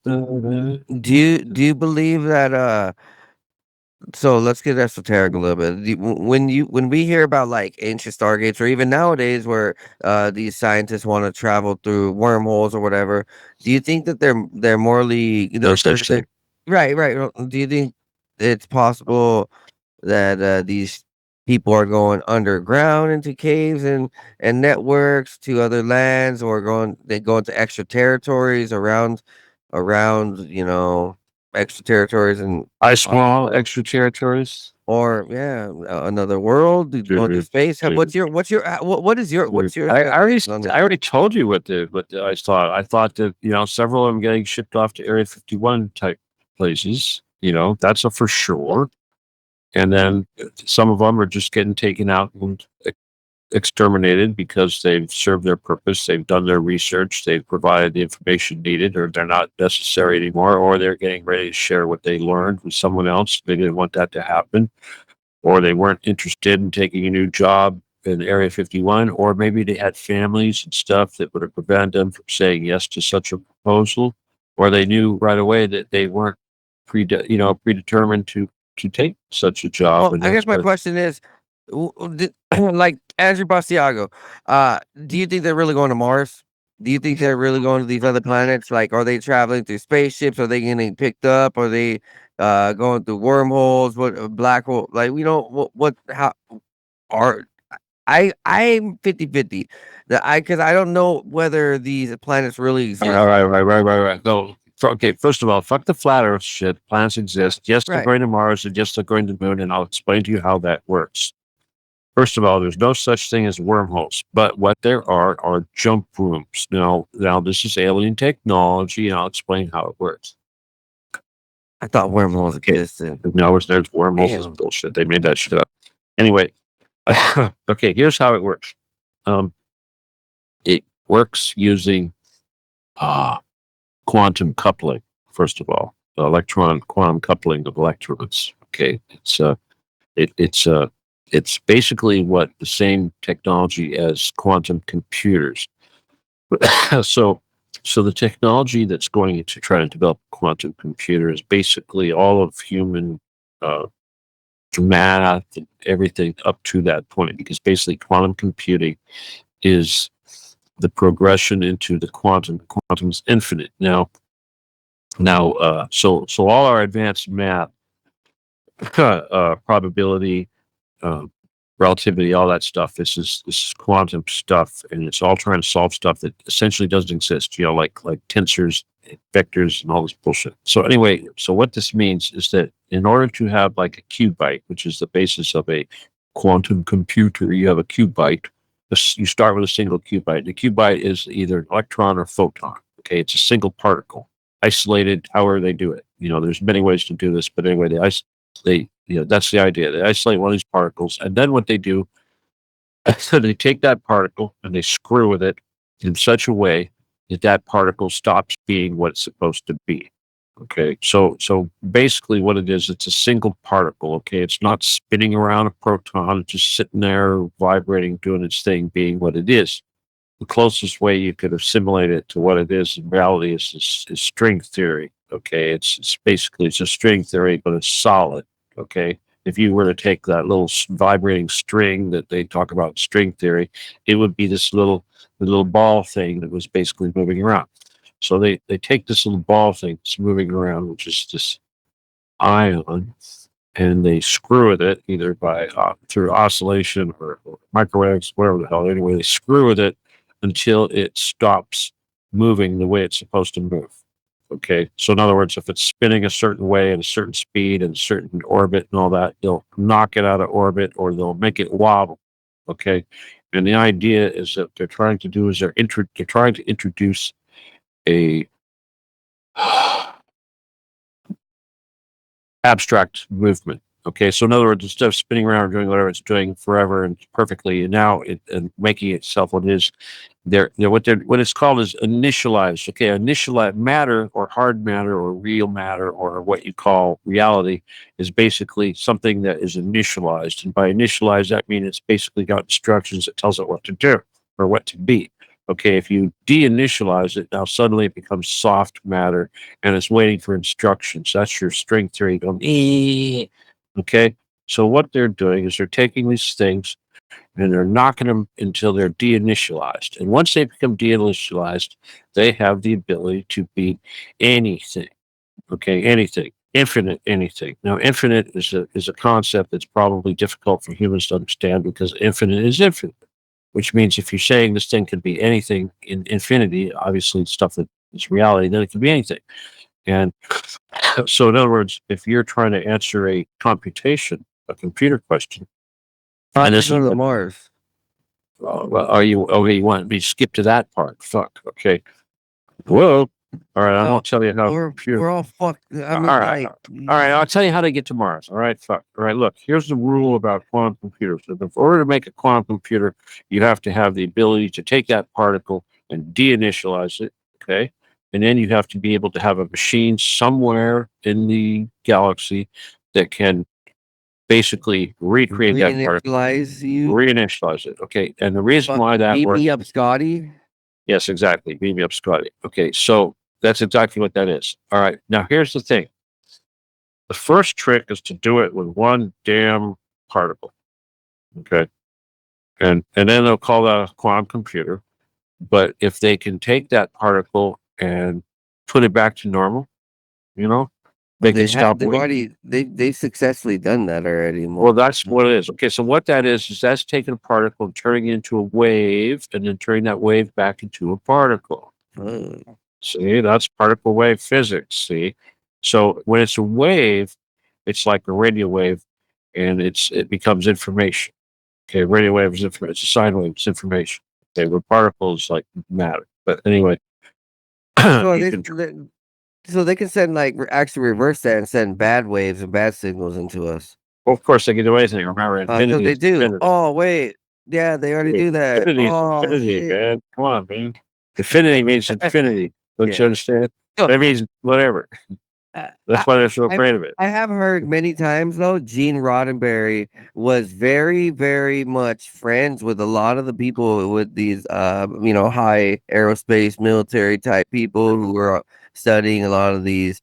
you believe that so let's get esoteric a little bit. When we hear about like ancient stargates, or even nowadays where these scientists want to travel through wormholes or whatever, do you think that they're morally right? Do you think it's possible that these people are going underground into caves and networks to other lands, or they go into extra territories around extra territories and
small extra territories,
or another world, go to space? What is your
I already told you what I thought. I thought that several of them getting shipped off to Area 51 type places, That's a for sure. And then some of them are just getting taken out and exterminated because they've served their purpose, they've done their research, they've provided the information needed, or they're not necessary anymore, or they're getting ready to share what they learned with someone else. They didn't want that to happen, or they weren't interested in taking a new job in Area 51, or maybe they had families and stuff that would have prevented them from saying yes to such a proposal, or they knew right away that they weren't predetermined to take such a job.
Well,
And
I
that's
guess my
what
question is, like Andrew Bastiago, do you think they're really going to Mars? Do you think they're really going to these other planets? Like, are they traveling through spaceships? Are they getting picked up? Are they going through wormholes? What black hole? Like, how are I'm 50-50. Because I don't know whether these planets really exist.
Right. No. Okay, first of all, fuck the flat Earth shit. Planets exist. Yes, they're
Right.
going to Mars, and yes, they're going to the moon, and I'll explain to you how that works. First of all, there's no such thing as wormholes, but what there are jump rooms. Now, this is alien technology, and I'll explain how it works.
I thought wormholes existed.
No, there's wormholes. Is
Damn.
bullshit. They made that shit up. Anyway, okay, here's how it works. It works using quantum coupling. First of all, quantum coupling of electrons. Okay, it's basically what the same technology as quantum computers. so the technology that's going to try to develop a quantum computer is basically all of human math and everything up to that point, because basically quantum computing is the progression into the quantum. Quantum's infinite. Now, so all our advanced math, probability, relativity, all that stuff. This is quantum stuff, and it's all trying to solve stuff that essentially doesn't exist. Like tensors, vectors, and all this bullshit. So anyway, so what this means is that in order to have like a qubit, which is the basis of a quantum computer, you have a qubit. You start with a single qubit. The qubit is either an electron or photon. Okay, it's a single particle, isolated. However they do it, there's many ways to do this, but anyway, that's the idea. They isolate one of these particles, and then what they do, so they take that particle and they screw with it in such a way that that particle stops being what it's supposed to be. Okay, so basically what it is, it's a single particle. Okay, it's not spinning around a proton, it's just sitting there vibrating, doing its thing, being what it is. The closest way you could assimilate it to what it is in reality is string theory. Okay, it's basically a string theory, but it's solid. Okay, if you were to take that little vibrating string that they talk about in string theory, it would be this little ball thing that was basically moving around. So they take this little ball thing that's moving around, which is this ion, and they screw with it either by through oscillation or microwaves, whatever the hell. Anyway, they screw with it until it stops moving the way it's supposed to move. Okay, so in other words, if it's spinning a certain way at a certain speed and a certain orbit and all that, they'll knock it out of orbit or they'll make it wobble. Okay, and the idea is that they're trying to do is they're trying to introduce a abstract movement. Okay, so in other words, instead of spinning around and doing whatever it's doing forever and perfectly, and now and making itself what it is, what it's called is initialized. Okay, initialized matter or hard matter or real matter or what you call reality is basically something that is initialized, and by initialized that means it's basically got instructions that tells it what to do or what to be. Okay, if you de-initialize it, now suddenly it becomes soft matter and it's waiting for instructions. That's your string theory going, ee. Okay, so what they're doing is they're taking these things and they're knocking them until they're de-initialized. And once they become de-initialized, they have the ability to be anything. Okay, anything, infinite anything. Now, infinite is a concept that's probably difficult for humans to understand because infinite is infinite, which means if you're saying this thing could be anything in infinity, obviously stuff that is reality, then it can be anything. And so, in other words, if you're trying to answer a computer question,
and this is the Mars.
Well, are you okay? You want me to skip to that part? Fuck. Okay. Well, All right, I won't tell you how.
We're all fucked.
All right, I'll tell you how to get to Mars. All right, fuck. All right, look. Here's the rule about quantum computers. In order to make a quantum computer, you have to have the ability to take that particle and deinitialize it. Okay, and then you have to be able to have a machine somewhere in the galaxy that can basically recreate that particle, reinitialize it. Okay, and the reason why that
beat
works.
me up, Scotty.
Yes, exactly. Beat me up, Scotty. Okay, so that's exactly what that is. All right, now here's the thing. The first trick is to do it with one damn particle. Okay, and then they'll call that a quantum computer. But if they can take that particle and put it back to normal, you know, they can stop.
They've successfully done that already.
Well, that's what it is. Okay, so what that is that's taking a particle and turning it into a wave, and then turning that wave back into a particle. See, that's particle wave physics. See, so when it's a wave, it's like a radio wave, and it becomes information. Okay, radio wave is information. It's a sine wave. It's information. Okay, with particles like matter. But anyway,
so they can send actually reverse that and send bad waves and bad signals into us.
Well, of course they can do anything. Remember, infinity.
They do.
Infinity.
Oh wait, yeah, they already do that.
Infinity, man. Come on, man. Infinity means infinity. Don't you understand?
Oh.
That means whatever. That's why they're so afraid of it.
I have heard many times though, Gene Roddenberry was very, very much friends with a lot of the people with these, high aerospace military type people who were studying a lot of these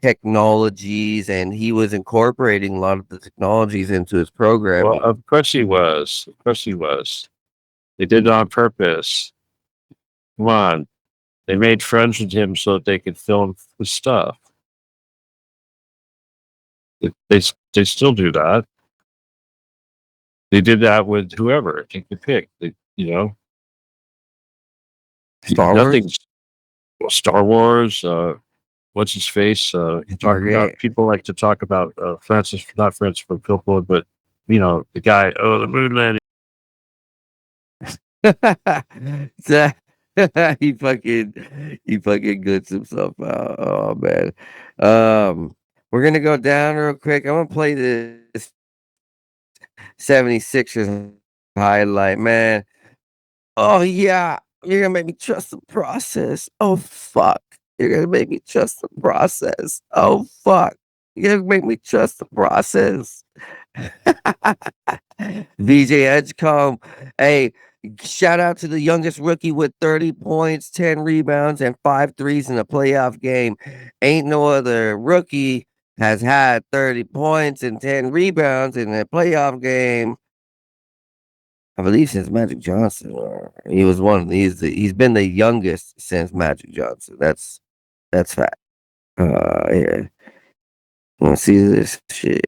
technologies, and he was incorporating a lot of the technologies into his program.
Well, of course he was. Of course he was. They did it on purpose. Come on. They made friends with him so that they could film with stuff. They still do that. They did that with whoever. Take the pick.
Star Wars.
Star Wars. What's his face? People like to talk about not Francis Ford Coppola, but the guy. Oh, the moon landing.
he fucking goods himself out. Oh man. We're gonna go down real quick. I'm gonna play this 76ers highlight, man. Oh yeah, you're gonna make me trust the process. Oh fuck. You're gonna make me trust the process. Oh fuck. You're gonna make me trust the process. VJ Edgecombe. Hey, shout out to the youngest rookie with 30 points, 10 rebounds, and 5 threes in a playoff game. Ain't no other rookie has had 30 points and 10 rebounds in a playoff game. I believe since Magic Johnson. He was he's been the youngest since Magic Johnson. That's fact. Yeah. Let's see this shit.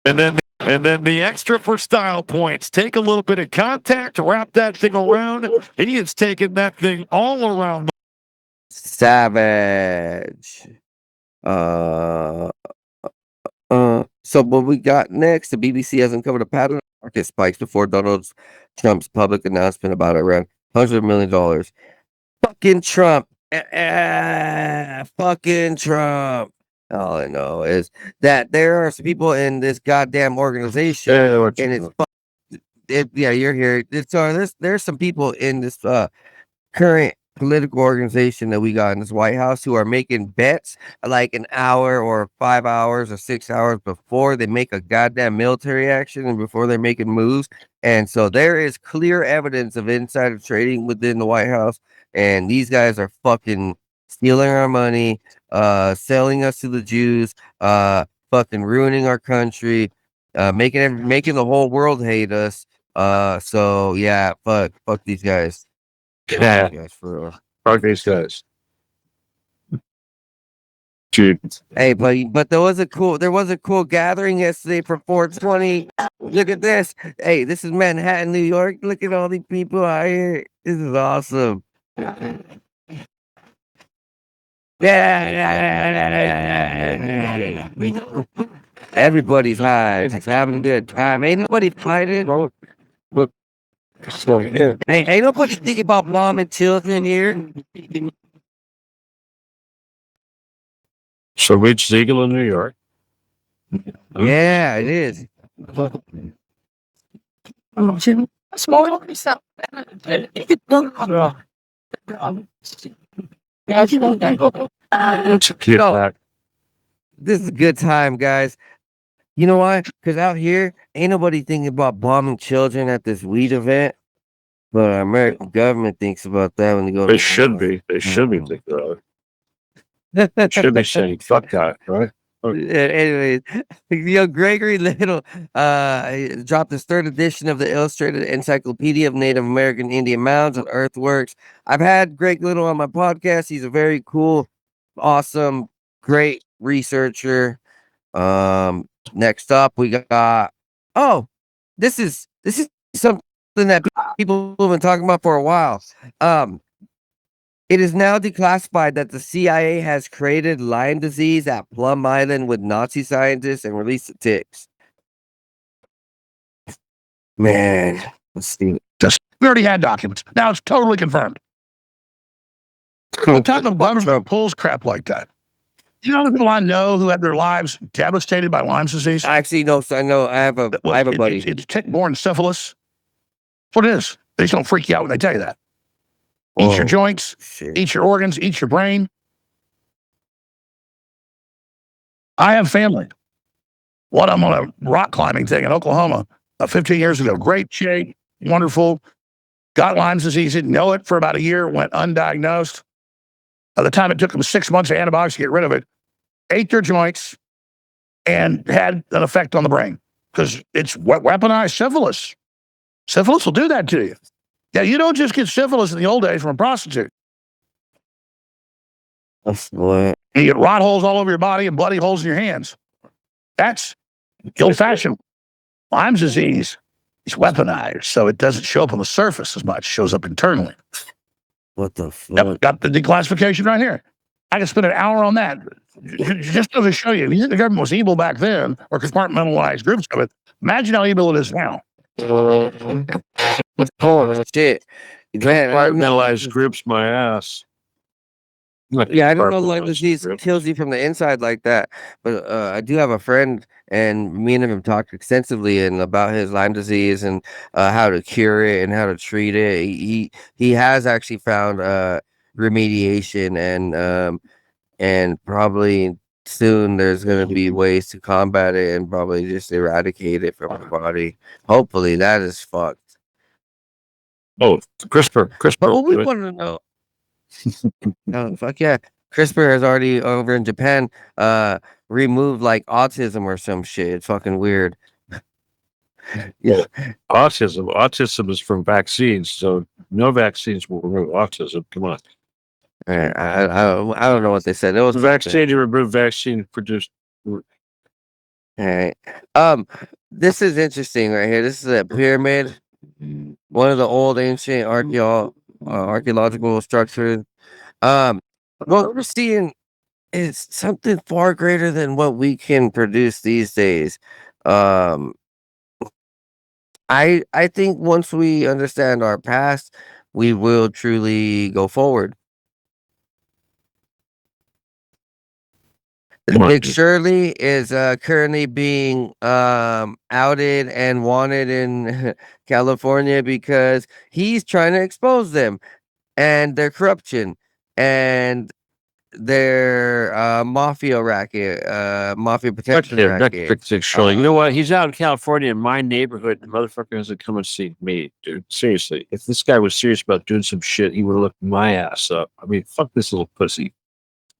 And then the extra for style points. Take a little bit of contact, wrap that thing around. He is taking that thing all around.
Savage. So what we got next, the BBC has uncovered a pattern of market spikes before Donald Trump's public announcement about around $100 million. Fucking Trump. Fucking Trump. All I know is that there are some people in this goddamn organization, and you're here. There's some people in this current political organization that we got in this White House who are making bets like an hour or 5 hours or 6 hours before they make a goddamn military action and before they're making moves. And so there is clear evidence of insider trading within the White House, and these guys are fucking stealing our money, selling us to the Jews, fucking ruining our country, making the whole world hate us. So yeah, fuck these guys.
Yeah,
Guys, for real.
fuck these guys. Dude.
Hey, but there was a cool gathering yesterday for 420. Look at this. Hey, this is Manhattan, New York. Look at all these people out here. This is awesome. Yeah. Everybody's high. It's having a good time. Ain't nobody fighting.
Look.
Hey, ain't nobody thinking about bombing children here.
So reach Siegel in New York.
Yeah, it is.
Yo,
This is a good time, guys. You know why? Because out here, ain't nobody thinking about bombing children at this weed event. But our American government thinks about that when they go.
they should be. They should be thinking of it. Should be saying fuck that, right?
Anyways, Gregory Little he dropped his third edition of the Illustrated Encyclopedia of Native American Indian Mounds and Earthworks. I've had Greg Little on my podcast. He's a very cool, awesome, great researcher. Next up we got this is something that people have been talking about for a while. It is now declassified that the CIA has created Lyme disease at Plum Island with Nazi scientists and released the ticks. Man, let's see.
We already had documents. Now it's totally confirmed. What type of government pulls crap like that? You know the people I know who had their lives devastated by Lyme disease?
Actually, no. So I know I have a buddy.
It's tick-borne syphilis. That's what it is. They just don't freak you out when they tell you that. Eat your joints, eat your organs, eat your brain. I have family. One of them on a rock climbing thing in Oklahoma 15 years ago. Great shape, wonderful. Got Lyme disease, didn't know it for about a year, went undiagnosed. By the time it took them 6 months of antibiotics to get rid of it, ate their joints and had an effect on the brain because it's weaponized syphilis. Syphilis will do that to you. Yeah, you don't just get syphilis in the old days from a prostitute.
What?
You get rot holes all over your body and bloody holes in your hands. That's old-fashioned. Lyme disease is weaponized, so it doesn't show up on the surface as much. It shows up internally.
What the fuck?
Got the declassification right here. I could spend an hour on that just to show you. If you think the government was evil back then, or compartmentalized groups of it, imagine how evil it is now.
Oh shit! Man,
Compartmentalized groups, my ass.
Yeah, I don't know Lyme disease kills you from the inside like that, but I do have a friend, and me and him talked extensively and about his Lyme disease and how to cure it and how to treat it. He has actually found remediation and probably soon there's going to be ways to combat it and probably just eradicate it from the body. Hopefully, that is fucked.
Oh, CRISPR.
But what we want to know. Oh, fuck yeah. CRISPR has already over in Japan removed like autism or some shit. It's fucking weird. Yeah.
Autism is from vaccines, so no vaccines will remove autism. Come on.
I don't know what they said. It was
vaccine to remove vaccine produced.
All right. This is interesting right here. This is a pyramid, one of the old ancient archaeological structures. What we're seeing is something far greater than what we can produce these days. I think once we understand our past, we will truly go forward. Nick Shirley is currently being outed and wanted in California because he's trying to expose them and their corruption and their mafia racket, mafia protection racket.
Shirley. You know what? He's out in California in my neighborhood. The motherfucker doesn't come and see me, dude. Seriously, if this guy was serious about doing some shit, he would have looked my ass up. I mean, fuck this little pussy.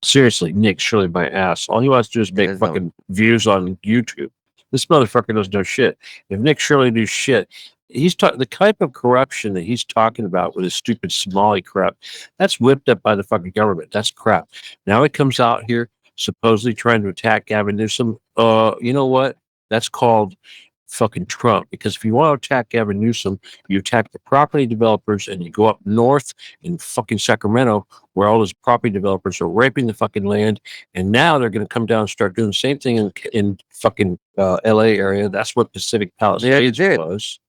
Seriously, Nick Shirley, my ass. All he wants to do is make fucking views on YouTube. This motherfucker doesn't know shit. If Nick Shirley knew shit, he's the type of corruption that he's talking about with his stupid Somali crap. That's whipped up by the fucking government. That's crap. Now he comes out here supposedly trying to attack Gavin Newsom. You know what? That's called fucking Trump. Because if you want to attack Gavin Newsom, you attack the property developers and you go up north in fucking Sacramento where all those property developers are raping the fucking land, and now they're going to come down and start doing the same thing in fucking LA area. That's what Pacific Palisades was.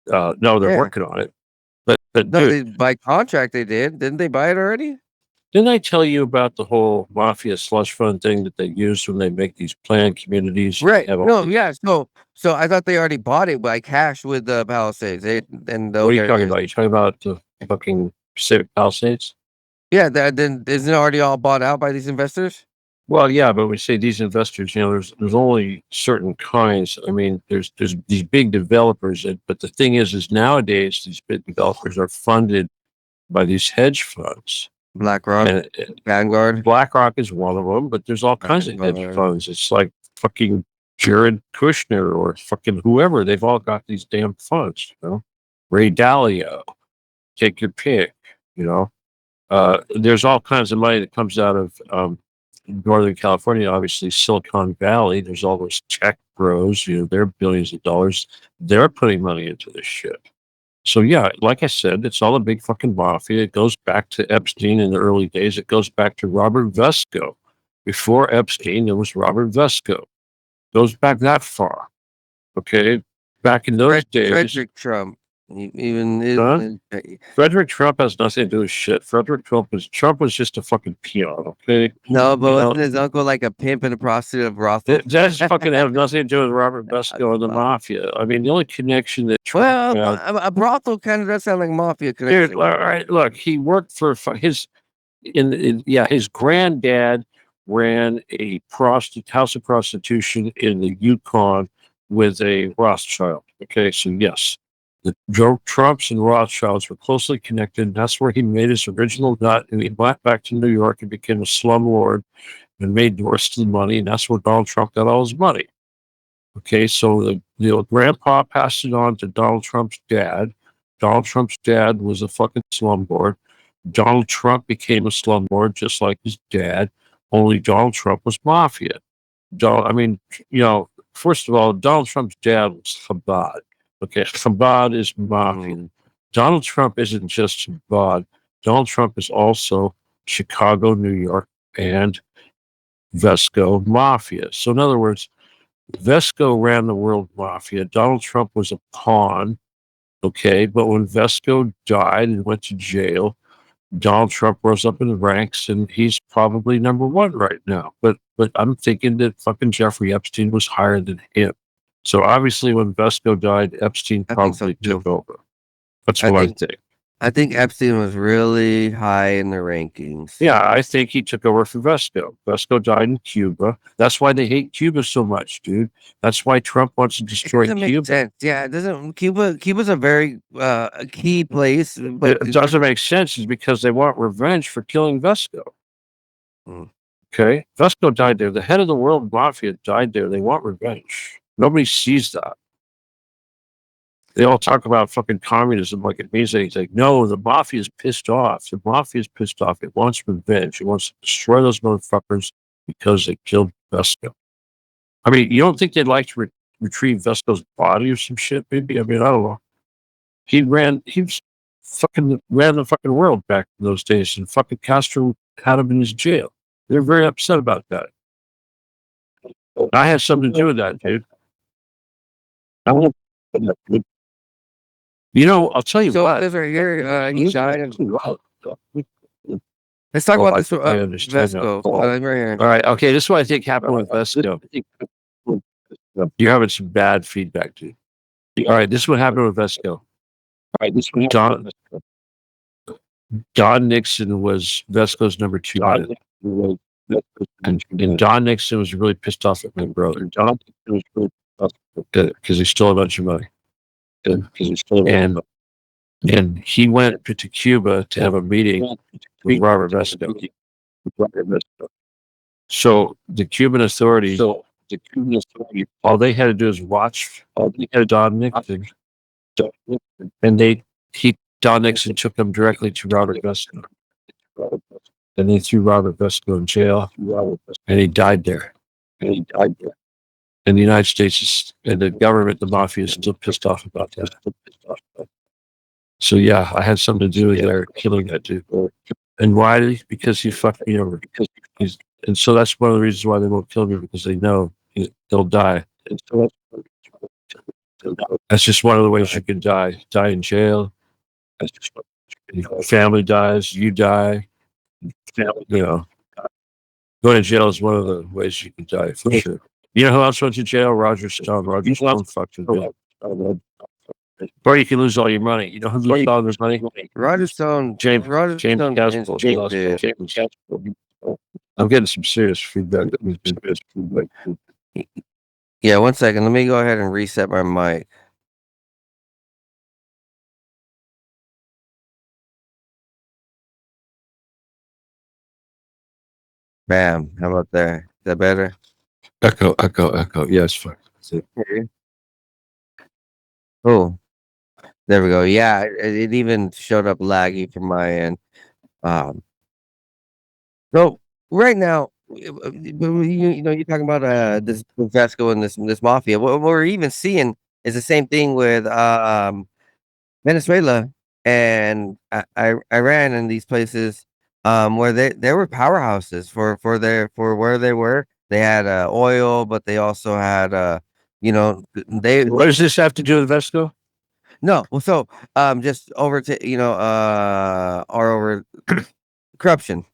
No, they're working on it. But
No,
dude,
by contract they did. Didn't they buy it already?
Didn't I tell you about the whole mafia slush fund thing that they use when they make these planned communities?
Right.
Have all
No,
these-
yeah. So I thought they already bought it by cash with the Palisades. And
What are
those
you talking
areas.
about? You talking about the fucking Pacific Palisades?
Yeah, then isn't it already all bought out by these investors?
Well, yeah, but we say these investors, there's only certain kinds. I mean, there's these big developers, but the thing is nowadays these big developers are funded by these hedge funds.
BlackRock,
And
Vanguard.
BlackRock is one of them, but there's all kinds of hedge
Vanguard.
funds. It's like fucking Jared Kushner or fucking whoever. They've all got these damn funds, Ray Dalio, take your pick, There's all kinds of money that comes out of Northern California, obviously Silicon Valley. There's all those tech bros, they're billions of dollars. They're putting money into this shit. So yeah, like I said, it's all a big fucking mafia. It goes back to Epstein in the early days. It goes back to Robert Vesco. Before Epstein, there was Robert Vesco. Goes back that far. Okay, back in those days.
Frederick Trump.
Frederick Trump has nothing to do with shit. Trump was just a fucking peon. Okay.
No, but wasn't his uncle like a pimp and a prostitute of brothel?
That's fucking have nothing to do with Robert Vesco and the mafia. I mean, the only connection that Trump had,
a brothel kind of does sound like mafia connection.
dude, all right, look, he worked for his granddad ran a house of prostitution in the Yukon with a Rothschild. Okay, so yes, the Trumps and Rothschilds were closely connected. That's where he made his original nut, and he went back to New York and became a slumlord and made the rest of the money, and that's where Donald Trump got all his money. Okay, so the grandpa passed it on to Donald Trump's dad. Donald Trump's dad was a fucking slumlord. Donald Trump became a slumlord just like his dad, only Donald Trump was mafia. First of all, Donald Trump's dad was Chabad. Okay, Chabad is mafia. Donald Trump isn't just Chabad. Donald Trump is also Chicago, New York, and Vesco mafia. So in other words, Vesco ran the world mafia. Donald Trump was a pawn. Okay, but when Vesco died and went to jail, Donald Trump rose up in the ranks, and he's probably number one right now. But I'm thinking that fucking Jeffrey Epstein was higher than him. So obviously, when Vesco died, Epstein probably took over. That's what I think.
I think Epstein was really high in the rankings.
Yeah, I think he took over for Vesco. Vesco died in Cuba. That's why they hate Cuba so much, dude. That's why Trump wants to destroy
Cuba.
Cuba.
Make sense. Yeah, it doesn't. Cuba's a very key place. But
It doesn't make sense is because they want revenge for killing Vesco. Okay, Vesco died there. The head of the world mafia died there. They want revenge. Nobody sees that. They all talk about fucking communism like it means anything. No, the mafia is pissed off. The mafia is pissed off. It wants revenge. It wants to destroy those motherfuckers because they killed Vesco. I mean, you don't think they'd like to retrieve Vesco's body or some shit? Maybe. I mean, I don't know. He ran the fucking world back in those days, and fucking Castro had him in his jail. They're very upset about that. I had something to do with that, dude. I'll tell you what.
Right here, let's talk about this.
I understand.
Vesco. Right here.
All right. Okay. This is what I think happened with Vesco. You're having some bad feedback, dude. All right. This is what happened with Vesco. All right. Don Nixon was Vesco's number 2. And Don Nixon was really pissed off at my brother. Because he stole a bunch of money. And he went to Cuba to have a meeting with Robert Vesco. So the Cuban authorities, all they had to do is watch Don Nixon, and Don Nixon took him directly to Robert Vesco. Then they threw Robert Vesco in jail, and he died there. And the United States and the government, the mafia, is still pissed off about that. So yeah, I had something to do with their killing that dude. And why? Because he fucked me over. And so that's one of the reasons why they won't kill me, because they know they'll die. That's just one of the ways you can die. Die in jail. Your family dies. You die. You know, going to jail is one of the ways you can die for sure. You know who else went to jail? Roger Stone. Roger Stone fucked in jail. Or you can lose all your money. You know who loses all their money?
Roger Stone.
James
Roger Stone.
Castle. I'm getting some serious feedback.
Yeah, 1 second. Let me go ahead and reset my mic. Bam. How about that? Is that better?
Echo. Yes, fine.
Oh, there we go. Yeah, it even showed up laggy from my end. So right now, you're talking about this Vesco and this mafia. What we're even seeing is the same thing with Venezuela and Iran and these places where they were powerhouses for where they were. They had oil, but they also had they
What does this have to do with Vesco?
no well so just over to or over corruption.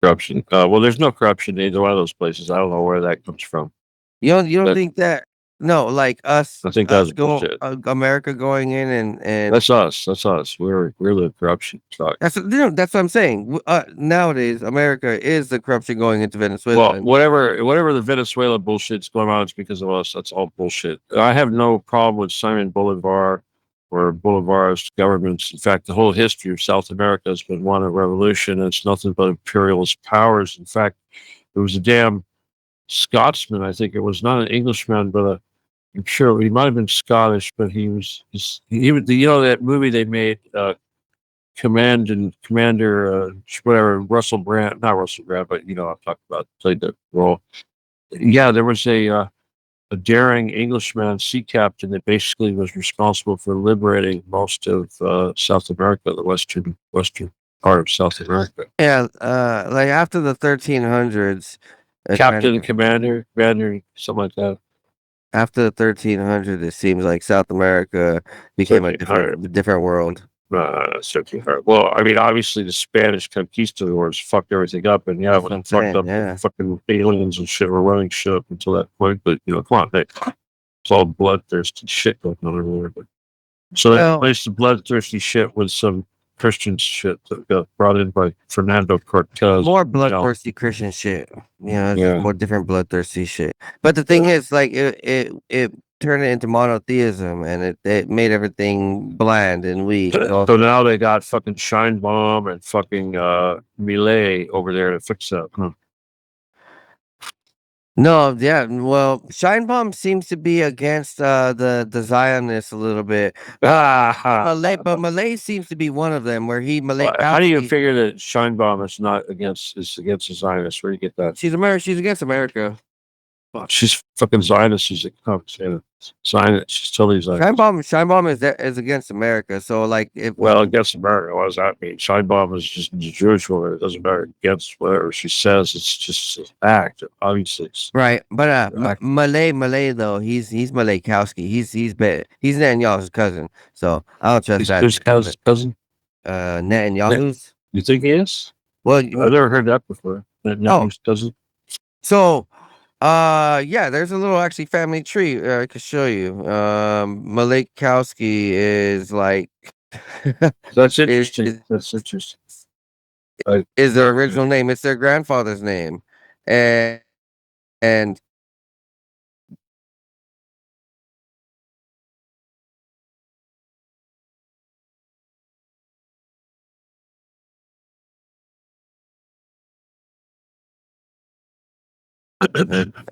Corruption. Well, there's no corruption in either one of those places. I don't know where that comes from.
You don't
That-
think that no, like us
I think
us
that's
go
bullshit.
America going in and
That's us. That's us. We're the corruption. Sorry.
that's what I'm saying. Nowadays, America is the corruption going into Venezuela.
Well, whatever the Venezuela bullshit's going on, it's because of us. That's all bullshit. I have no problem with Simon Bolivar or Bolivar's governments. In fact, the whole history of South America has been one of revolution. And it's nothing but imperialist powers. In fact, there was a damn Scotsman. I think it was not an Englishman, but I'm sure he might have been Scottish, but he was that movie they made, Commander, whatever, not Russell Brand, but I'm talking about, played the role. Yeah, there was a daring Englishman, sea captain, that basically was responsible for liberating most of South America, the western part of South America.
Yeah, like after the 1300s,
Captain, commander, something like that.
after the 1300s, it seems like South America became a different world.
Certainly hard. Well, I mean, obviously the Spanish conquistadors fucked everything up, and
That's what I'm saying,
the fucking aliens and shit were running shit up until that point. But come on, it's all bloodthirsty shit going on everywhere. But so they replaced the bloodthirsty shit with some Christian shit that got brought in by Fernando Cortez.
More bloodthirsty Christian shit.
Yeah.
More different bloodthirsty shit. But the thing is, like, it turned it into monotheism, and it made everything bland and weak.
So now they got fucking Shine Bomb and fucking Millet over there to fix that. Huh?
No, yeah, well, Sheinbaum seems to be against the Zionists a little bit. But Malay seems to be one of them, where
How do you figure that Shine Bomb is against the Zionists? Where do you get that?
She's against America.
Well, she's fucking Zionist. She's a Zionist. She's totally Zionist.
Sheinbaum is against America. So like,
against America, what does that mean? Sheinbaum is just a Jewish woman. It doesn't matter against whatever she says. It's just an act, obviously.
Right, but Malay though, he's Malaykowski. He's Netanyahu's cousin. So I don't trust that.
Who's cousin?
Netanyahu's.
You think he is?
Well,
I've never heard that before. Netanyahu's cousin.
So, yeah, there's a little actually family tree I could show you. Malaykowski is like
that's interesting. That's interesting.
Is their original name? It's their grandfather's name, and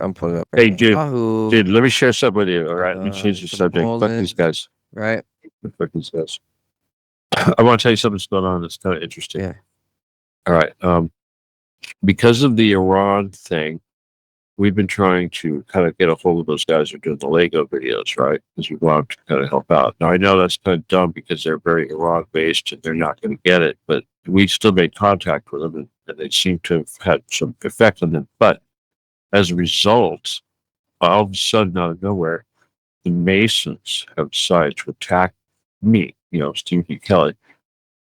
I'm pulling up.
Hey, dude, let me share something with you. All right, let me change the subject. Fuck these guys.
Right.
Fuck these guys. I want to tell you something that's going on that's kind of interesting.
Yeah.
All right. Because of the Iran thing, we've been trying to kind of get a hold of those guys who are doing the Lego videos, right? Because we want to kind of help out. Now, I know that's kind of dumb because they're very Iran-based and they're not going to get it, but we still made contact with them, and they seem to have had some effect on them. But as a result, all of a sudden, out of nowhere, the Masons have decided to attack me, Steven D Kelley.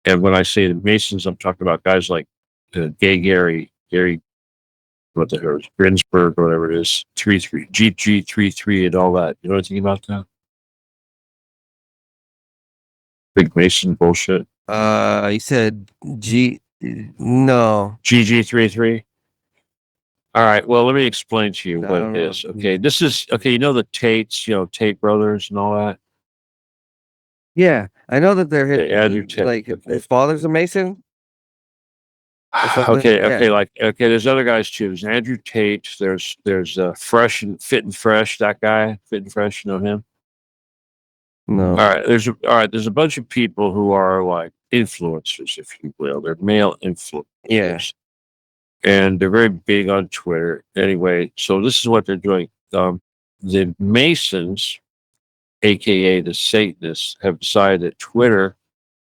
And when I say the Masons, I'm talking about guys like gay Gary, what the hell, Grinsberg or whatever it is, 33 GG33 and all that. You know anything about that? Big Mason bullshit.
You said no.
GG33. All right. Well, let me explain to you
I
what
don't
it
know.
is. Okay. This is okay. You know the Tates, Tate brothers and all that.
Yeah, I know that they're
Okay, Andrew Tate.
like his father's a Mason. or something.
Okay.
Yeah.
Okay. There's other guys too. There's Andrew Tate. There's Fresh and Fit and Fresh. That guy, Fit and Fresh. You know him.
No.
All right. There's a bunch of people who are like influencers, if you will. They're male influencers.
Yeah.
And they're very big on Twitter. Anyway, so this is what they're doing. The Masons, aka the Satanists, have decided that Twitter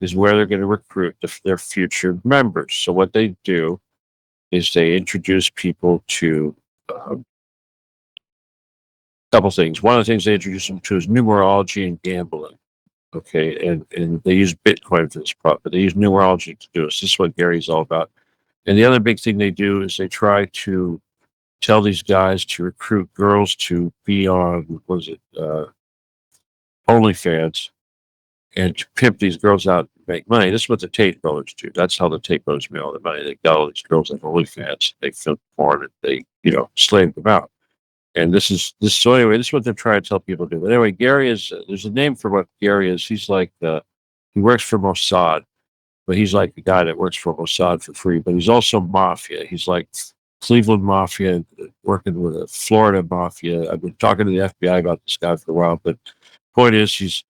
is where they're going to recruit their future members. So what they do is they introduce people to a couple things. One of the things they introduce them to is numerology and gambling. Okay, and they use Bitcoin for this product, but they use numerology to do this. This is what Gary's all about. And the other big thing they do is they try to tell these guys to recruit girls to be on, OnlyFans, and to pimp these girls out and make money. This is what the Tate brothers do. That's how the Tate brothers make all their money. They got all these girls on OnlyFans. They film porn and they, slave them out. And this is so anyway, this is what they're trying to tell people to do. But anyway, Gary is, there's a name for what Gary is. He's like, he works for Mossad. But he's like the guy that works for Mossad for free. But he's also mafia. He's like Cleveland mafia, working with a Florida mafia. I've been talking to the FBI about this guy for a while. But point is, his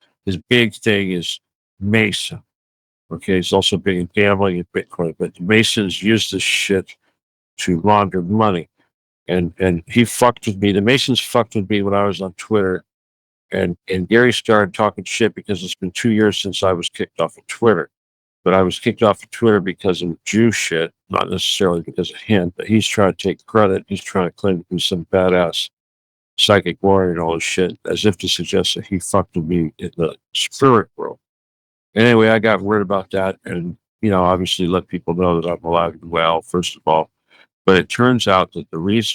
big thing is Mason. Okay, he's also big in gambling and Bitcoin. But Masons use this shit to launder money. And he fucked with me. The Masons fucked with me when I was on Twitter. And Gary started talking shit because it's been 2 years since I was kicked off of Twitter. But I was kicked off of Twitter because of Jew shit, not necessarily because of him, but he's trying to take credit. He's trying to claim to be some badass psychic warrior and all this shit, as if to suggest that he fucked with me in the spirit world. Anyway, I got word about that and, obviously let people know that I'm alive and well, first of all. But it turns out that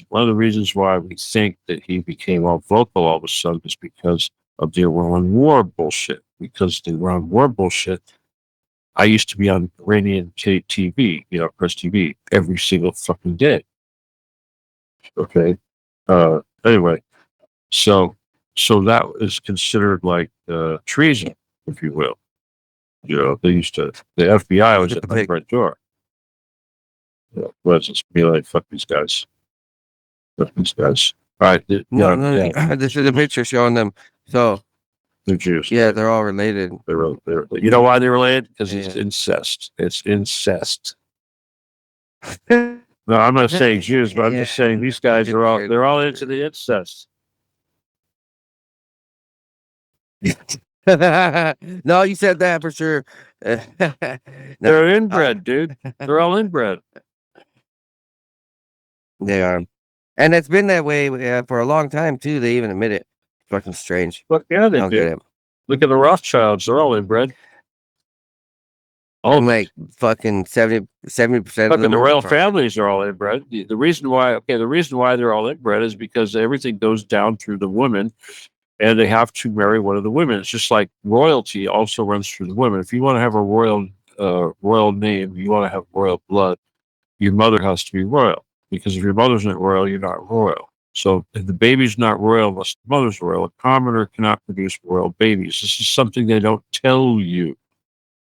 one of the reasons why we think that he became all vocal all of a sudden is because of the Iran war bullshit. Because the Iran war bullshit, I used to be on Iranian TV, Press TV, every single fucking day. Okay. Anyway, so that is considered like treason, if you will. The FBI was at my front door. Let's just be like, fuck these guys. Fuck these guys. All right.
This is a picture showing them. So
they're Jews.
Yeah, they're all related.
They're you know why they're related? Because it's incest. It's incest. No, I'm not saying Jews, but I'm just saying these guys they're all into the incest.
No, you said that for sure.
They're inbred, dude. They're all inbred.
They are. And it's been that way for a long time, too. They even admit it. Fucking strange.
Look, yeah, they
don't
do.
get it.
Look at the Rothschilds. They're all inbred.
Oh, like fucking 70% of them.
The royal families are all inbred. The reason why they're all inbred is because everything goes down through the women, and they have to marry one of the women. It's just like royalty also runs through the women. If you want to have a royal name, you want to have royal blood, your mother has to be royal. Because if your mother's not royal, you're not royal. So if the baby's not royal unless the mother's royal, a commoner cannot produce royal babies. This is something they don't tell you.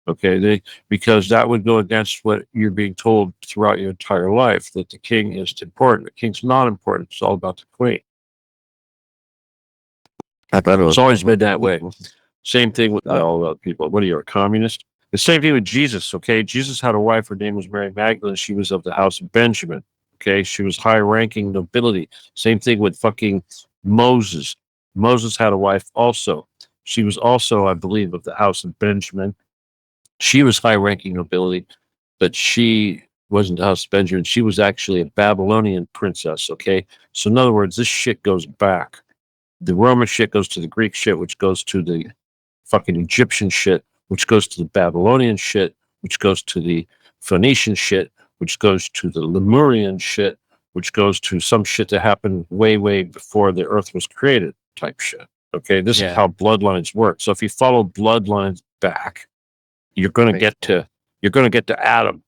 Okay, because that would go against what you're being told throughout your entire life, that the king is important. The king's not important. It's all about the queen.
I thought it was.
It's always been that way. Same thing with all other people. What are you, a communist? The same thing with Jesus. Okay, Jesus had a wife. Her name was Mary Magdalene. She was of the house of Benjamin. Okay, she was high-ranking nobility. Same thing with fucking Moses. Moses had a wife also. She was also, I believe, of the house of Benjamin. She was high-ranking nobility, but she wasn't the house of Benjamin. She was actually a Babylonian princess, okay? So in other words, this shit goes back. The Roman shit goes to the Greek shit, which goes to the fucking Egyptian shit, which goes to the Babylonian shit, which goes to the Phoenician shit, which goes to the Lemurian shit, which goes to some shit that happened way, way before the Earth was created type shit. Okay, this is how bloodlines work. So if you follow bloodlines back, you're going to get to Adam.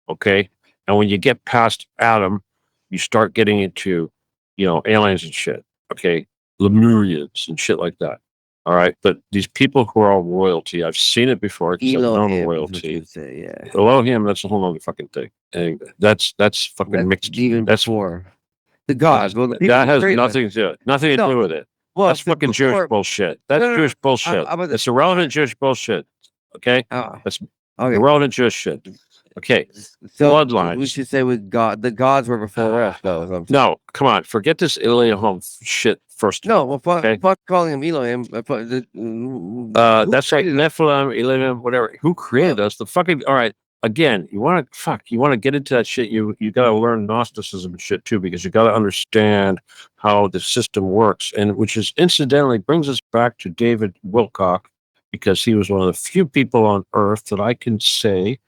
Okay, and when you get past Adam, you start getting into, aliens and shit. Okay, Lemurians and shit like that. All right, but these people who are all royalty, I've seen it before. Because I've known royalty. Elohim, that's a whole other fucking thing, and that's fucking mixed. That's
war. The gods. Well,
that has nothing to do it. Nothing to do with it.
Well,
that's fucking Jewish bullshit. That's Jewish bullshit. It's irrelevant Jewish bullshit. Okay, that's irrelevant Jewish shit. Okay,
so
bloodlines.
We should say with God. The gods were before us, though.
No, come on, forget this Elohim shit first.
No, well, fuck calling him Elohim.
That's right, Nephilim, Elohim, whatever. Who created us? The fucking all right. Again, you want to get into that shit. You got to learn Gnosticism and shit too, because you got to understand how the system works, and which is incidentally brings us back to David Wilcock, because he was one of the few people on Earth that I can say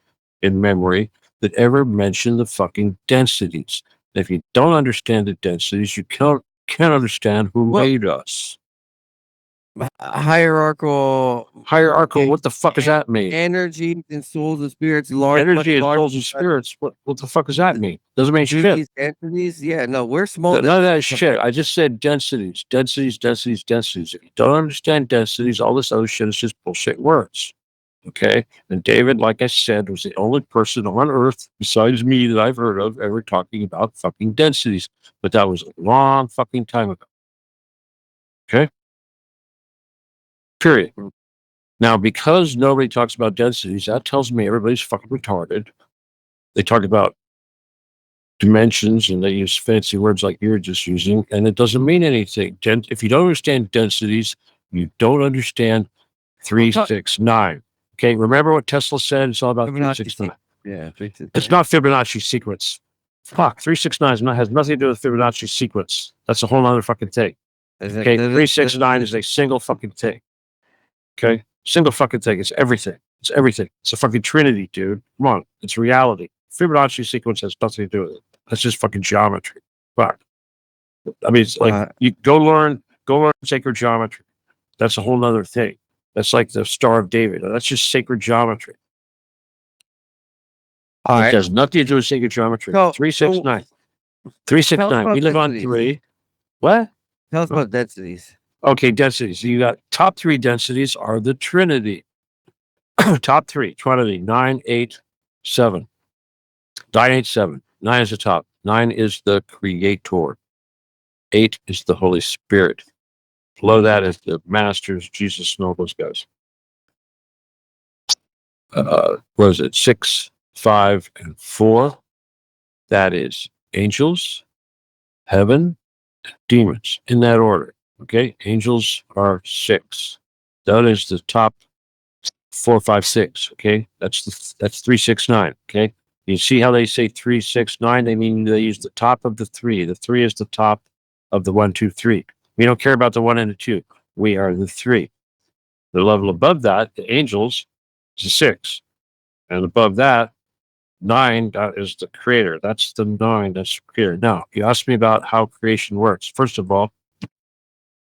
in memory that ever mentioned the fucking densities. And if you don't understand the densities, you can't understand who made us.
Hierarchical.
What the fuck does that mean?
Energy and souls and spirits.
Energy and souls and spirits. What the fuck does that mean? Doesn't mean shit.
Entities. Yeah, no, we're small.
None of that shit. I just said densities. If you don't understand densities, all this other shit is just bullshit words. Okay, and David, like I said, was the only person on Earth besides me that I've heard of ever talking about fucking densities. But that was a long fucking time ago. Okay? Period. Now, because nobody talks about densities, that tells me everybody's fucking retarded. They talk about dimensions and they use fancy words like you're just using, and it doesn't mean anything. If you don't understand densities, you don't understand 3, 6, 9. Okay, remember what Tesla said? It's all about 369.
Yeah,
it's not Fibonacci sequence. Fuck, 369 has nothing to do with Fibonacci sequence. That's a whole other fucking thing. Okay, 369 is a single fucking thing. Okay, single fucking thing. It's everything. It's everything. It's a fucking trinity, dude. Come on, it's reality. Fibonacci sequence has nothing to do with it. That's just fucking geometry. Fuck. I mean, it's like you go learn sacred geometry. That's a whole other thing. That's like the Star of David. That's just sacred geometry. All right. It has nothing to do with sacred geometry. 369. 369. We live on 3. What?
Tell us about densities.
Okay, densities. You got top 3 densities are the Trinity. Top 3. Trinity. 9, 8, 7. 9, 8, 7. 9 is the top. 9 is the Creator. 8 is the Holy Spirit. Below that is the Masters, Jesus, and all those guys. What is it? 6, 5, and 4. That is angels, heaven, demons, in that order. Okay, angels are 6. That is the top 4, 5, 6. Okay, that's 369. Okay, you see how they say 3, 6, 9? They mean they use the top of the 3. The 3 is the top of the 1, 2, 3. We don't care about the 1 and the 2. We are the 3. The level above that, the angels, is a 6. And above that, 9, that is the creator. That's the 9, that's the creator. Now, you asked me about how creation works. First of all,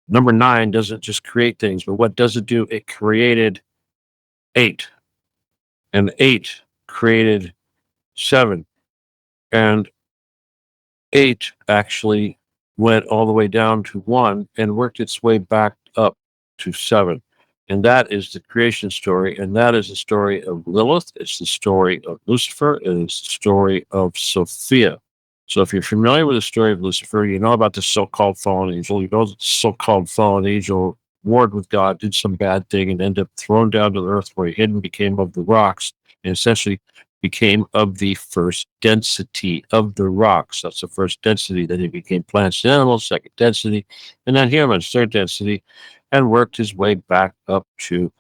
number 9 doesn't just create things, but what does it do? It created 8. And 8 created 7. And 8 actually went all the way down to 1 and worked its way back up to 7. And that is the creation story. And that is the story of Lilith. It's the story of Lucifer. And it's the story of Sophia. So if you're familiar with the story of Lucifer, you know about the so-called fallen angel. You know the so-called fallen angel warred with God, did some bad thing, and ended up thrown down to the earth where he hid and became of the rocks, and essentially became of the first density of the rocks. That's the first density. Then he became plants and animals, second density, and then humans, third density, and worked his way back up to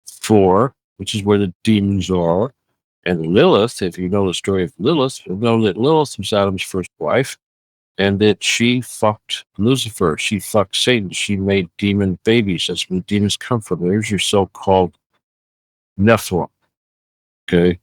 4, which is where the demons are. And Lilith, if you know the story of Lilith, you'll know that Lilith was Adam's first wife, and that she fucked Lucifer. She fucked Satan. She made demon babies. That's where demons come from. There's your so-called Nephilim. Okay?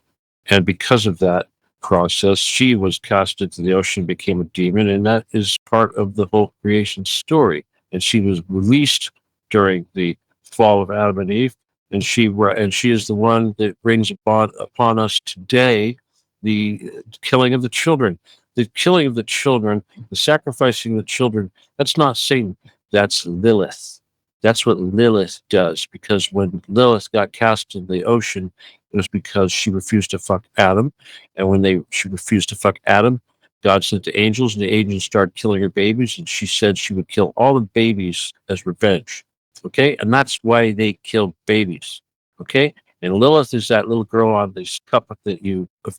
And because of that, process. She was cast into the ocean, became a demon, and that is part of the whole creation story. And she was released during the fall of Adam and Eve, and she is the one that brings upon us today the killing of the children. The killing of the children, the sacrificing of the children, that's not Satan, that's Lilith. That's what Lilith does, because when Lilith got cast in the ocean, it was because she refused to fuck Adam. And when she refused to fuck Adam, God sent the angels, and the angels started killing her babies, and she said she would kill all the babies as revenge. Okay? And that's why they killed babies. Okay? And Lilith is that little girl on this cup of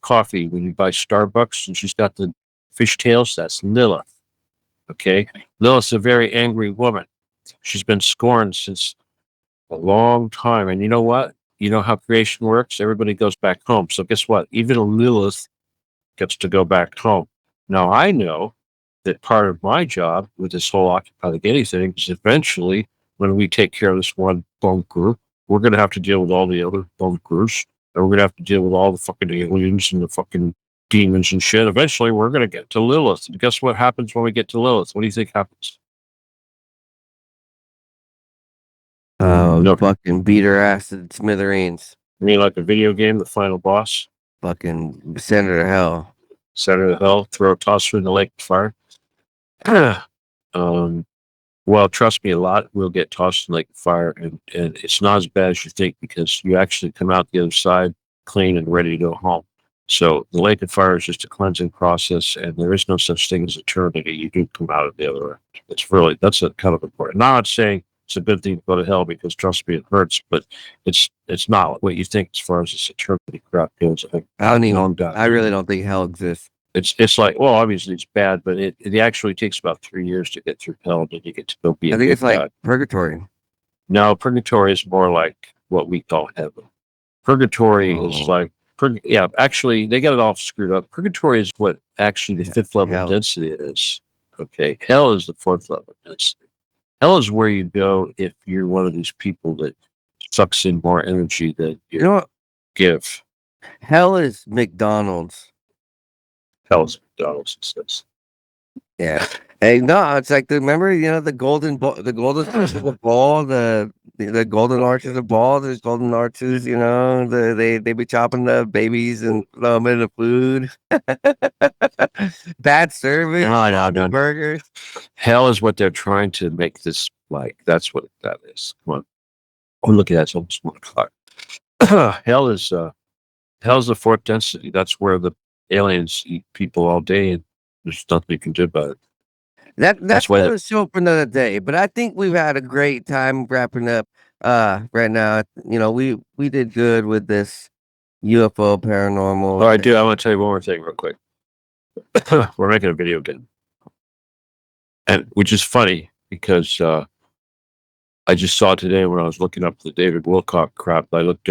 coffee when you buy Starbucks, and she's got the fishtails. That's Lilith. Okay? Lilith's a very angry woman. She's been scorned since a long time. And you know what? You know how creation works? Everybody goes back home. So guess what? Even Lilith gets to go back home. Now, I know that part of my job with this whole Occupy the Getty thing is eventually, when we take care of this one bunker, we're going to have to deal with all the other bunkers. And we're going to have to deal with all the fucking aliens and the fucking demons and shit. Eventually, we're going to get to Lilith. And guess what happens when we get to Lilith? What do you think happens?
No. Fucking beat her ass to smithereens.
You mean like a video game, the final boss?
Fucking send her to hell.
Send her to hell, toss her in the lake of fire. Well, trust me, a lot will get tossed in the lake of fire, and it's not as bad as you think, because you actually come out the other side clean and ready to go home. So the lake of fire is just a cleansing process, and there is no such thing as eternity. You do come out of the other end. That's a kind of important. Now, I'm not saying it's a good thing to go to hell, because trust me, it hurts, but it's not what you think as far as this eternity crap goes.
I really don't think hell exists.
It's like, well, obviously it's bad, but it actually takes about 3 years to get through hell, and you get to go be.
I think it's like purgatory.
No, purgatory is more like what we call heaven. Purgatory is like, actually, they got it all screwed up. Purgatory is what actually the fifth level density is. Okay, hell is the fourth level density. Hell is where you go if you're one of these people that sucks in more energy than you give.
Hell is McDonald's.
Hell is McDonald's, it says.
Yeah. Hey, no, it's like remember, the golden ball, the golden arches of ball, the golden arches of ball. There's golden arches, they be chopping the babies and throw them in the food. Bad service.
No.
Burgers.
Hell is what they're trying to make this like. That's what that is. Come on. Oh, look at that. It's almost 1 o'clock. Hell's the fourth density. That's where the aliens eat people all day, and there's nothing you can do about it.
That's why the show for another day. But I think we've had a great time wrapping up right now. We did good with this UFO paranormal.
Oh, I do. I want to tell you one more thing real quick. We're making a video game, and which is funny because I just saw today when I was looking up the David Wilcock crap. I looked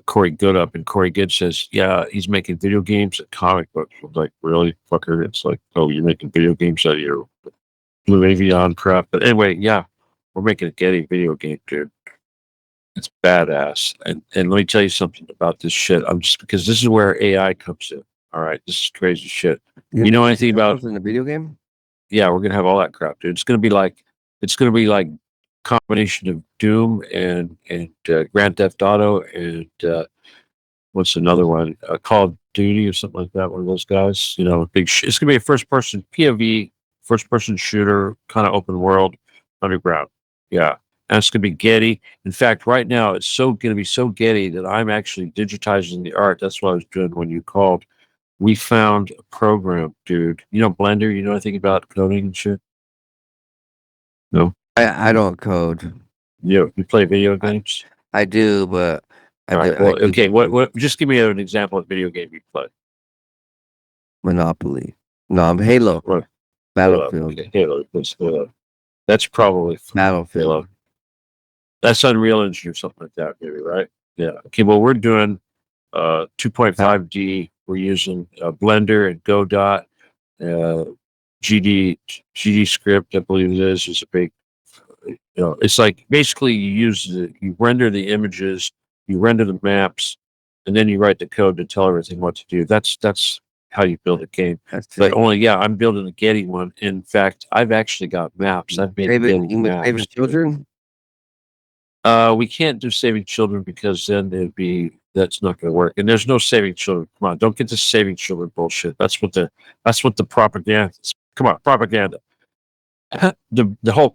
Corey Good up, and Corey Good says, "Yeah, he's making video games and comic books." I was like, "Really, fucker?" It's like, "Oh, you're making video games out of your Blue Avion crap." But anyway, yeah, we're making a Getty video game, dude. It's badass. And let me tell you something about this shit. Because this is where AI comes in. All right, this is crazy shit. You know anything about
in the video game?
Yeah, we're gonna have all that crap, dude. It's gonna be like combination of Doom and Grand Theft Auto and what's another one? Call of Duty or something like that. One of those guys, it's gonna be a first person POV, first person shooter, kind of open world, underground. Yeah, and it's gonna be Getty. In fact, right now it's gonna be so Getty that I'm actually digitizing the art. That's what I was doing when you called. We found a program, dude. Blender. You know anything about coding and shit? No.
I don't code.
You play video games?
I do, but
okay. What? Just give me an example of video game you play.
Monopoly. No, I'm Halo.
Right.
Battlefield.
Okay, Halo. That's probably
Battlefield.
Halo. That's Unreal Engine or something like that, maybe, right? Yeah. Okay. Well, we're doing 2.5D. We're using Blender and Godot, GD script. I believe it is a big. It's like basically you render the images, you render the maps, and then you write the code to tell everything what to do. That's how you build a game.
That's
But
sick.
only, yeah, I'm building a Getty one. In fact, I've actually got maps. I've made
Saving,
Getty
you mean
maps.
saving children?
We can't do saving children because then that's not going to work. And there's no saving children. Come on, don't get this saving children bullshit. That's what the propaganda is. Come on, propaganda. The whole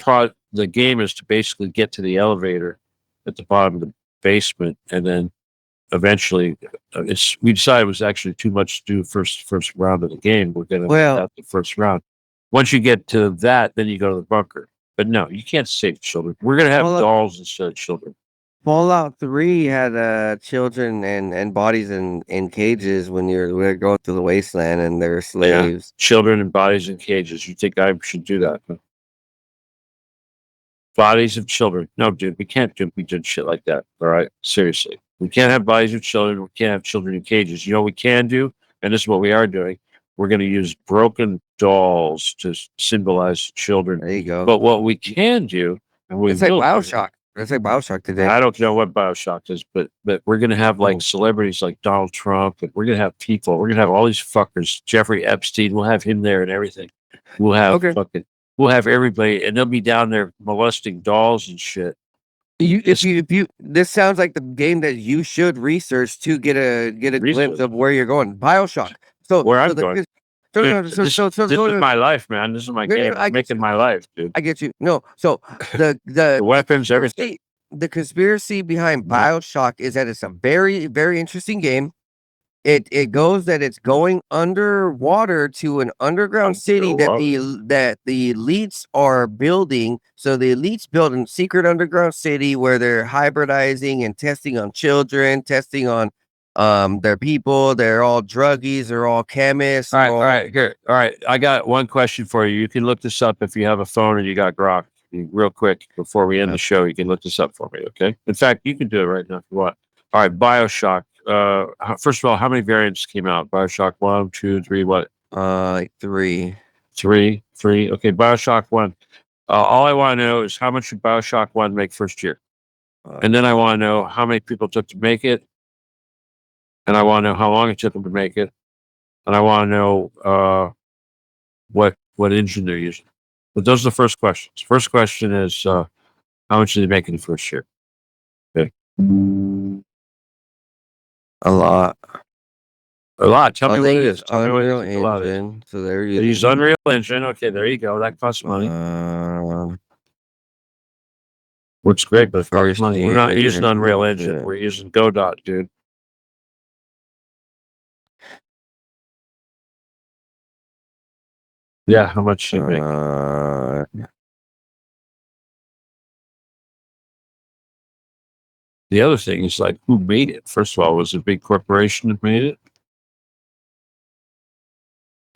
the game is to basically get to the elevator at the bottom of the basement, and then eventually, we decided it was actually too much to do first round of the game. We're going to have the first round. Once you get to that, then you go to the bunker. But no, you can't save children. We're going to have dolls instead of children.
Fallout 3 had children and bodies in cages when we're going through the wasteland and they're slaves.
Yeah, children and bodies in cages. You think I should do that? Huh? Bodies of children. No, dude, we can't do shit like that. All right, seriously. We can't have bodies of children. We can't have children in cages. You know what we can do? And this is what we are doing. We're going to use broken dolls to symbolize children.
There you go.
But what we can do, and
it's like Bioshock. It's like Bioshock today.
I don't know what Bioshock is, but we're going to have like celebrities like Donald Trump, and we're going to have people. We're going to have all these fuckers. Jeffrey Epstein. We'll have him there and everything. We'll have we'll have everybody, and they'll be down there molesting dolls and shit.
If you, this sounds like the game that you should research to get a glimpse of where you're going. Bioshock. So
where I'm going. This is my life, man. This is my game. I'm making my life, dude.
I get you. No, so the
weapons, everything.
The conspiracy behind Bioshock is that it's a very, very interesting game. It goes that it's going underwater to an underground city that the elites are building. So the elites build a secret underground city where they're hybridizing and testing on children, testing on their people. They're all druggies, they're all chemists.
All right. I got one question for you. You can look this up if you have a phone and you got Grok. Real quick before we end the show, you can look this up for me, okay? In fact, you can do it right now if you want. All right, Bioshock. First of all, how many variants came out? Bioshock 1, 2, 3, what?
Like 3.
3. Okay, Bioshock 1. All I want to know is how much did Bioshock 1 make first year? And then I want to know how many people it took to make it. And I want to know how long it took them to make it. And I want to know what engine they're using. But those are the first questions. First question is how much did they make in the first year? Okay.
A lot.
Tell me what it is. Tell me what it is.
Unreal Engine. So
they use Unreal Engine. Okay, there you go. That costs money. Works great, but it costs money. We're not using Unreal Engine. We're using Godot, dude. Yeah, how much should it make? The other thing is like, who made it? First of all, was it a big corporation that made it?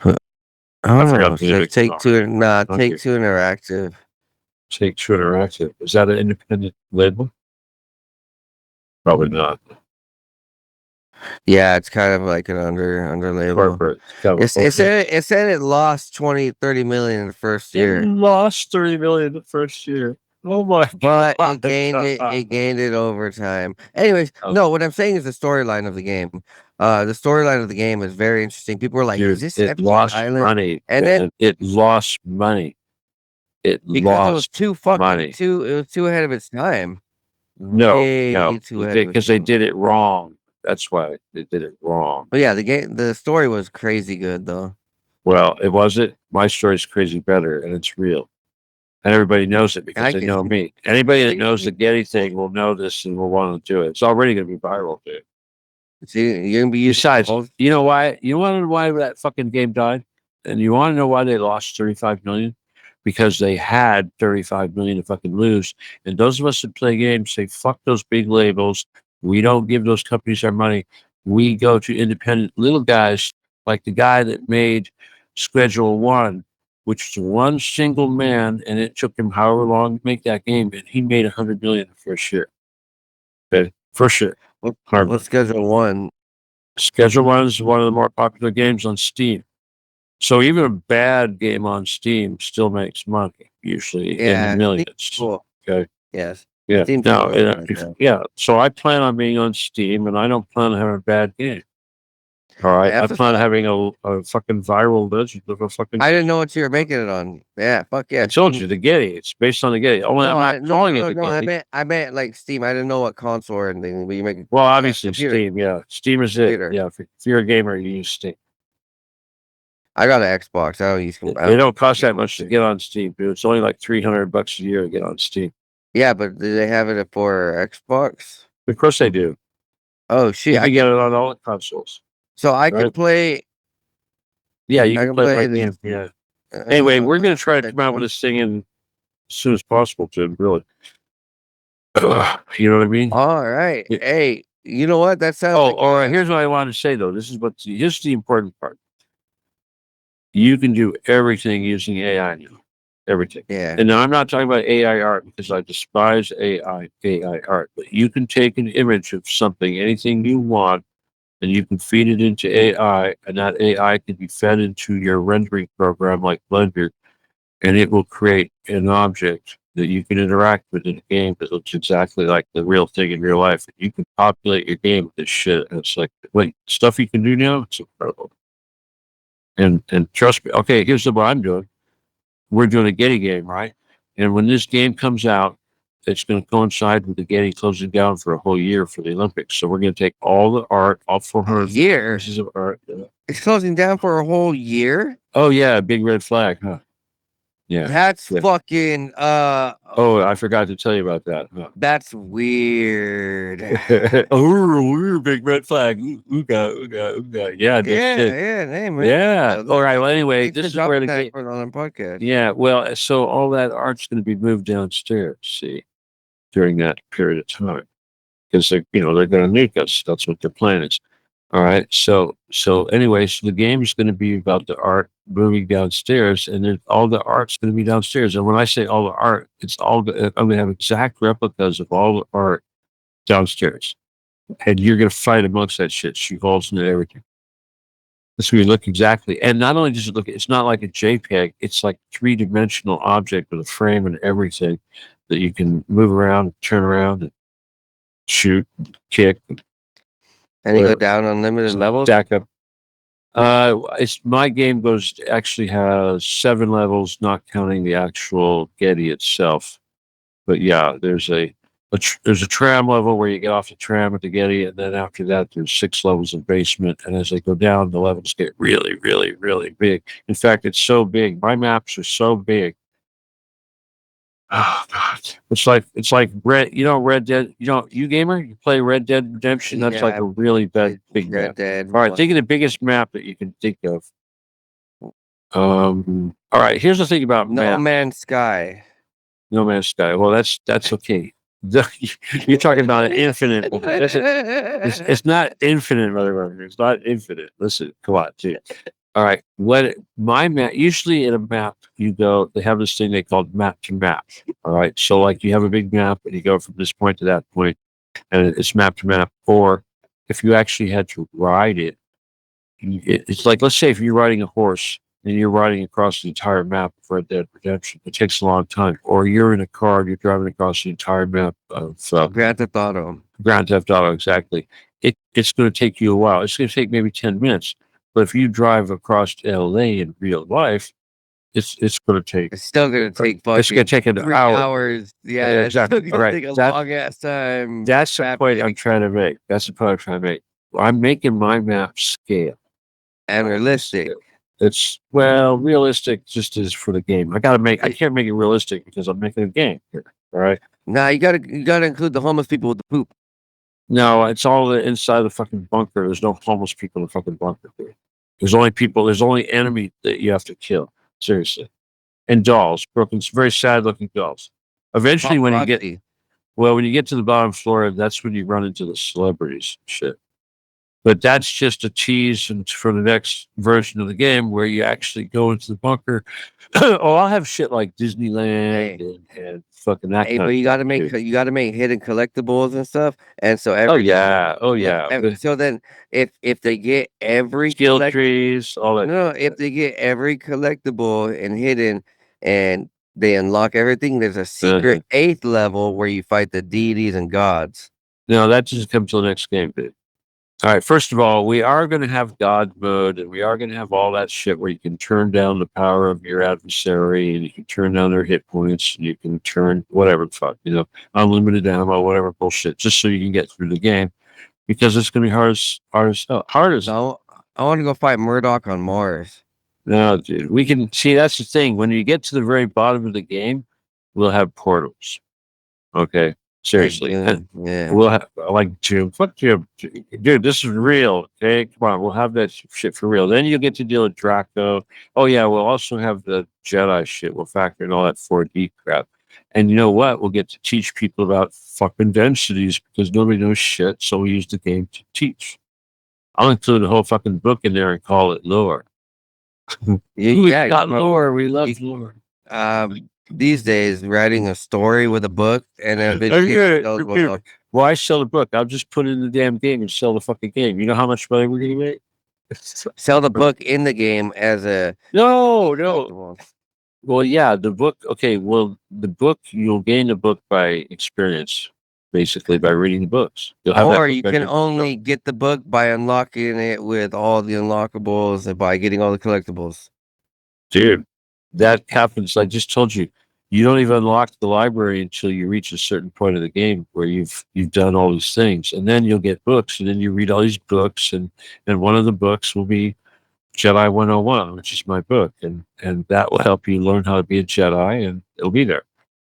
I forgot. Take-Two Interactive.
Take-Two Interactive. Is that an independent label? Probably not.
Yeah, it's kind of like an under label. It said it lost 20-30 million in the first year.
It lost 30 million the first year. Oh my
god. But it gained it over time. Anyways, no, what I'm saying is the storyline of the game. The storyline of the game is very interesting. People were like,
dude,
is this
it lost money? And then it lost money. It lost
it was too ahead of its time.
No, because they did it wrong. That's why they did it wrong.
But yeah, the story was crazy good though.
Well, it wasn't. My story's crazy better, and it's real. And everybody knows it because they know me. Anybody that knows the Getty thing will know this and will want to do it. It's already going to be viral, dude.
See, you're going to be
besides, you know why? You want to know why that fucking game died? And you want to know why they lost 35 million? Because they had 35 million to fucking lose. And those of us that play games say, fuck those big labels. We don't give those companies our money. We go to independent little guys like the guy that made Schedule 1, which was one single man, and it took him however long to make that game, and he made 100 million the first year. Okay, first year.
What's Schedule 1?
Schedule 1 is one of the more popular games on Steam. So even a bad game on Steam still makes money, usually in the millions.
Cool.
Okay.
Yes.
Yeah. Yeah. So I plan on being on Steam, and I don't plan on having a bad game.
All right.
Yeah,
I plan on having a fucking viral legend of a fucking.
I didn't know what you were making it on. Yeah, fuck yeah.
I told you the Getty. It's based on the Getty. Only
No,
I'm not calling it the
no,
Getty.
I meant like Steam. I didn't know what console or anything. But you make
Well, obviously
computer.
Steam. Yeah, Steam is it.
Computer.
Yeah, if you're a gamer, you use Steam.
I got an Xbox. I don't use.
It don't cost that much to get on Steam, dude. It's only like $300 a year to get on Steam.
Yeah, but do they have it for Xbox?
Of course they do.
Oh shit!
You can get it on all the consoles.
So I can
Right.
play.
Yeah, you
I
can play
the-
games. Yeah. Anyway, we're gonna try to come out with this thing in as soon as possible, Jim. Really. You know what I mean?
All right.
Yeah.
Hey, you know what? That sounds.
Oh, all right. Here's what I wanted to say though. Here's the important part. You can do everything using AI now. Everything.
Yeah.
And now I'm not talking about AI art because I despise AI art, but you can take an image of something, anything you want, and you can feed it into AI, and that AI can be fed into your rendering program like Blender, and it will create an object that you can interact with in a game that looks exactly like the real thing in real life. You can populate your game with this shit, and it's like, wait, stuff you can do now? It's incredible. And trust me, okay, here's what I'm doing. We're doing a Getty game, right? And when this game comes out, it's going to coincide with the Getty closing down for a whole year for the Olympics. So we're going to take all the art, all 400
year.
pieces of art.
It's closing down for a whole year.
Oh yeah, big red flag, huh? Yeah.
That's
Yeah.
fucking.
Oh, I forgot to tell you about that. Huh?
That's weird.
Oh, big red flag. Ooga. Yeah.
Yeah,
shit.
hey man.
Yeah. All right. Well, anyway,
Thanks for
this is where the
dropping
game.
that on the podcast.
Yeah. Well, so all that art's going to be moved downstairs. See, during that period of time, because they're going to nuke us. That's what their plan is. All right. So anyway, so the game is going to be about the art moving downstairs, and then all the art's going to be downstairs. And when I say all the art, it's all I'm going to have exact replicas of all the art downstairs, and you're going to fight amongst that shit, shoot holes in it, everything. It's going to look exactly, and not only does it look, it's not like a JPEG. It's like 3-dimensional object with a frame and everything that you can move around, turn around, and shoot, kick.
And you go down unlimited levels.
Stack up. It's my game actually has 7 levels, not counting the actual Getty itself. But yeah, there's a tram level where you get off the tram at the Getty, and then after that, there's 6 levels of basement. And as they go down, the levels get really, really, really big. In fact, it's so big. My maps are so big. Oh God! It's like Red Dead. You gamer, you play Red Dead Redemption. That's
Yeah,
like a really big
Red
map.
Dead.
All right, think of the biggest map that you can think of. All right, here's the thing about
No
map.
Man's Sky.
No Man's Sky. Well, that's okay. You're talking about an infinite. It's not infinite, motherfucker. It's not infinite. Listen, come on, dude. All right. What my map usually in a map they have this thing they call map to map. All right. So like you have a big map and you go from this point to that point, and it's map to map. Or if you actually had to ride it, it's like, let's say if you're riding a horse and you're riding across the entire map of Red Dead Redemption, it takes a long time. Or you're in a car and you're driving across the entire map of
Grand Theft Auto.
Grand Theft Auto, exactly. It's going to take you a while. It's going to take maybe 10 minutes. But if you drive across LA in real life, it's going to take.
It's still gonna take.
It's going to take an
3
hour.
hours. Yeah,
Yeah,
it's still
exactly.
gonna
Right.
take a
That-
long ass time.
That's the point I'm trying to make. That's the point I'm trying to make. I'm making my map scale.
And realistic.
It's realistic just as for the game. I can't make it realistic because I'm making a game here. All right.
Nah, you gotta include the homeless people with the poop.
No, it's all inside the fucking bunker. There's no homeless people in the fucking bunker. There's only enemy that you have to kill. Seriously. And dolls, very sad looking dolls. Eventually when you get to the bottom floor, that's when you run into the celebrities and shit. But that's just a tease for the next version of the game where you actually go into the bunker. I'll have shit like Disneyland and fucking that.
Hey,
kind
but
of
you gotta
stuff,
make hidden collectibles and stuff. And so
Oh yeah.
So then if they get every
Skill trees, all that.
No, if they get every collectible and hidden and they unlock everything, there's a secret 8th level where you fight the deities and gods.
No, that doesn't come till the next game, dude. All right. First of all, we are going to have God mode, and we are going to have all that shit where you can turn down the power of your adversary, and you can turn down their hit points, and you can turn whatever the fuck, unlimited ammo, whatever bullshit, just so you can get through the game. Because it's going to be hard as
No, I want to go fight Murdoch on Mars.
No, dude. We can see that's the thing. When you get to the very bottom of the game, we'll have portals. Okay. Seriously. And
Yeah.
we'll have like Jim. Fuck Jim. Dude, this is real. Okay. Come on. We'll have that shit for real. Then you'll get to deal with Draco. Oh yeah, we'll also have the Jedi shit. We'll factor in all that 4D crap. And you know what? We'll get to teach people about fucking densities because nobody knows shit. So we use the game to teach. I'll include the whole fucking book in there and call it lore. We got lore. We love lore.
These days, writing a story with a book and then
Well, I sell the book. I'll just put it in the damn game and sell the fucking game. You know how much money we're gonna make?
Sell the book in the game as a
no. Well, yeah, the book. Okay, well, the book you'll gain the book by experience, basically by reading the books. You'll have
or you can only get the book by unlocking it with all the unlockables and by getting all the collectibles.
Dude, that happens. I just told you. You don't even unlock the library until you reach a certain point of the game where you've done all these things, and then you'll get books, and then you read all these books, and one of the books will be Jedi 101, which is my book, and that will help you learn how to be a Jedi, and it'll be there.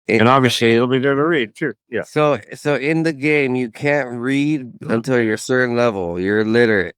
And obviously, it'll be there to read too. Yeah.
So in the game, you can't read until you're a certain level. You're illiterate.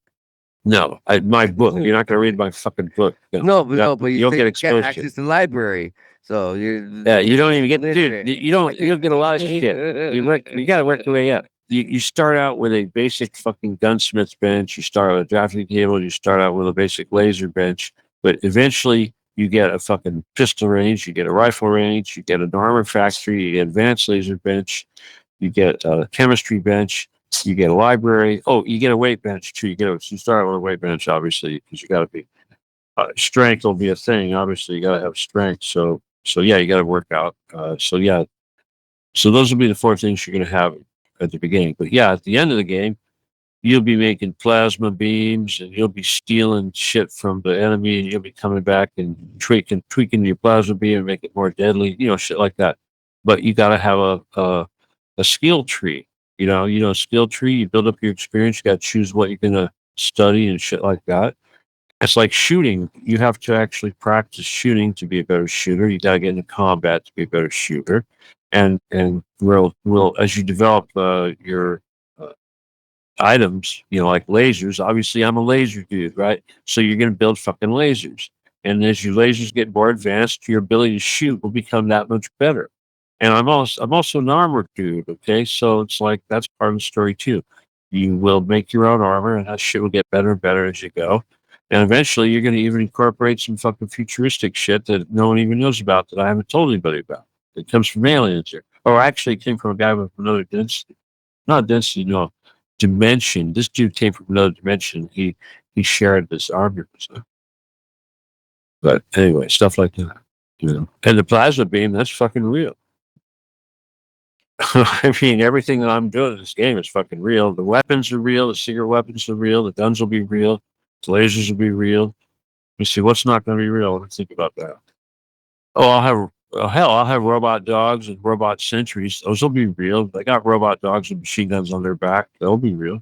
No, my book. You're not going to read my fucking book.
No, but
you'll get exposed to
access to the library. So you
don't even get, dude. You'll get a lot of shit. You got to work your way up. You start out with a basic fucking gunsmith's bench. You start with a drafting table. You start out with a basic laser bench. But eventually, you get a fucking pistol range. You get a rifle range. You get an armor factory. You get advanced laser bench. You get a chemistry bench. You get a library. Oh, you get a weight bench too. You start with a weight bench, obviously, because you got to be strength will be a thing. Obviously, you got to have strength. So yeah, you got to work out. So those will be the 4 things you're going to have at the beginning. But yeah, at the end of the game, you'll be making plasma beams, and you'll be stealing shit from the enemy, and you'll be coming back and tweaking your plasma beam and make it more deadly. Shit like that. But you got to have a skill tree. Skill tree, you build up your experience, you got to choose what you're going to study and shit like that. It's like shooting. You have to actually practice shooting to be a better shooter. You got to get into combat to be a better shooter. And will as you develop your items, like lasers, obviously I'm a laser dude, right? So you're going to build fucking lasers. And as your lasers get more advanced, your ability to shoot will become that much better. And I'm also an armor dude, okay? So it's like that's part of the story too. You will make your own armor, and that shit will get better and better as you go. And eventually, you're going to even incorporate some fucking futuristic shit that no one even knows about that I haven't told anybody about. It comes from aliens here. Or actually, it came from a guy with another density. Not density, no. Dimension. This dude came from another dimension. He shared this armor. So. But anyway, stuff like that. And the plasma beam, that's fucking real. I mean, everything that I'm doing in this game is fucking real. The weapons are real. The secret weapons are real. The guns will be real. The lasers will be real. Let me see what's not going to be real. Let's think about that. Oh, I'll have robot dogs and robot sentries. Those will be real. They got robot dogs with machine guns on their back. They'll be real.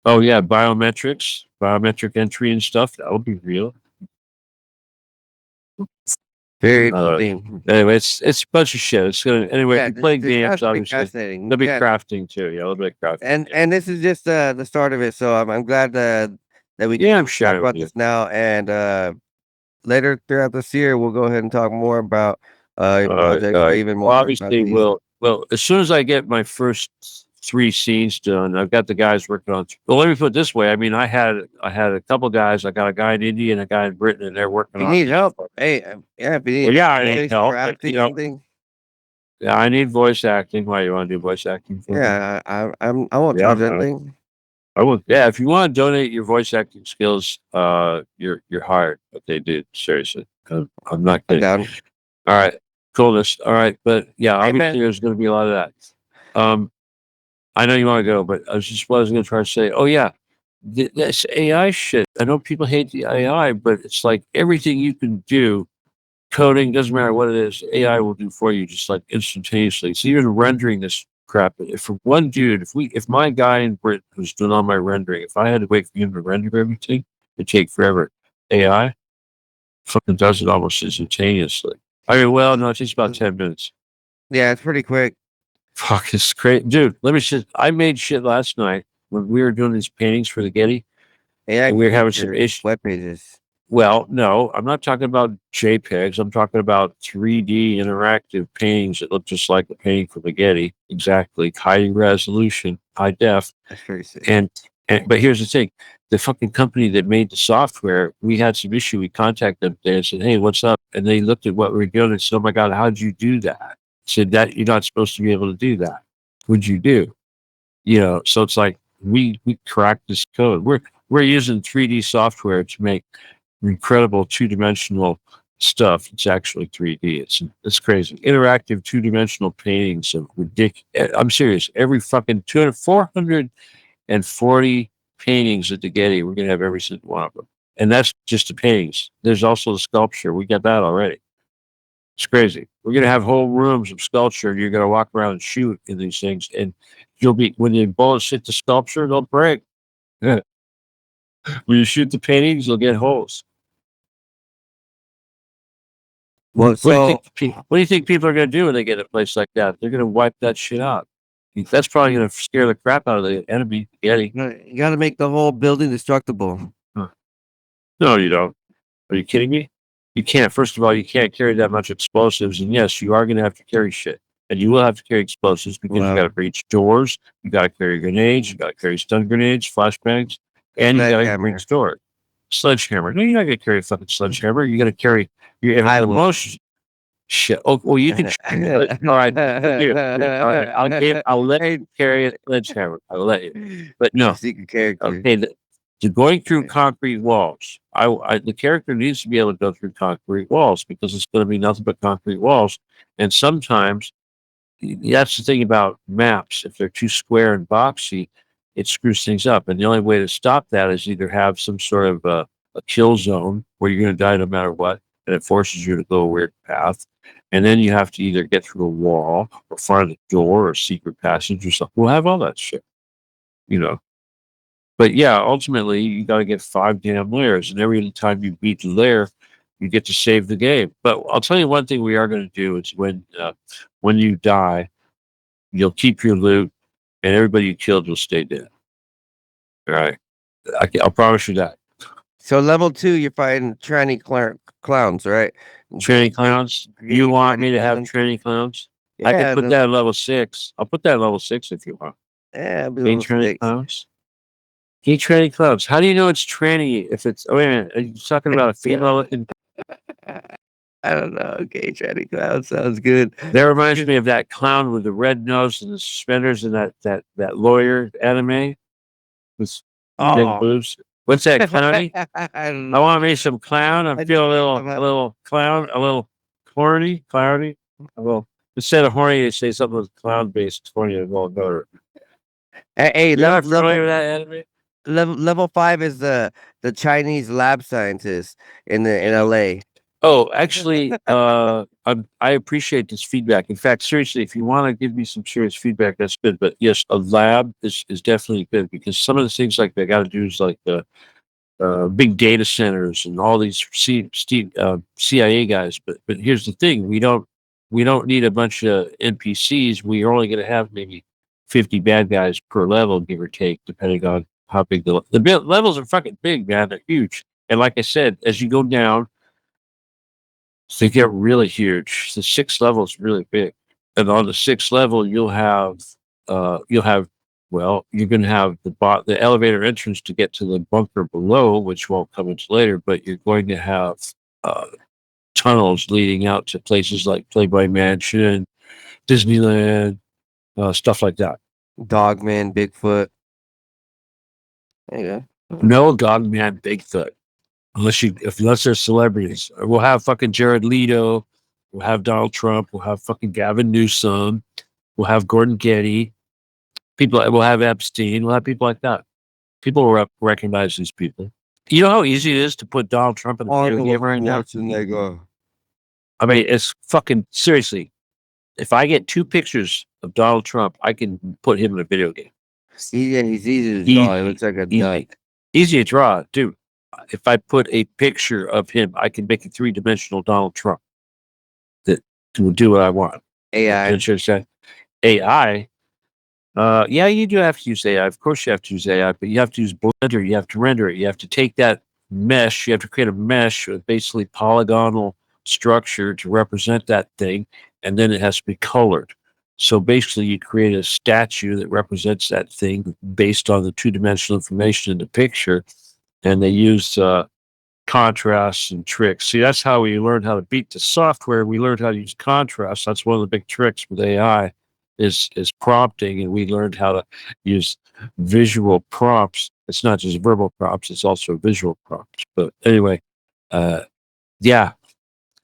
Oh yeah, biometric entry and stuff. That'll be real.
Very interesting.
Anyway, it's a bunch of shit. It's gonna if you play games, obviously
fascinating.
There'll be crafting too. Yeah, a little bit of crafting.
And this is just the start of it. So I'm glad that we
I'm
talk about this now. And later throughout this year, we'll go ahead and talk more about your project. Even more.
Well, obviously, well, as soon as I get my first 3 scenes done, I've got the guys working on. Well, let me put it this way. I mean, I had a couple guys. I got a guy in India and a guy in Britain, and they're working on.
You need help? Hey, if you need,
I need help. Yeah, I need voice acting. Why you want to do voice acting?
Yeah, I won't do anything.
I will. Yeah, if you want to donate your voice acting skills, you're hired. Okay, dude, seriously, I'm not kidding. All right, coolness. All right, but yeah, obviously there's going to be a lot of that. I know you want to go, but I was going to try to say, oh yeah, this AI shit. I know people hate the AI, but it's like everything you can do, coding doesn't matter what it is, AI will do for you just like instantaneously. So even rendering this crap. If for one dude, if my guy in Britain who's doing all my rendering, if I had to wait for him to render everything, it'd take forever. AI fucking does it almost instantaneously. I mean, well, no, it takes about 10 minutes.
Yeah, it's pretty quick.
Fuck, it's great. Dude, let me just, I made shit last night when we were doing these paintings for the Getty.
AI
And we were having
creates
some
your
issues.
web pages.
Well, no, I'm not talking about JPEGs. I'm talking about 3D interactive paintings that look just like the painting from the Getty. Exactly. High resolution, high def.
That's very sick.
And but here's the thing. The fucking company that made the software, we had some issue. We contacted them today and said, hey, what's up? And they looked at what we were doing and said, oh my God, how did you do that? I said, that you're not supposed to be able to do that. What'd you do? You know, so it's like we cracked this code. We're using 3D software to make incredible two-dimensional stuff. It's actually 3D. It's crazy. Interactive two-dimensional paintings of ridiculous. I'm serious. Every fucking 440 paintings at the Getty. We're gonna have every single one of them, and that's just the paintings. There's also the sculpture. We got that already. It's crazy. We're gonna have whole rooms of sculpture. And you're gonna walk around and shoot in these things, and you'll be when the bullets hit the sculpture, they'll break. When you shoot the paintings, you'll get holes.
Well,
What do you think people are going to do when they get a place like that? They're going to wipe that shit out. That's probably going to scare the crap out of the enemy. Getty.
you got to make the whole building destructible.
No, you don't. Are you kidding me? You can't. First of all, you can't carry that much explosives. And yes, you are going to have to carry shit. And you will have to carry explosives because you got to breach doors. You got to carry grenades. You got to carry stun grenades, flashbangs, and you got to breach doors. Sledgehammer. No, you're not going to carry a fucking sledgehammer. You're going to carry your emotion. Shit. Oh, well, you can. All right. I'll let you carry a sledgehammer. I'll let you. But no.
Secret character.
Okay. Going through concrete walls. The character needs to be able to go through concrete walls because it's going to be nothing but concrete walls. And sometimes that's the thing about maps. If they're too square and boxy, it screws things up. And the only way to stop that is either have some sort of a kill zone where you're going to die no matter what, and it forces you to go a weird path. And then you have to either get through a wall or find a door or secret passage or something. We'll have all that shit, you know. But yeah, ultimately, you got to get 5 damn layers. And every time you beat the layer, you get to save the game. But I'll tell you one thing we are going to do is when you die, you'll keep your loot, and everybody you killed will stay dead. All right, I'll promise you that.
So level 2, you're fighting tranny clowns, right?
Tranny clowns. You want me to have tranny clowns?
Yeah,
I can put that at level 6. I'll put that at level 6 if you want.
Yeah,
tranny clowns. Gay tranny clowns. How do you know it's tranny if it's? Oh wait a minute. Are you talking about a female looking?
I don't know. Gay tranny clown sounds good.
That reminds me of that clown with the red nose and the suspenders in that lawyer anime with big boobs. What's that, clowny? I want me some clown. I feel a little clown, a little horny, clowny. Well, instead of horny, they say something with clown based. Horny is well better.
Hey,
level
5 is the Chinese lab scientist in LA.
Oh, actually, I appreciate this feedback. In fact, seriously, if you want to give me some serious feedback, that's good. But yes, a lab is definitely good because some of the things like they got to do is like big data centers and all these CIA guys. But here's the thing: we don't need a bunch of NPCs. We're only going to have maybe 50 bad guys per level, give or take, depending on how big the levels are. Fucking big, man. They're huge. And like I said, as you go down, they get really huge. The 6th level is really big, and on the 6th level, you're going to have the elevator entrance to get to the bunker below, which won't come until later. But you're going to have tunnels leading out to places like Playboy Mansion, Disneyland, stuff like that.
Dogman, Bigfoot. There you go.
No Dogman, Bigfoot. Unless they're celebrities. We'll have fucking Jared Leto. We'll have Donald Trump. We'll have fucking Gavin Newsom. We'll have Gordon Getty. People will have Epstein. We'll have people like that. People will recognize these people. You know how easy it is to put Donald Trump in a video game right now? I mean, it's fucking seriously. If I get 2 pictures of Donald Trump, I can put him in a video game.
Yeah, he's easy to draw. He looks like a duck.
Easy to draw, dude. If I put a picture of him, I can make a 3-dimensional Donald Trump that will do what I want.
AI.
AI. Yeah, you do have to use AI. Of course, you have to use AI, but you have to use Blender. You have to render it. You have to take that mesh. You have to create a mesh with basically polygonal structure to represent that thing, and then it has to be colored. So basically, you create a statue that represents that thing based on the 2-dimensional information in the picture, and they use contrasts and tricks. See, that's how we learned how to beat the software. We learned how to use contrast. That's one of the big tricks with AI is prompting, and we learned how to use visual prompts. It's not just verbal prompts; it's also visual prompts. But anyway, yeah.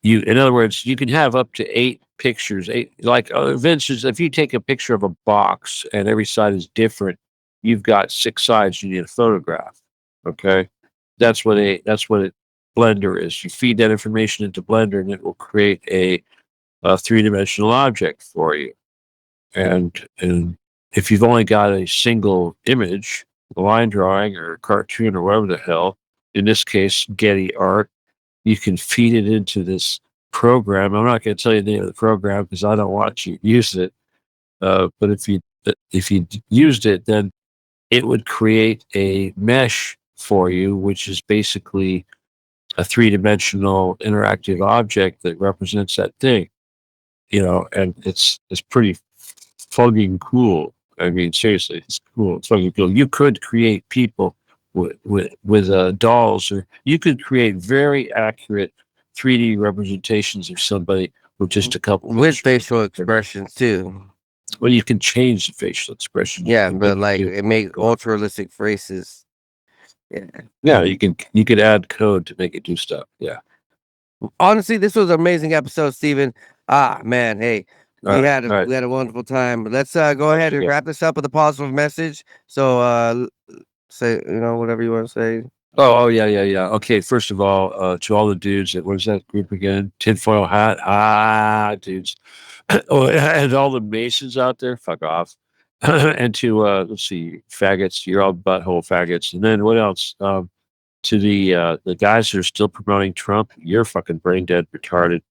In other words, you can have up to 8 pictures. 8, like Vince, if you take a picture of a box and every side is different, you've got 6 sides you need to photograph. Okay, that's what Blender is. You feed that information into Blender, and it will create a 3-dimensional object for you. And if you've only got a single image, a line drawing or a cartoon or whatever the hell, in this case, Getty Art, you can feed it into this program. I'm not going to tell you the name of the program because I don't want you to use it. But if you used it, then it would create a mesh for you, which is basically a 3-dimensional interactive object that represents that thing. And it's pretty fucking cool. I mean, seriously, it's cool. It's fucking cool. You could create people with dolls, or you could create very accurate 3D representations of somebody with just a couple
with facial expressions too.
Well, you can change the facial expression.
Yeah, but like it makes ultra realistic faces.
Yeah, you could add code to make it do stuff. Yeah.
Honestly, this was an amazing episode, Steven. Man, hey, we had a wonderful time. Let's go ahead and wrap this up with a positive message. So say whatever you want to say.
Oh yeah. Okay, first of all, to all the dudes what was that group again? Tinfoil hat. Dudes. Oh, and all the Masons out there, fuck off. And to let's see, faggots, you're all butthole faggots. And then what else? To the guys that are still promoting Trump, you're fucking brain dead, retarded.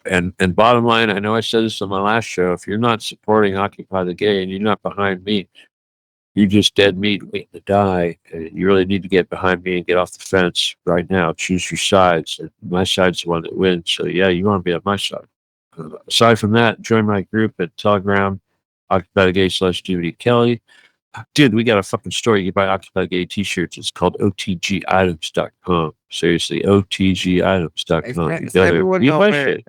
And bottom line, I know I said this on my last show, if you're not supporting Occupy the Gay and you're not behind me, you're just dead meat waiting to die. And you really need to get behind me and get off the fence right now. Choose your sides. And my side's the one that wins. So yeah, you want to be on my side. Aside from that, join my group at Telegram, Occupy the Gay / Steven D Kelley. Dude, we got a fucking store. You can buy Occupy the Gay t-shirts. It's called OTGitems.com. Seriously, OTGitems.com. You buy shit.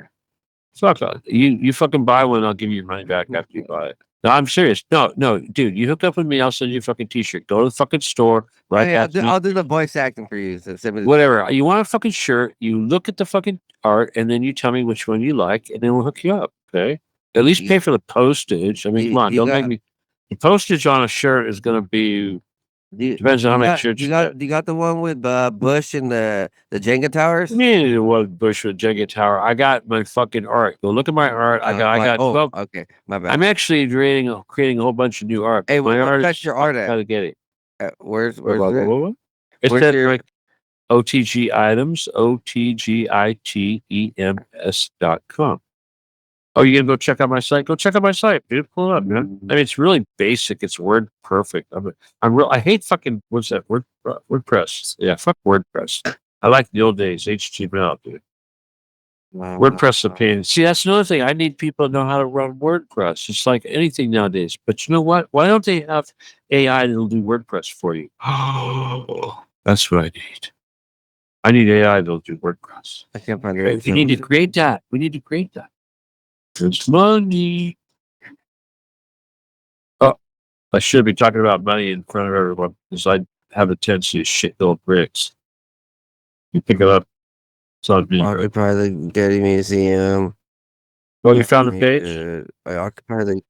Fuck off. You fucking buy one, I'll give you your money back after you buy it. No, I'm serious. No, dude, you hook up with me, I'll send you a fucking t-shirt. Go to the fucking store. Right.
I'll do the voice acting for you. So
whatever. You want a fucking shirt, you look at the fucking art, and then you tell me which one you like, and then we'll hook you up. Okay? At least pay for the postage. I mean, come on, don't make me. The postage on a shirt is going to be depends on how many shirts
you got the one with Bush and the Jenga towers.
Me what Bush with Jenga tower. I got my fucking art. Go look at my art. I got.
Oh, okay, my bad.
I'm actually creating a whole bunch of new art.
Hey,
my art
that's your art at?
How to get it?
Where's
it? It's at like OTG items, OTGITEMS.com. Oh, you gonna go check out my site? Go check out my site, dude. Pull it up, man. I mean, it's really basic. It's word perfect. I hate fucking what's that? WordPress. Yeah, fuck WordPress. I like the old days, HTML, dude. WordPress is a pain. See, that's another thing. I need people to know how to run WordPress. It's like anything nowadays. But you know what? Why don't they have AI that'll do WordPress for you? Oh, that's what I need. I need AI that'll do WordPress.
I can't find it.
We need to create that. It's money. Oh, I should be talking about money in front of everyone because I have a tendency to shit little bricks. You pick it up. It's on me.
Occupy the Getty Museum.
Oh, you found the page?
I Occupy the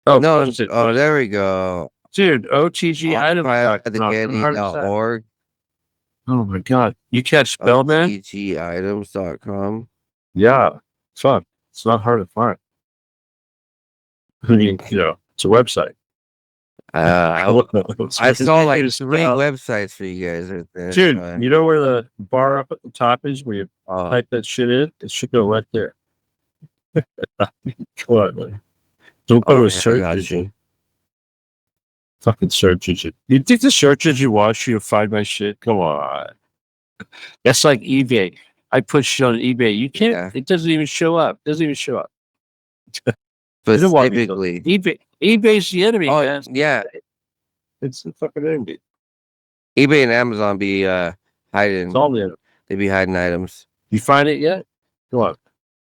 Oh,
No,
that's it.
oh, there we go.
Dude, OTG items.
OccupyTheGetty.org.
Oh my god. You can't spell, man?
OTGitems.com.
Yeah. It's fun. It's not hard to find. You know, it's a website.
I saw like
It's
3
about-
websites for you guys right there.
Dude,
so
you know where the bar up at the top is where you type that shit in? It should go right there. Come on, man. Don't go to a search engine. Fucking search engine. You think the search engine wants you to find my shit? Come on. That's like eBay. I put shit on eBay. You can't.
Yeah.
It doesn't even show up. Doesn't even show up. They don't want me to-
Specifically.
eBay's the enemy,
Oh,
man.
yeah.
It's the fucking enemy.
eBay and Amazon be hiding.
It's all the enemy.
They be hiding items.
You find it yet? Go on.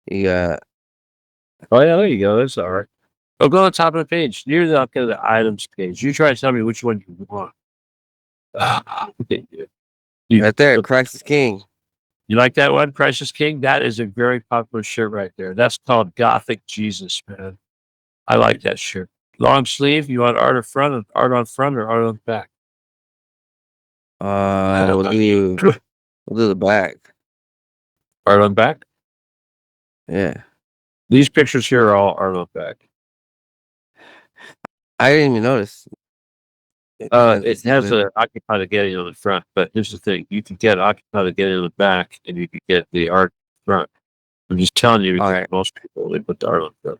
Yeah.
Oh yeah, there you go. That's all right. Oh, go on top of the page. Near the items page. You try to tell me which one you want.
Right there, Christ is King.
You like that one, Christ is King? That is a very popular shirt right there. That's called Gothic Jesus, man. I like that shirt. Long sleeve. You want art on front, or art on back?
We'll do the back.
Art on back.
Yeah.
These pictures here are all art on back.
I didn't even notice.
It has a Occupy the Getty on the front, but here's the thing: you can get Occupy the Getty on the back, and you can get the art front. I'm just telling you because most people they put the art on the front.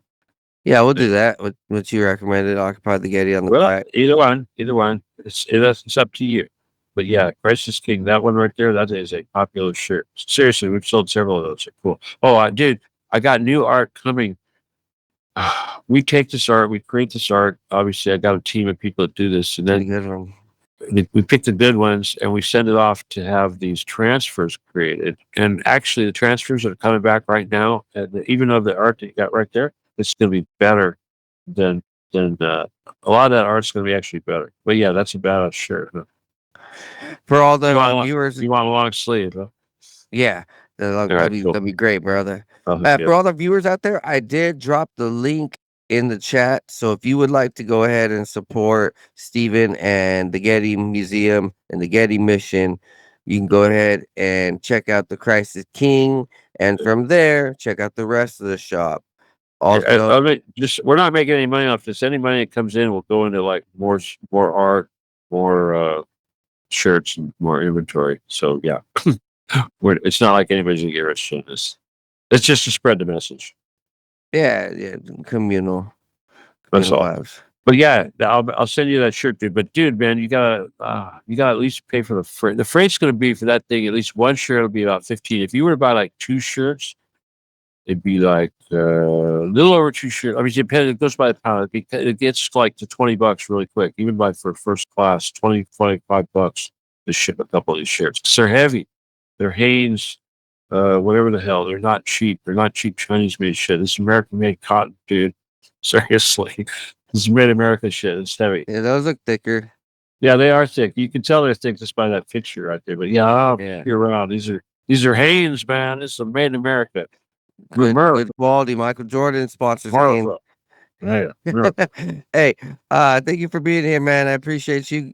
Yeah, we'll do that. What you recommended, Occupy the Getty on the back.
Either one. It's up to you. But yeah, Christ is King. That one right there, that is a popular shirt. Seriously, we've sold several of those. They're cool. Oh, dude, I got new art coming. We take this art, we create this art. Obviously, I got a team of people that do this, and then we pick the good ones and we send it off to have these transfers created. And actually, the transfers that are coming back right now, and even of the art that you got right there, it's going to be better than a lot of that art's going to be actually better. But yeah, that's a badass shirt. Huh?
For all the viewers,
you want a long sleeve, huh?
Yeah, that'd be great, brother.
Yeah.
For all the viewers out there, I did drop the link in the chat. So if you would like to go ahead and support Steven and the Getty Museum and the Getty Mission, you can go ahead and check out the Christ is King, and from there, check out the rest of the shop. Also,
we're not making any money off this. Any money that comes in will go into like more art, more shirts, and more inventory. So yeah, it's not like anybody's gonna get rich on this. It's just to spread the message.
Yeah, communal
That's all.
vibes.
But yeah, I'll send you that shirt, dude. But dude, man, you gotta at least pay for the freight. The freight's gonna be for that thing. At least one shirt will be about 15. If you were to buy like 2 shirts, it'd be like a little over 2 shirts. I mean, it goes by the pound. It gets like to $20 really quick, even for first class, $25 to ship a couple of these shirts. 'Cause they're heavy. They're Hanes, whatever the hell. They're not cheap. They're not cheap Chinese made shit. This is American made cotton, dude. Seriously. This is made America shit. It's heavy.
Yeah, those look thicker.
Yeah, they are thick. You can tell they're thick just by that picture right there. But yeah, you're around. These are Hanes, man. This is made in America.
Good quality. Michael Jordan sponsors Hanes.
Yeah.
Hey, thank you for being here, man. I appreciate you.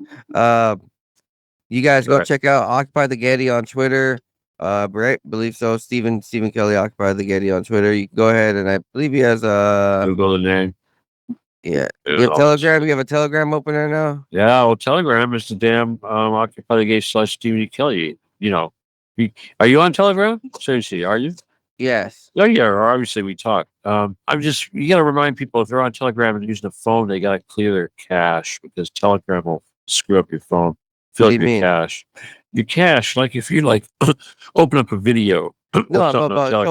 You guys go check out Occupy the Getty on Twitter. Right, believe so. Steven Kelley, Occupy the Getty on Twitter. You can go ahead, and I believe he has
Google the name.
Yeah. You have Telegram? You have a Telegram open there now?
Yeah, well, Telegram is the damn Occupy the Getty / Steven D Kelley. You know, are you on Telegram? Seriously, are you?
Yes.
Oh yeah, obviously we talk. You gotta remind people if they're on Telegram and using a phone, they gotta clear their cache because Telegram will screw up your phone. Fill up your cache. Your cache, like if you open up a video.
No,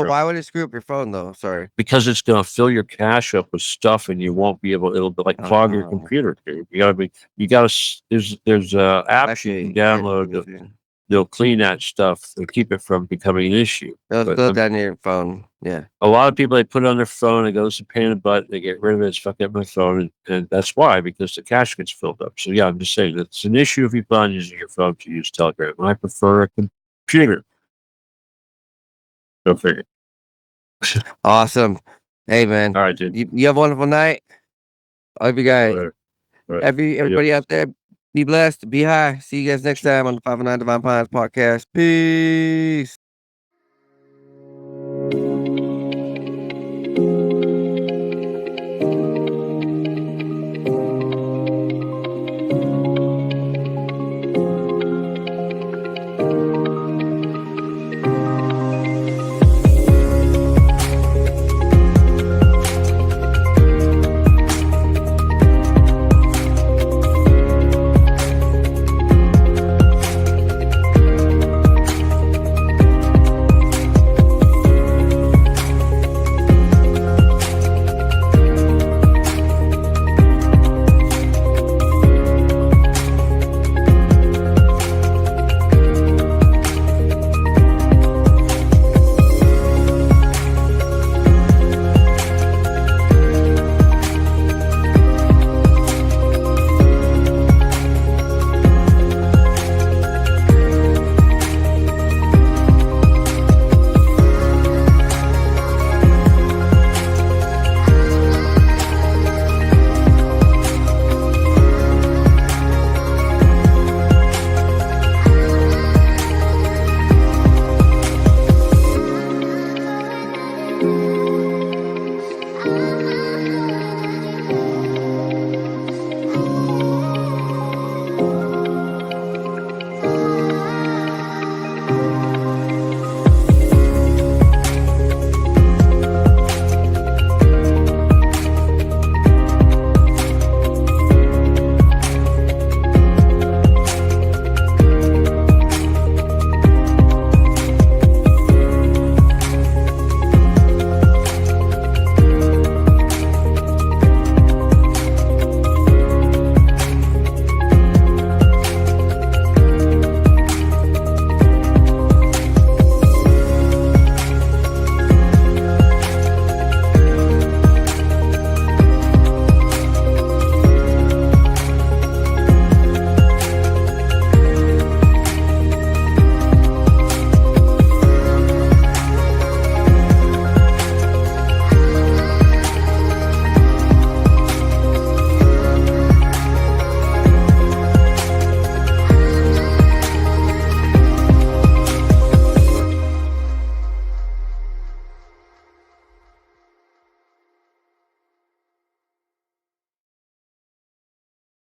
why would it screw up your phone though? Sorry.
Because it's gonna fill your cache up with stuff and you won't be able, it'll clog your computer. Dude. There's apps you can download. They'll clean that stuff. They'll keep it from becoming an issue.
They'll fill it down your phone. Yeah.
A lot of people, they put it on their phone. It goes to pain in the butt. They get rid of it. It's fucking up my phone. And that's why, because the cache gets filled up. So yeah, I'm just saying it's an issue if you plan on using your phone to use Telegram. I prefer a computer. Go figure.
Awesome. Hey, man.
All right, dude.
You have a wonderful night. All of you guys,
Right.
everybody out there, be blessed, be high. See you guys next time on the 509 Divine Pines podcast. Peace.